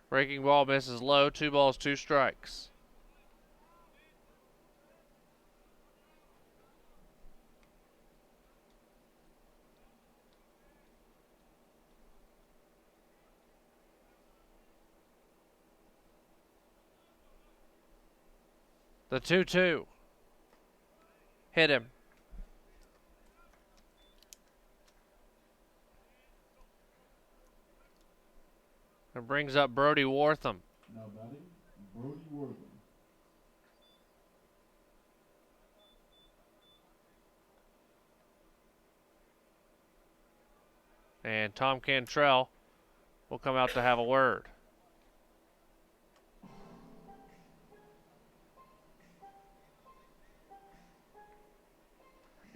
Breaking ball misses low. 2 balls, 2 strikes. The 2-2. Hit him. It brings up Brody Wortham. Now batting, Brody Wortham. And Tom Cantrell will come out to have a word.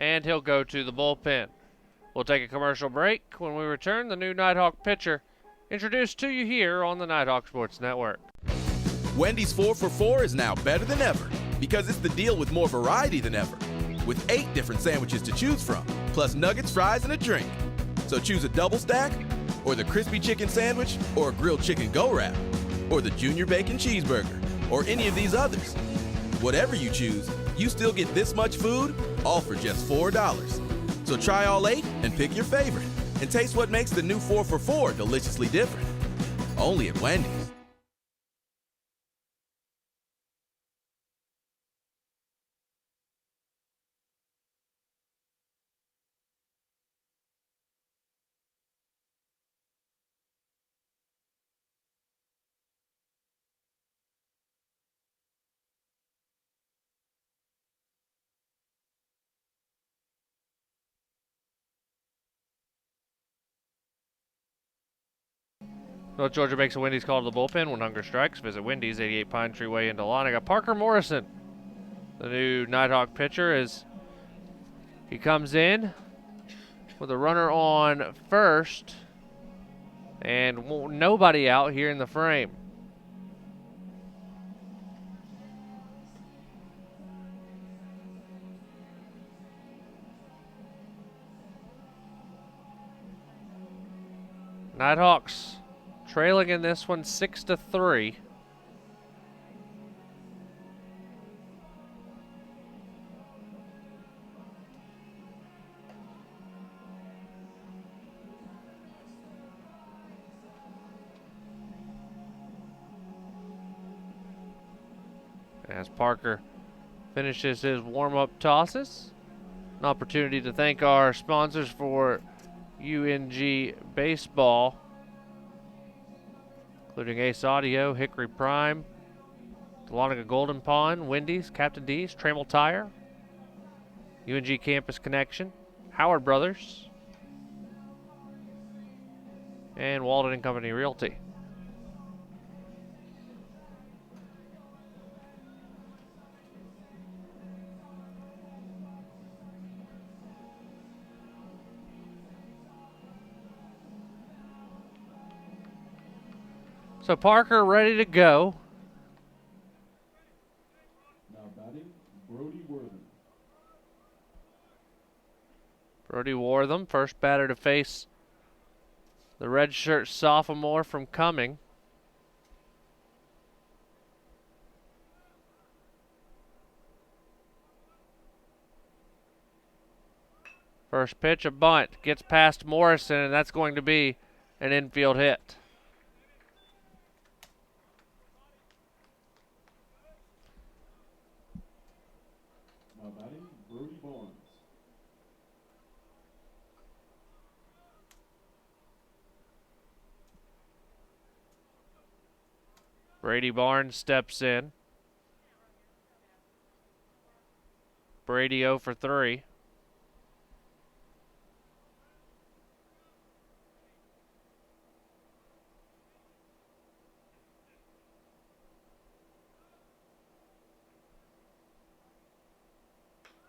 And he'll go to the bullpen. We'll take a commercial break. When we return, the new Nighthawk pitcher introduced to you here on the Nighthawk Sports Network. Wendy's 4 for $4 is now better than ever because it's the deal with more variety than ever. With 8 different sandwiches to choose from, plus nuggets, fries, and a drink. So choose a double stack, or the crispy chicken sandwich, or a grilled chicken go-wrap, or the junior bacon cheeseburger, or any of these others. Whatever you choose, you still get this much food, all for just $4. So try all 8 and pick your favorite, and taste what makes the new 4 for $4 deliciously different. Only at Wendy's. North Georgia makes a Wendy's call to the bullpen when hunger strikes. Visit Wendy's, 88 Pine Tree Way in Dahlonega. Parker Morrison, the new Nighthawk pitcher, is He comes in with a runner on first and nobody out here in the frame. Nighthawks trailing in this one 6-3. As Parker finishes his warm-up tosses, an opportunity to thank our sponsors for UNG Baseball, including Ace Audio, Hickory Prime, Dahlonega Golden Pond, Wendy's, Captain D's, Trammell Tire, UNG Campus Connection, Howard Brothers, and Walden and Company Realty. So Parker ready to go. Now batting, Brody Wortham. Brody Wortham, first batter to face the redshirt sophomore from Cumming. First pitch, a bunt. Gets past Morrison, and that's going to be an infield hit. Now batting, Brody Barnes. Brady Barnes steps in. Brady 0 for 3.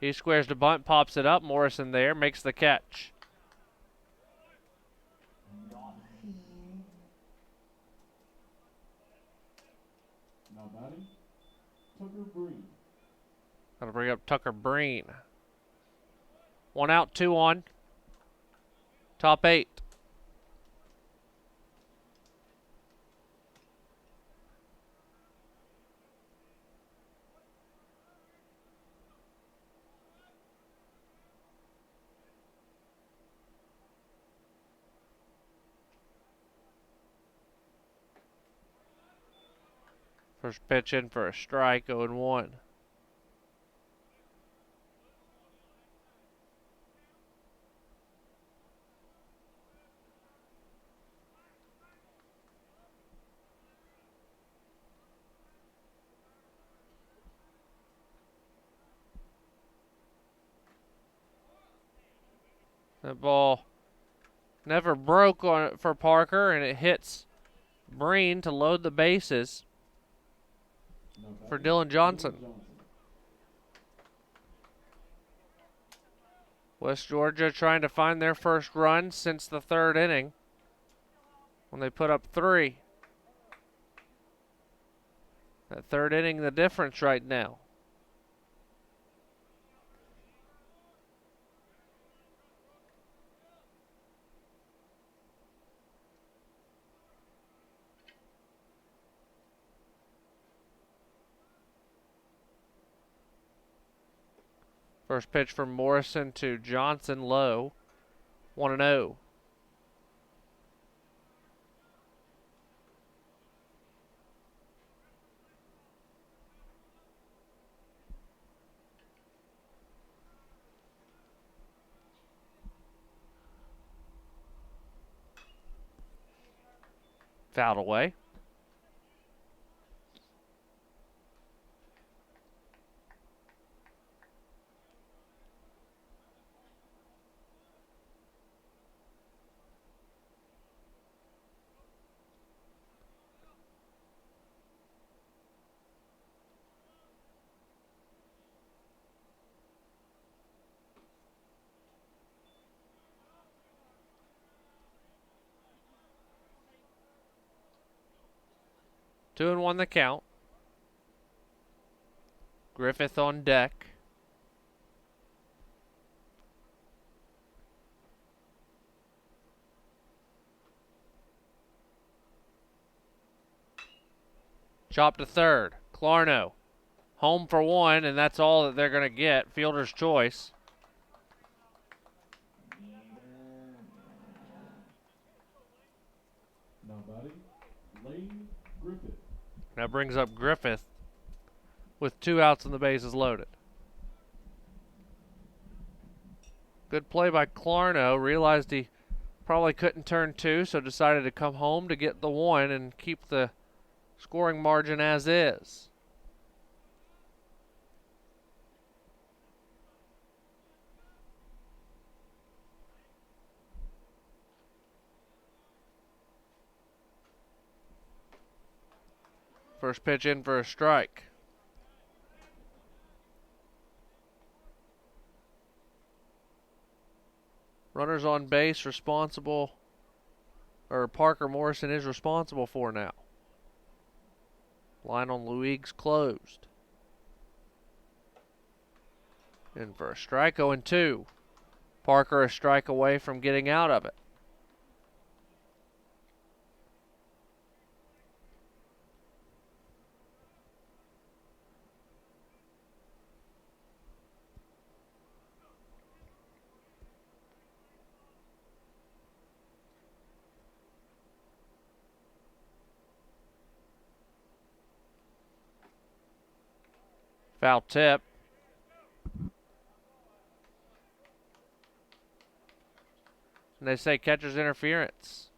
He squares the bunt, pops it up. Morrison there, makes the catch. Now batting, Tucker Breen. That'll bring up Tucker Breen. 1 out, 2 on. Top 8. First pitch in for a strike, 0-1. That ball never broke on for Parker, and it hits Breen to load the bases for Dylan Johnson. West Georgia trying to find their first run since the 3rd inning when they put up 3. That 3rd inning, the difference right now. First pitch from Morrison to Johnson, low. 1-0. Fouled away. 2-1 the count. Griffith on deck. Chop to third. Clarno home for one, and that's all that they're going to get. Fielder's choice. Now batting, Lane Griffith. That brings up Griffith with 2 outs and the bases loaded. Good play by Clarno. Realized he probably couldn't turn 2, so decided to come home to get the 1 and keep the scoring margin as is. First pitch in for a strike. Runners on base responsible, or Parker Morrison is responsible for now. Line on Luig's closed. In for a strike, 0-2. Parker a strike away from getting out of it. Foul tip. And they say catcher's interference.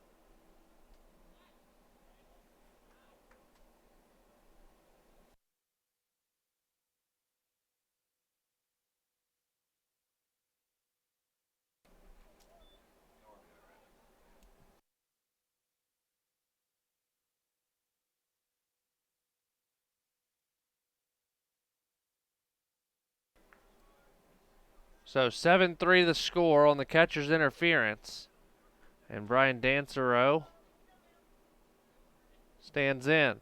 So 7-3 the score on the catcher's interference. And Brian Dansereau stands in.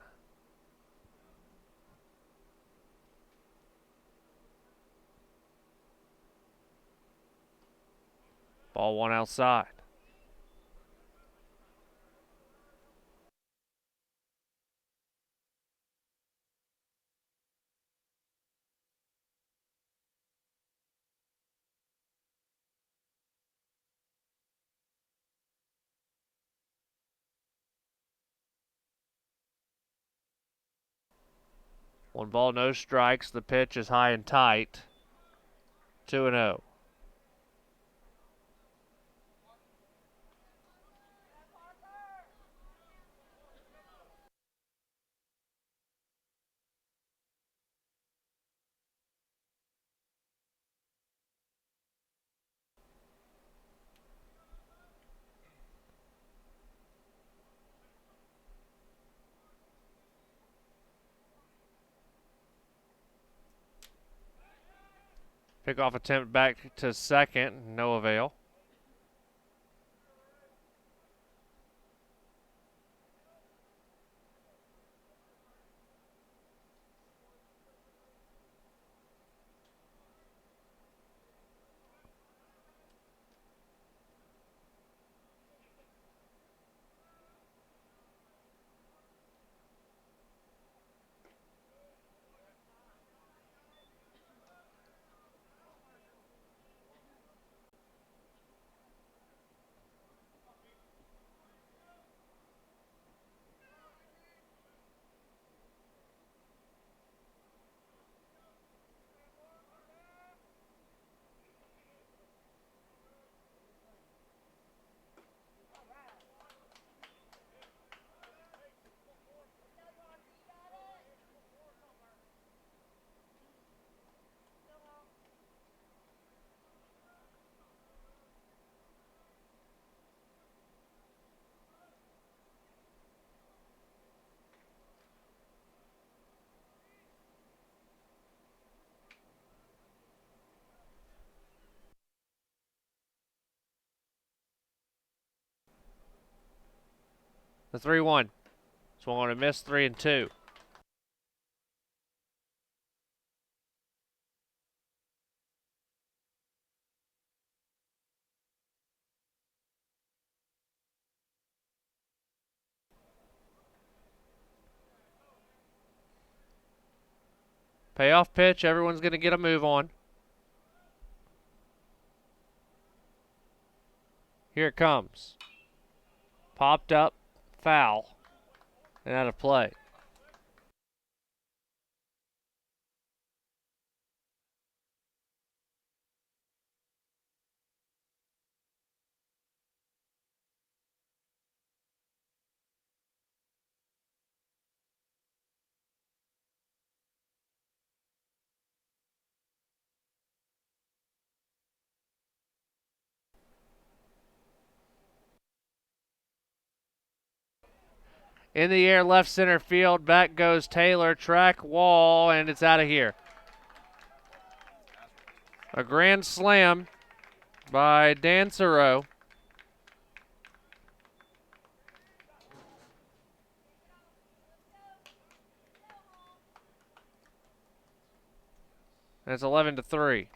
Ball 1 outside. One ball, no strikes. The pitch is high and tight. 2-0. Pickoff attempt back to second, no avail. The 3-1. Swung on and missed, 3-2. Payoff pitch. Everyone's going to get a move on. Here it comes. Popped up, foul, and out of play. In the air, left center field. Back goes Taylor. Track wall, and it's out of here. A grand slam by Dancero. And it's 11-3.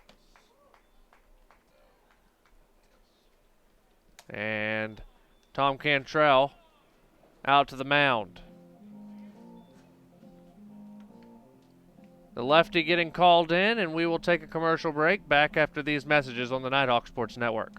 And Tom Cantrell out to the mound. The lefty getting called in, and we will take a commercial break. Back after these messages on the Nighthawk Sports Network.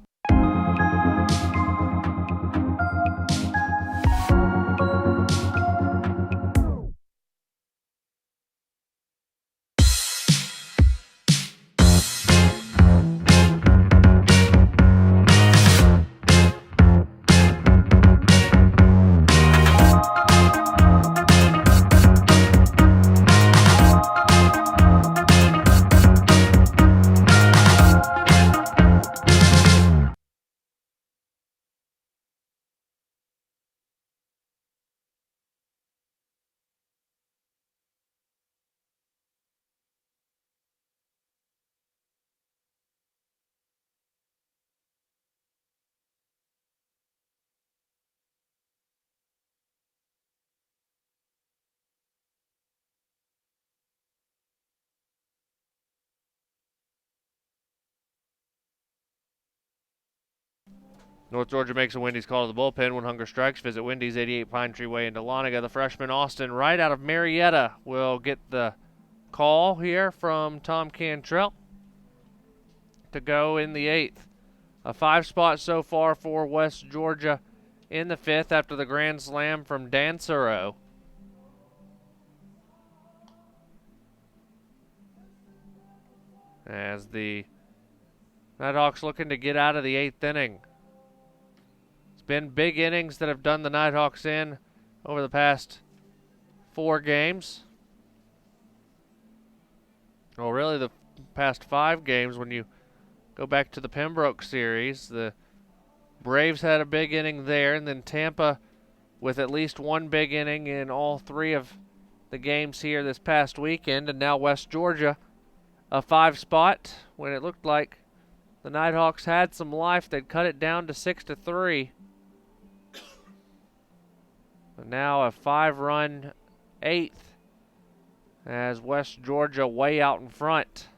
North Georgia makes a Wendy's call to the bullpen when hunger strikes. Visit Wendy's, 88 Pine Tree Way in Dahlonega. The freshman Austin Wright out of Marietta will get the call here from Tom Cantrell to go in the 8th. A 5-spot so far for West Georgia in the 5th after the grand slam from Dancero. As the Nighthawks looking to get out of the 8th inning. Been big innings that have done the Nighthawks in over the past 4 games. Well, really the past 5 games when you go back to the Pembroke series. The Braves had a big inning there, and then Tampa with at least one big inning in all 3 of the games here this past weekend, and now West Georgia a 5-spot when it looked like the Nighthawks had some life. They'd cut it down to 6-3. But now a 5-run 8th as West Georgia way out in front.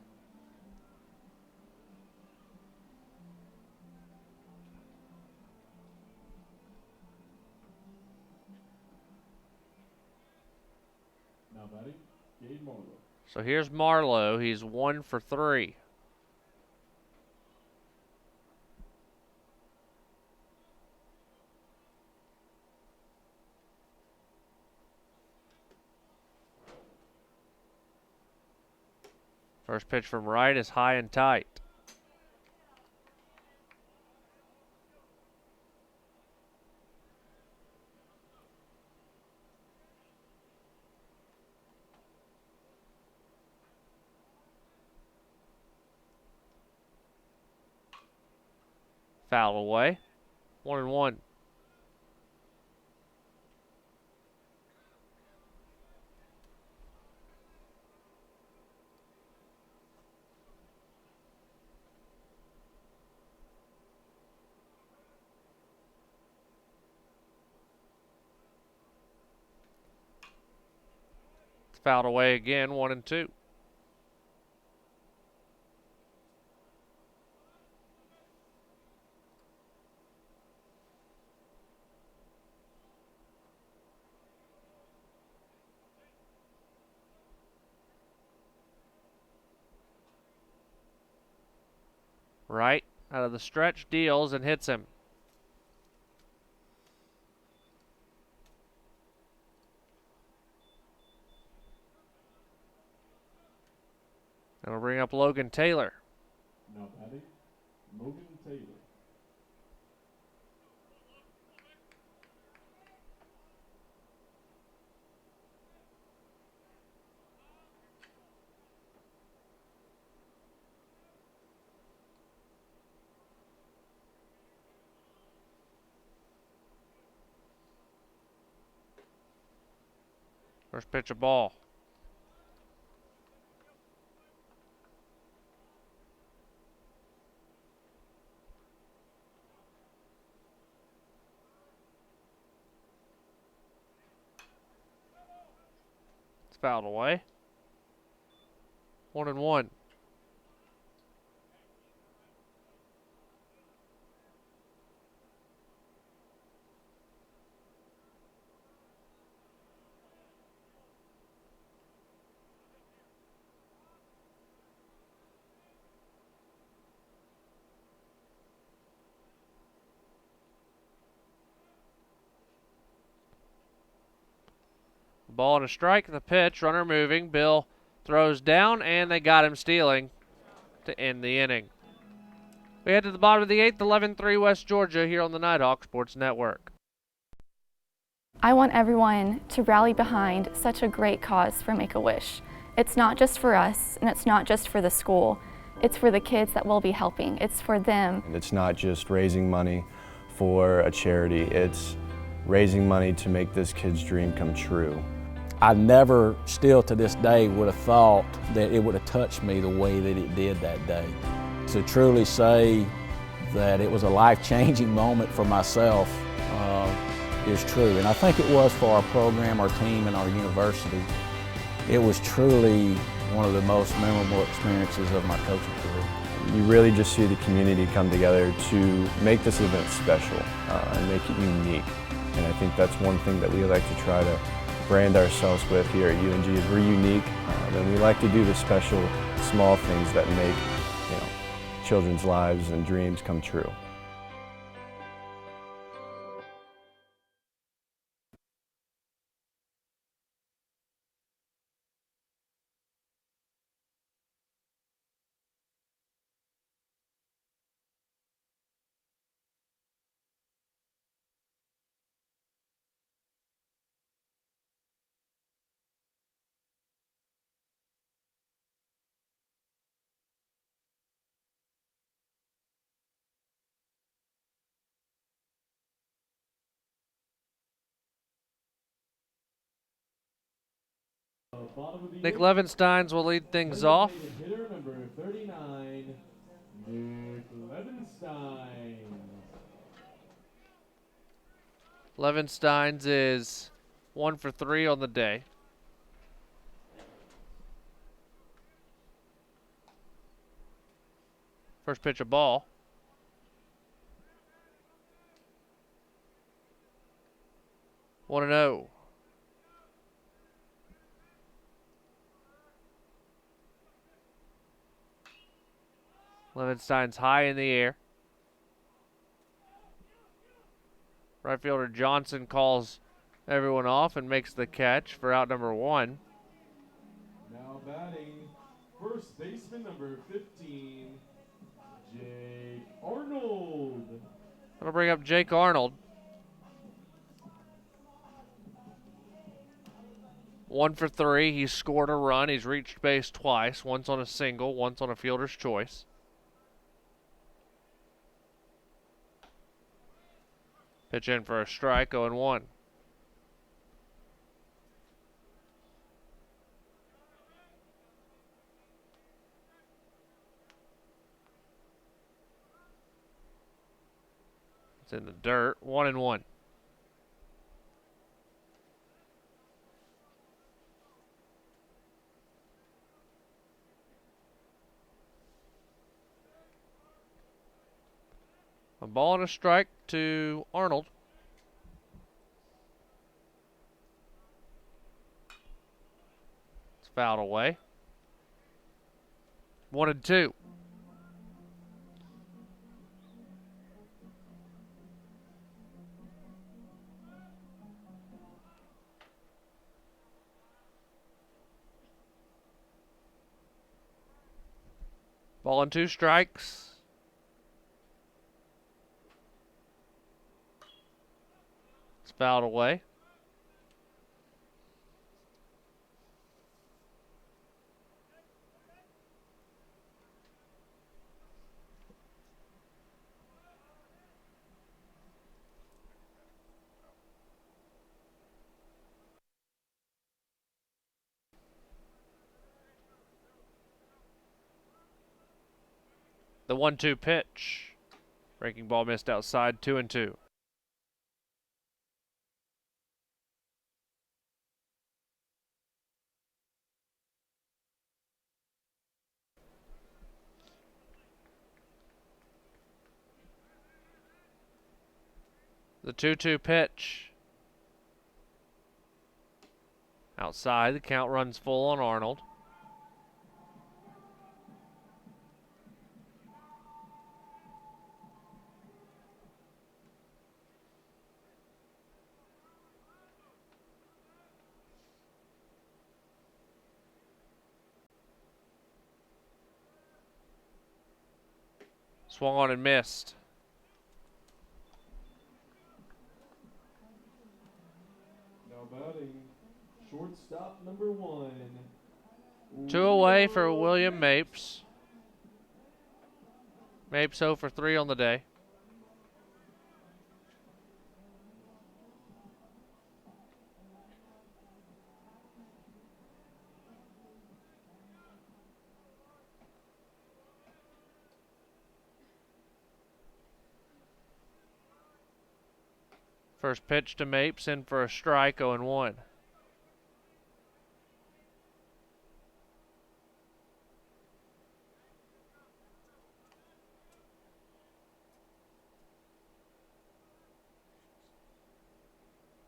Now batting, Gade Marlowe. So here's Marlowe. He's 1 for 3. First pitch from Wright is high and tight. Foul away. 1-1. Fouled away again, 1-2. Right out of the stretch, deals and hits him. That'll bring up Logan Taylor. Now batting, Logan Taylor. First pitch, a ball. It's fouled away. 1-1. Ball and a strike. The pitch, runner moving. Bill throws down, and they got him stealing to end the inning. We head to the bottom of the 8th, 11-3 West Georgia here on the Nighthawk Sports Network. I want everyone to rally behind such a great cause for Make-A-Wish. It's not just for us, and it's not just for the school. It's for the kids that we'll be helping. It's for them. And it's not just raising money for a charity. It's raising money to make this kid's dream come true. I never, still to this day, would have thought that it would have touched me the way that it did that day. To truly say that it was a life-changing moment for myself is true. And I think it was for our program, our team, and our university. It was truly one of the most memorable experiences of my coaching career. You really just see the community come together to make this event special and make it unique. And I think that's one thing that we like to try to brand ourselves with here at UNG is we're unique, and we like to do the special, small things that make children's lives and dreams come true. Nick Levensteins will lead things off. Hitter number 39, Nick Levenstein. Levensteins is 1 for 3 on the day. First pitch, a ball. One and 0. Levenstein's high in the air. Right fielder Johnson calls everyone off and makes the catch for out number 1. Now batting, first baseman number 15, Jake Arnold. That'll bring up Jake Arnold. 1 for 3. He's scored a run. He's reached base twice. Once on a single, once on a fielder's choice. Pitch in for a strike, 0-1. It's in the dirt, 1-1. ball and a strike to Arnold. It's fouled away. 1-2. Ball and 2 strikes. It's fouled away. The 1-2 pitch. Breaking ball missed outside, 2-2. The 2-2 pitch. Outside, the count runs full on Arnold. Swung on and missed. Now batting, shortstop number 1. 2 away for William Mapes. Mapes 0 for 3 on the day. First pitch to Mapes, in for a strike, 0-1.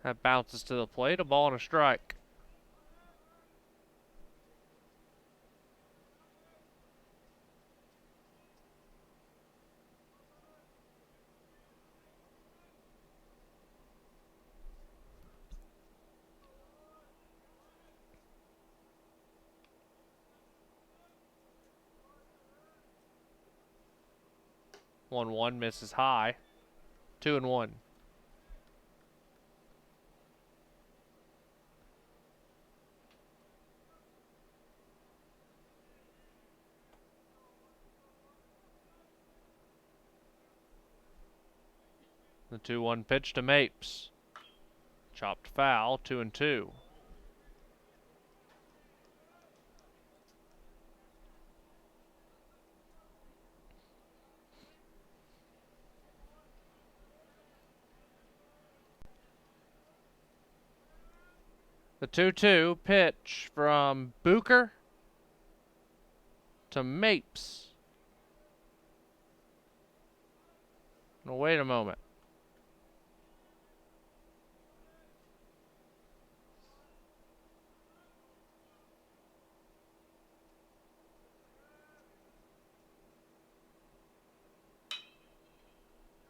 That bounces to the plate, a ball and a strike. One misses high. 2-1. The 2-1 pitch to Mapes. Chopped foul, 2-2. The 2-2 pitch from Bucher to Mapes. Now wait a moment.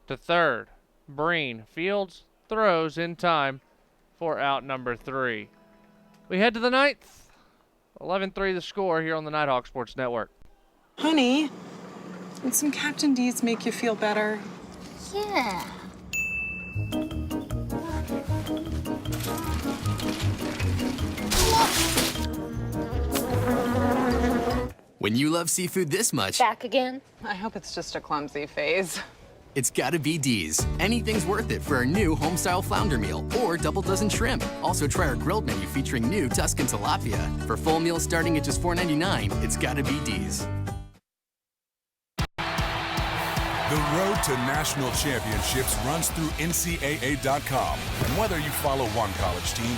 To third, Breen fields, throws in time for out number 3. We head to the 9th. 11-3 the score here on the Nighthawk Sports Network. Honey, did some Captain D's make you feel better? Yeah. When you love seafood this much, Back again? I hope it's just a clumsy phase. it's gotta be D's. Anything's worth it for our new home-style flounder meal or double dozen shrimp. Also try our grilled menu featuring new Tuscan tilapia. For full meals starting at just $4.99, it's gotta be D's. The road to national championships runs through NCAA.com. And whether you follow one college team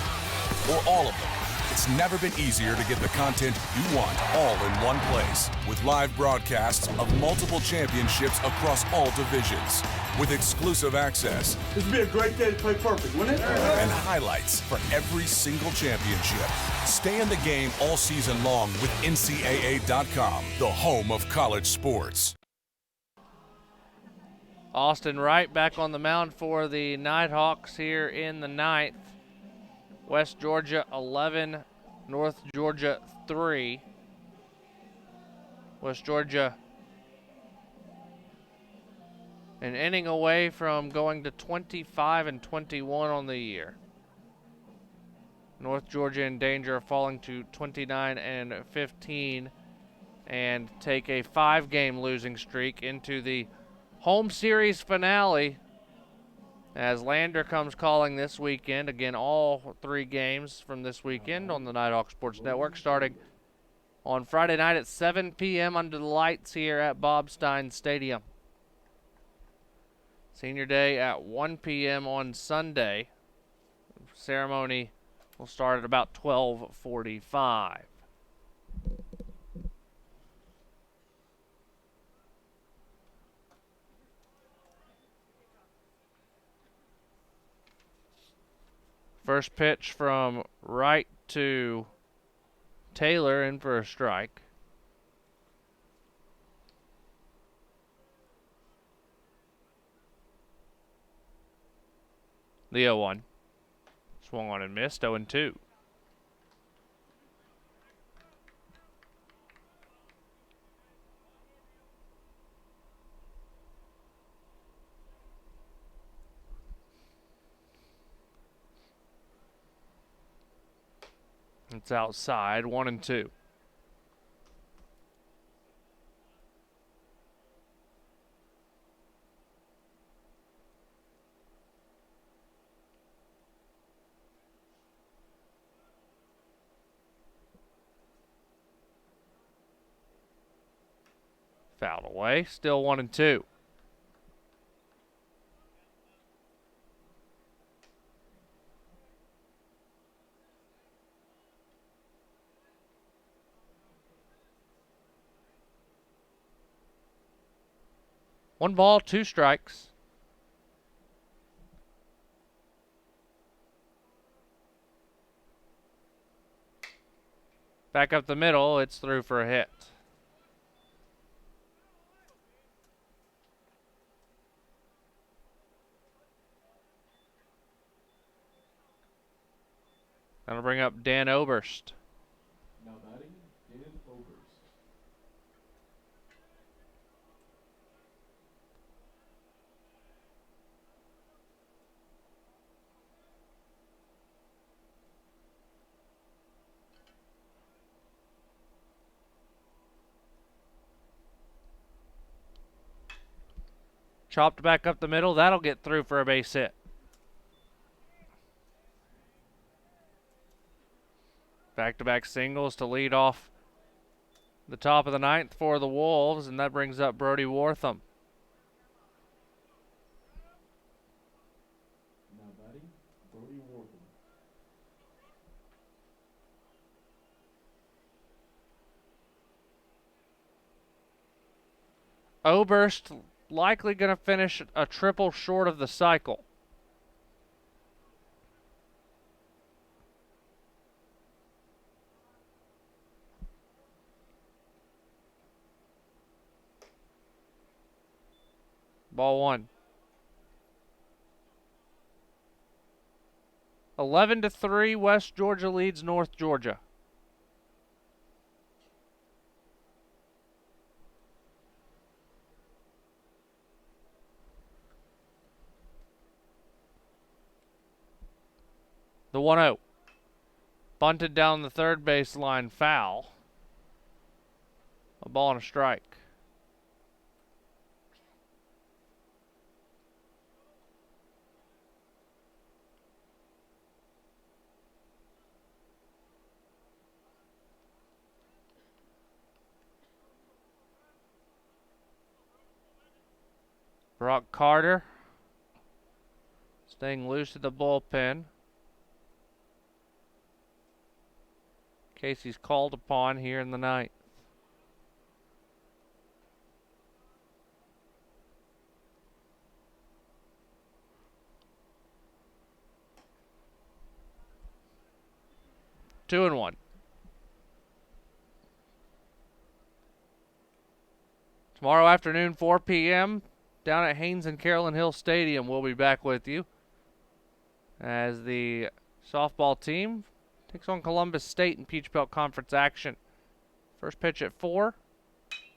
or all of them, it's never been easier to get the content you want all in one place. With live broadcasts of multiple championships across all divisions. with exclusive access. This would be a great day to play perfect, wouldn't it? And highlights for every single championship. Stay in the game all season long with NCAA.com, the home of college sports. Austin Wright back on the mound for the Nighthawks here in the ninth. West Georgia 11, North Georgia 3. West Georgia an inning away from going to 25-21 on the year. North Georgia in danger of falling to 29-15 and take a 5-game losing streak into the home series finale as Lander comes calling this weekend. Again, all 3 games from this weekend on the Nighthawk Sports Network starting on Friday night at 7 p.m. under the lights here at Bob Stein Stadium. Senior Day at 1 p.m. on Sunday. Ceremony will start at about 12:45. First pitch from Wright to Taylor in for a strike. The 0-1. Swung on and missed, 0-2. It's outside, 1-2. Fouled away, still 1-2. One ball, 2 strikes. Back up the middle, it's through for a hit. That'll bring up Dan Oberst. Now batting, Dan Oberst. Chopped back up the middle, that'll get through for a base hit. Back-to-back singles to lead off the top of the ninth for the Wolves, and that brings up Brody Wortham. Now batting, Brody Wortham. Oberst likely going to finish a triple short of the cycle. Ball 1. 11-3, West Georgia leads North Georgia. The 1-0. Bunted down the third baseline, foul. A ball and a strike. Brock Carter staying loose at the bullpen. Casey's called upon here in the ninth. 2-1. Tomorrow afternoon, 4 p.m., down at Haynes and Carolyn Hill Stadium, we'll be back with you as the softball team takes on Columbus State in Peach Belt Conference action. First pitch at 4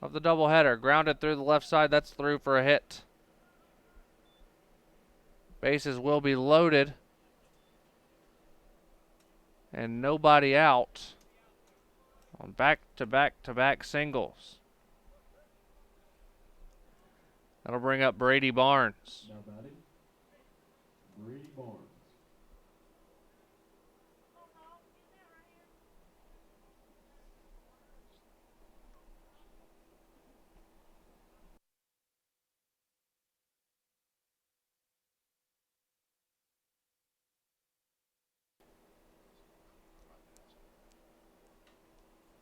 of the doubleheader. Grounded through the left side. That's through for a hit. Bases will be loaded. And nobody out on back-to-back-to-back singles. That'll bring up Brady Barnes. Now batting, Brady Barnes.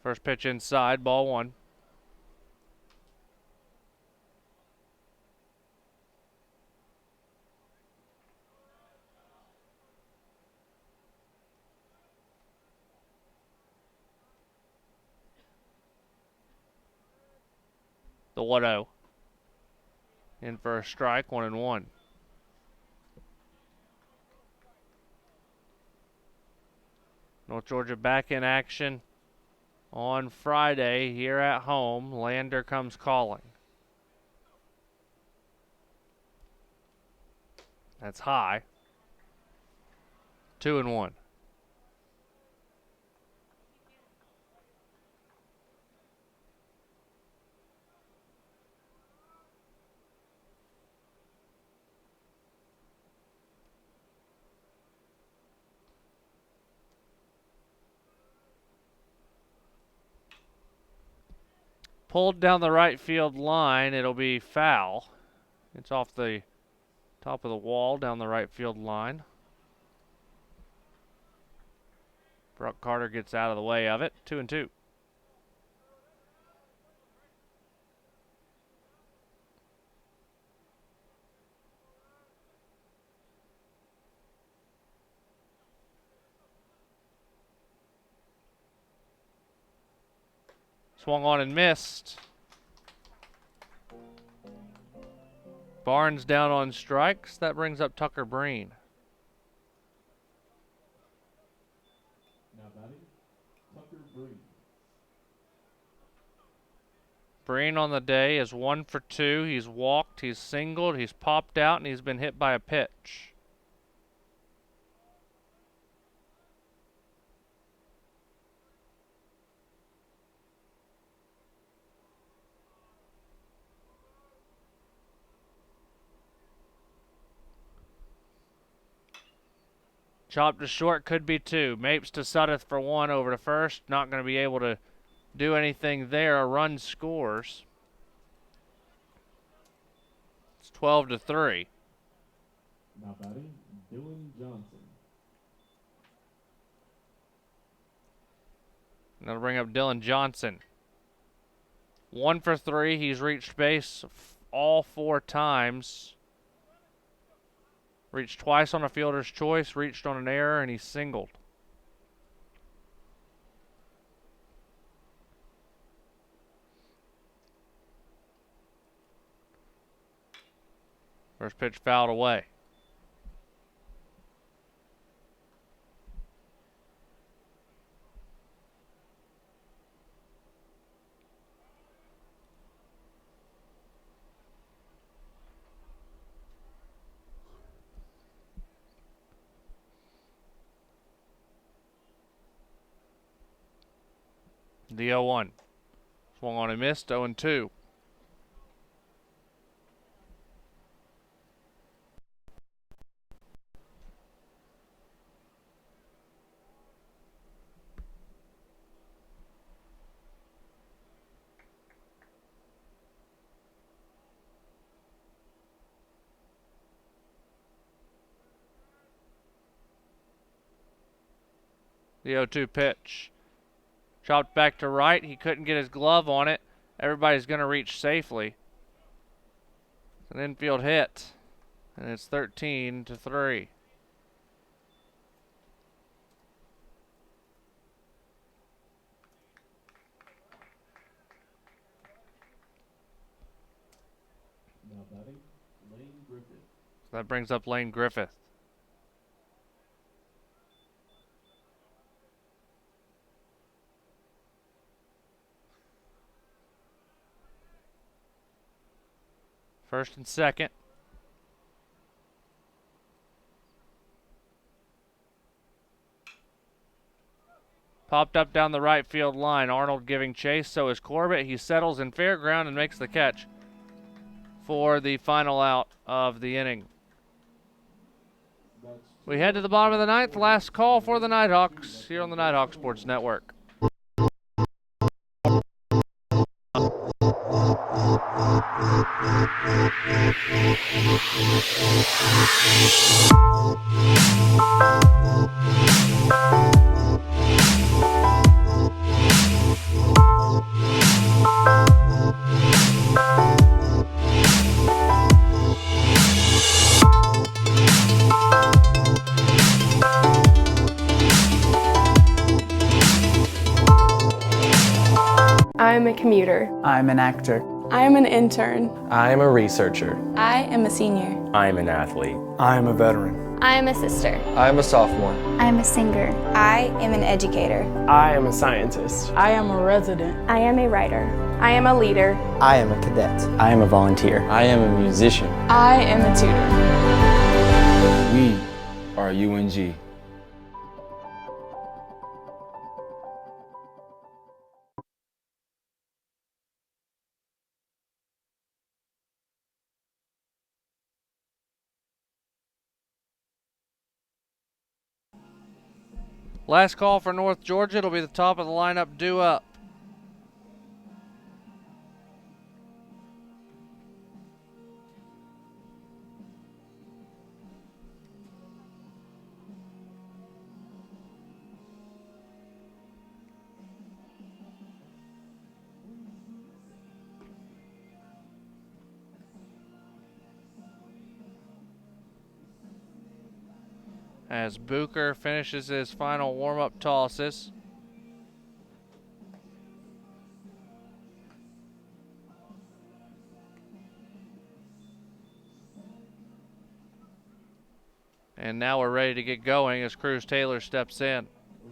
First pitch inside, ball 1. The 1-0. In for a strike, 1-1. North Georgia back in action on Friday here at home. Lander comes calling. That's high. 2-1. Pulled down the right field line. It'll be foul. It's off the top of the wall down the right field line. Brooke Carter gets out of the way of it. 2-2. Swung on and missed. Barnes down on strikes. That brings up Tucker Breen. Now batting, Tucker Breen. Breen on the day is 1 for 2. He's walked, he's singled, he's popped out, and he's been hit by a pitch. Chopped to short, could be 2. Mapes to Sudduth for 1 over to first. Not going to be able to do anything there. A run scores. It's 12-3. Now batting, Dylan Johnson. That'll bring up Dylan Johnson. 1 for 3. He's reached base all 4 times. Reached twice on a fielder's choice, reached on an error, and he singled. First pitch fouled away. The 0-1. Swung on and missed, 0-2. The 0-2 pitch. Chopped back to right. He couldn't get his glove on it. Everybody's going to reach safely. It's an infield hit. And it's 13-3. that brings up Lane Griffith. First and second. Popped up down the right field line. Arnold giving chase, so is Corbett. He settles in fair ground and makes the catch for the final out of the inning. We head to the bottom of the ninth. Last call for the Nighthawks here on the Nighthawk Sports Network. I'm a commuter. I'm an actor. I am an intern. I'm a researcher. I am a senior. I'm an athlete. I'm a veteran. I am a sister. I'm a sophomore. I am a singer. I am an educator. I am a scientist. I am a resident. I am a writer. I am a leader. I am a cadet. I am a volunteer. I am a musician. I am a tutor. We are UNG. Last call for North Georgia. It'll be the top of the lineup due up. As Bucher finishes his final warm-up tosses. And now we're ready to get going as Cruz Taylor steps in.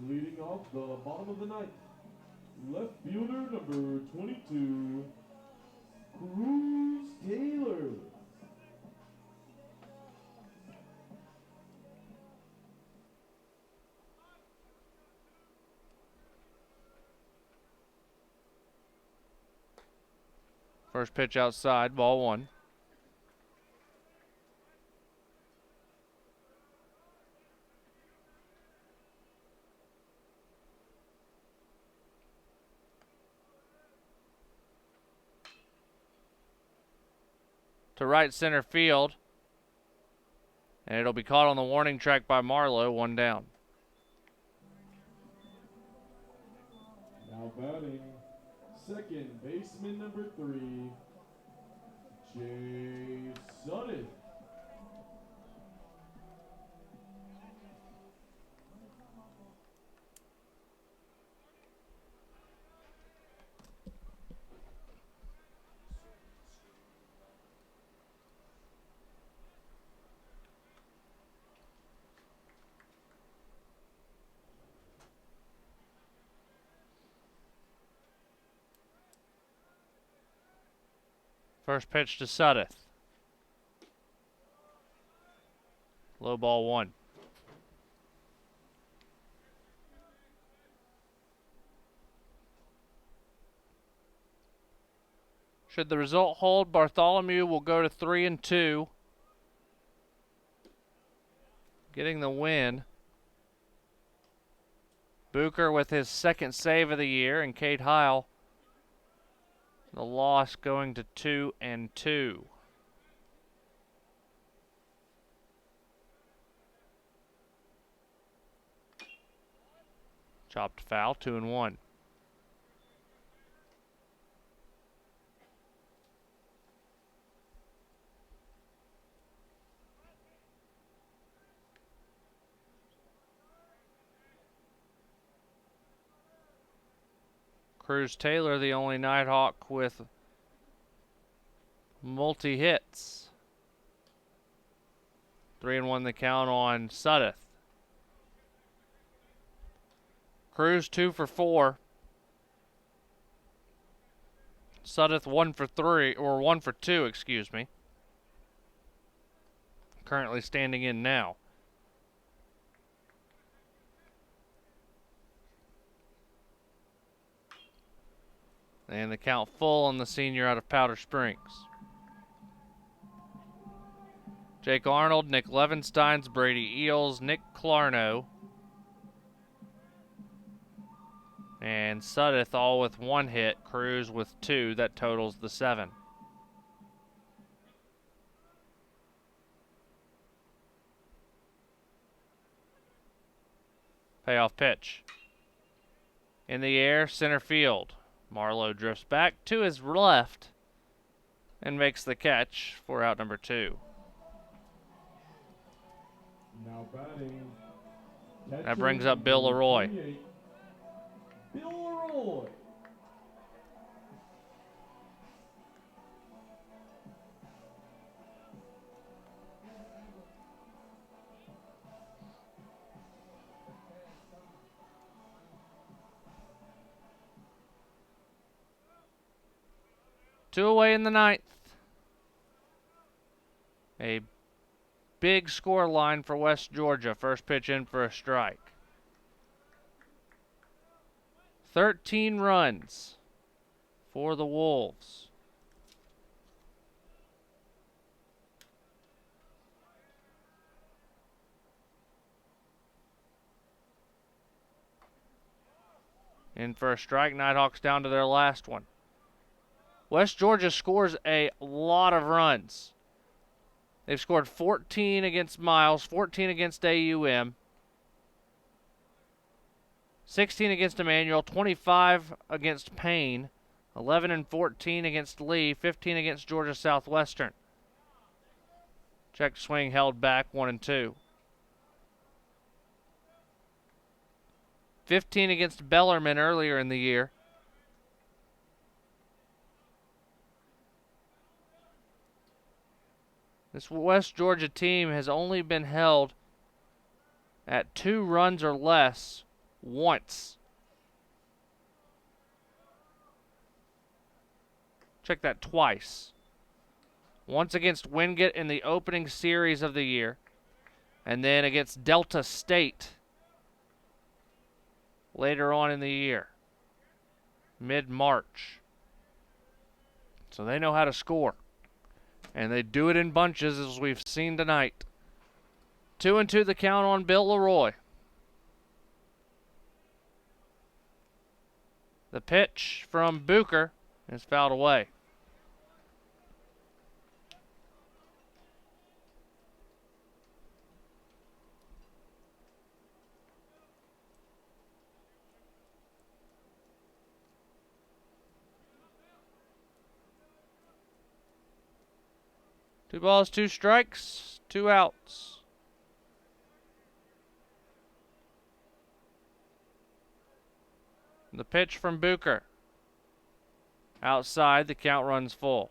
Leading off the bottom of the ninth, left fielder number 22, Cruz Taylor. First pitch outside, ball one. To right center field. And it'll be caught on the warning track by Marlowe, one down. Now batting, second baseman number 3, Jay Sutton. First pitch to Suddeth. Low ball one. Should the result hold, Bartholomew will go to 3-2. Getting the win. Bucher with his second save of the year, and Cade Heil the loss going to 2-2. Chopped foul, 2-1. Cruz Taylor, the only Nighthawk with multi-hits. 3-1 the count on Sudeth. Cruz 2 for 4. Sudeth 1 for 3, or 1 for 2, excuse me. Currently standing in now. And the count full on the senior out of Powder Springs. Jake Arnold, Nick Levensteins, Brady Eels, Nick Clarno, and Sudeth all with 1 hit, Cruz with 2. That totals the 7. Payoff pitch. In the air, center field. Marlowe drifts back to his left and makes the catch for out number 2. Now batting. That brings up Bill Leroy. Bill Leroy. Two away in the 9th. A big score line for West Georgia. First pitch in for a strike. 13 runs for the Wolves. In for a strike. Nighthawks down to their last one. West Georgia scores a lot of runs. They've scored 14 against Miles, 14 against AUM, 16 against Emmanuel, 25 against Payne, 11 and 14 against Lee, 15 against Georgia Southwestern. Check swing held back, 1 and 2. 15 against Bellarmine earlier in the year. This West Georgia team has only been held at 2 runs or less once. Check that twice. Once against Wingate in the opening series of the year, and then against Delta State later on in the year, mid-March. So they know how to score. And they do it in bunches, as we've seen tonight. 2-2 the count on Bill Leroy. The pitch from Bucher is fouled away. Two balls, 2 strikes, 2 outs. The pitch from Bucher. Outside, the count runs full.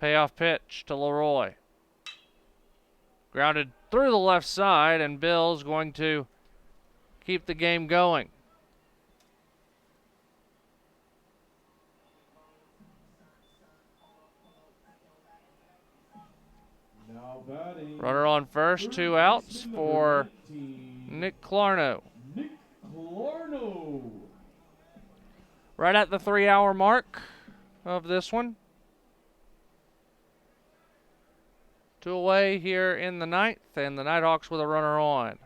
Payoff pitch to Leroy. Grounded through the left side, and Bill's going to keep the game going. Now batting. Runner on first, 2 outs for Nick Clarno. Nick Clarno. Right at the 3-hour mark of this one. 2 away here in the 9th, and the Nighthawks with a runner on.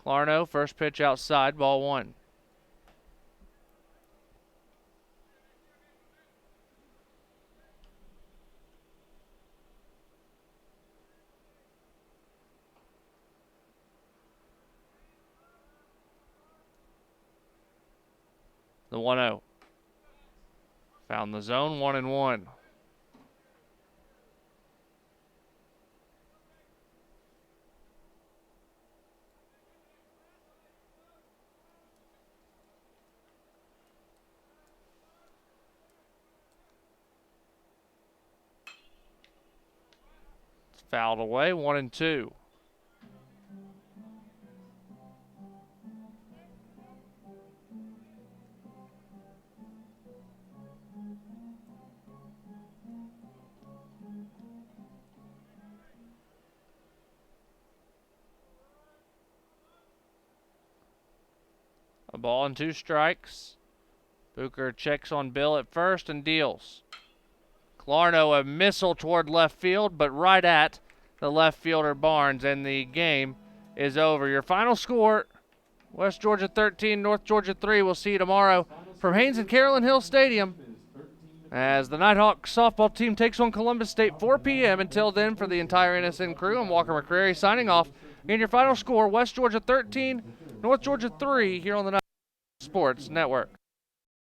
Clarno, first pitch outside, ball 1. The 1-0. Found the zone, 1-1. It's fouled away, 1-2. A ball and 2 strikes. Booker checks on Bill at first and deals. Clarno a missile toward left field, but right at the left fielder Barnes, and the game is over. Your final score, West Georgia 13, North Georgia 3. We'll see you tomorrow from Haynes and Carolyn Hill Stadium as the Nighthawks softball team takes on Columbus State, 4 p.m. Until then, for the entire NSN crew, I'm Walker McCrary signing off. And your final score, West Georgia 13, North Georgia 3, here on the Night Sports Network.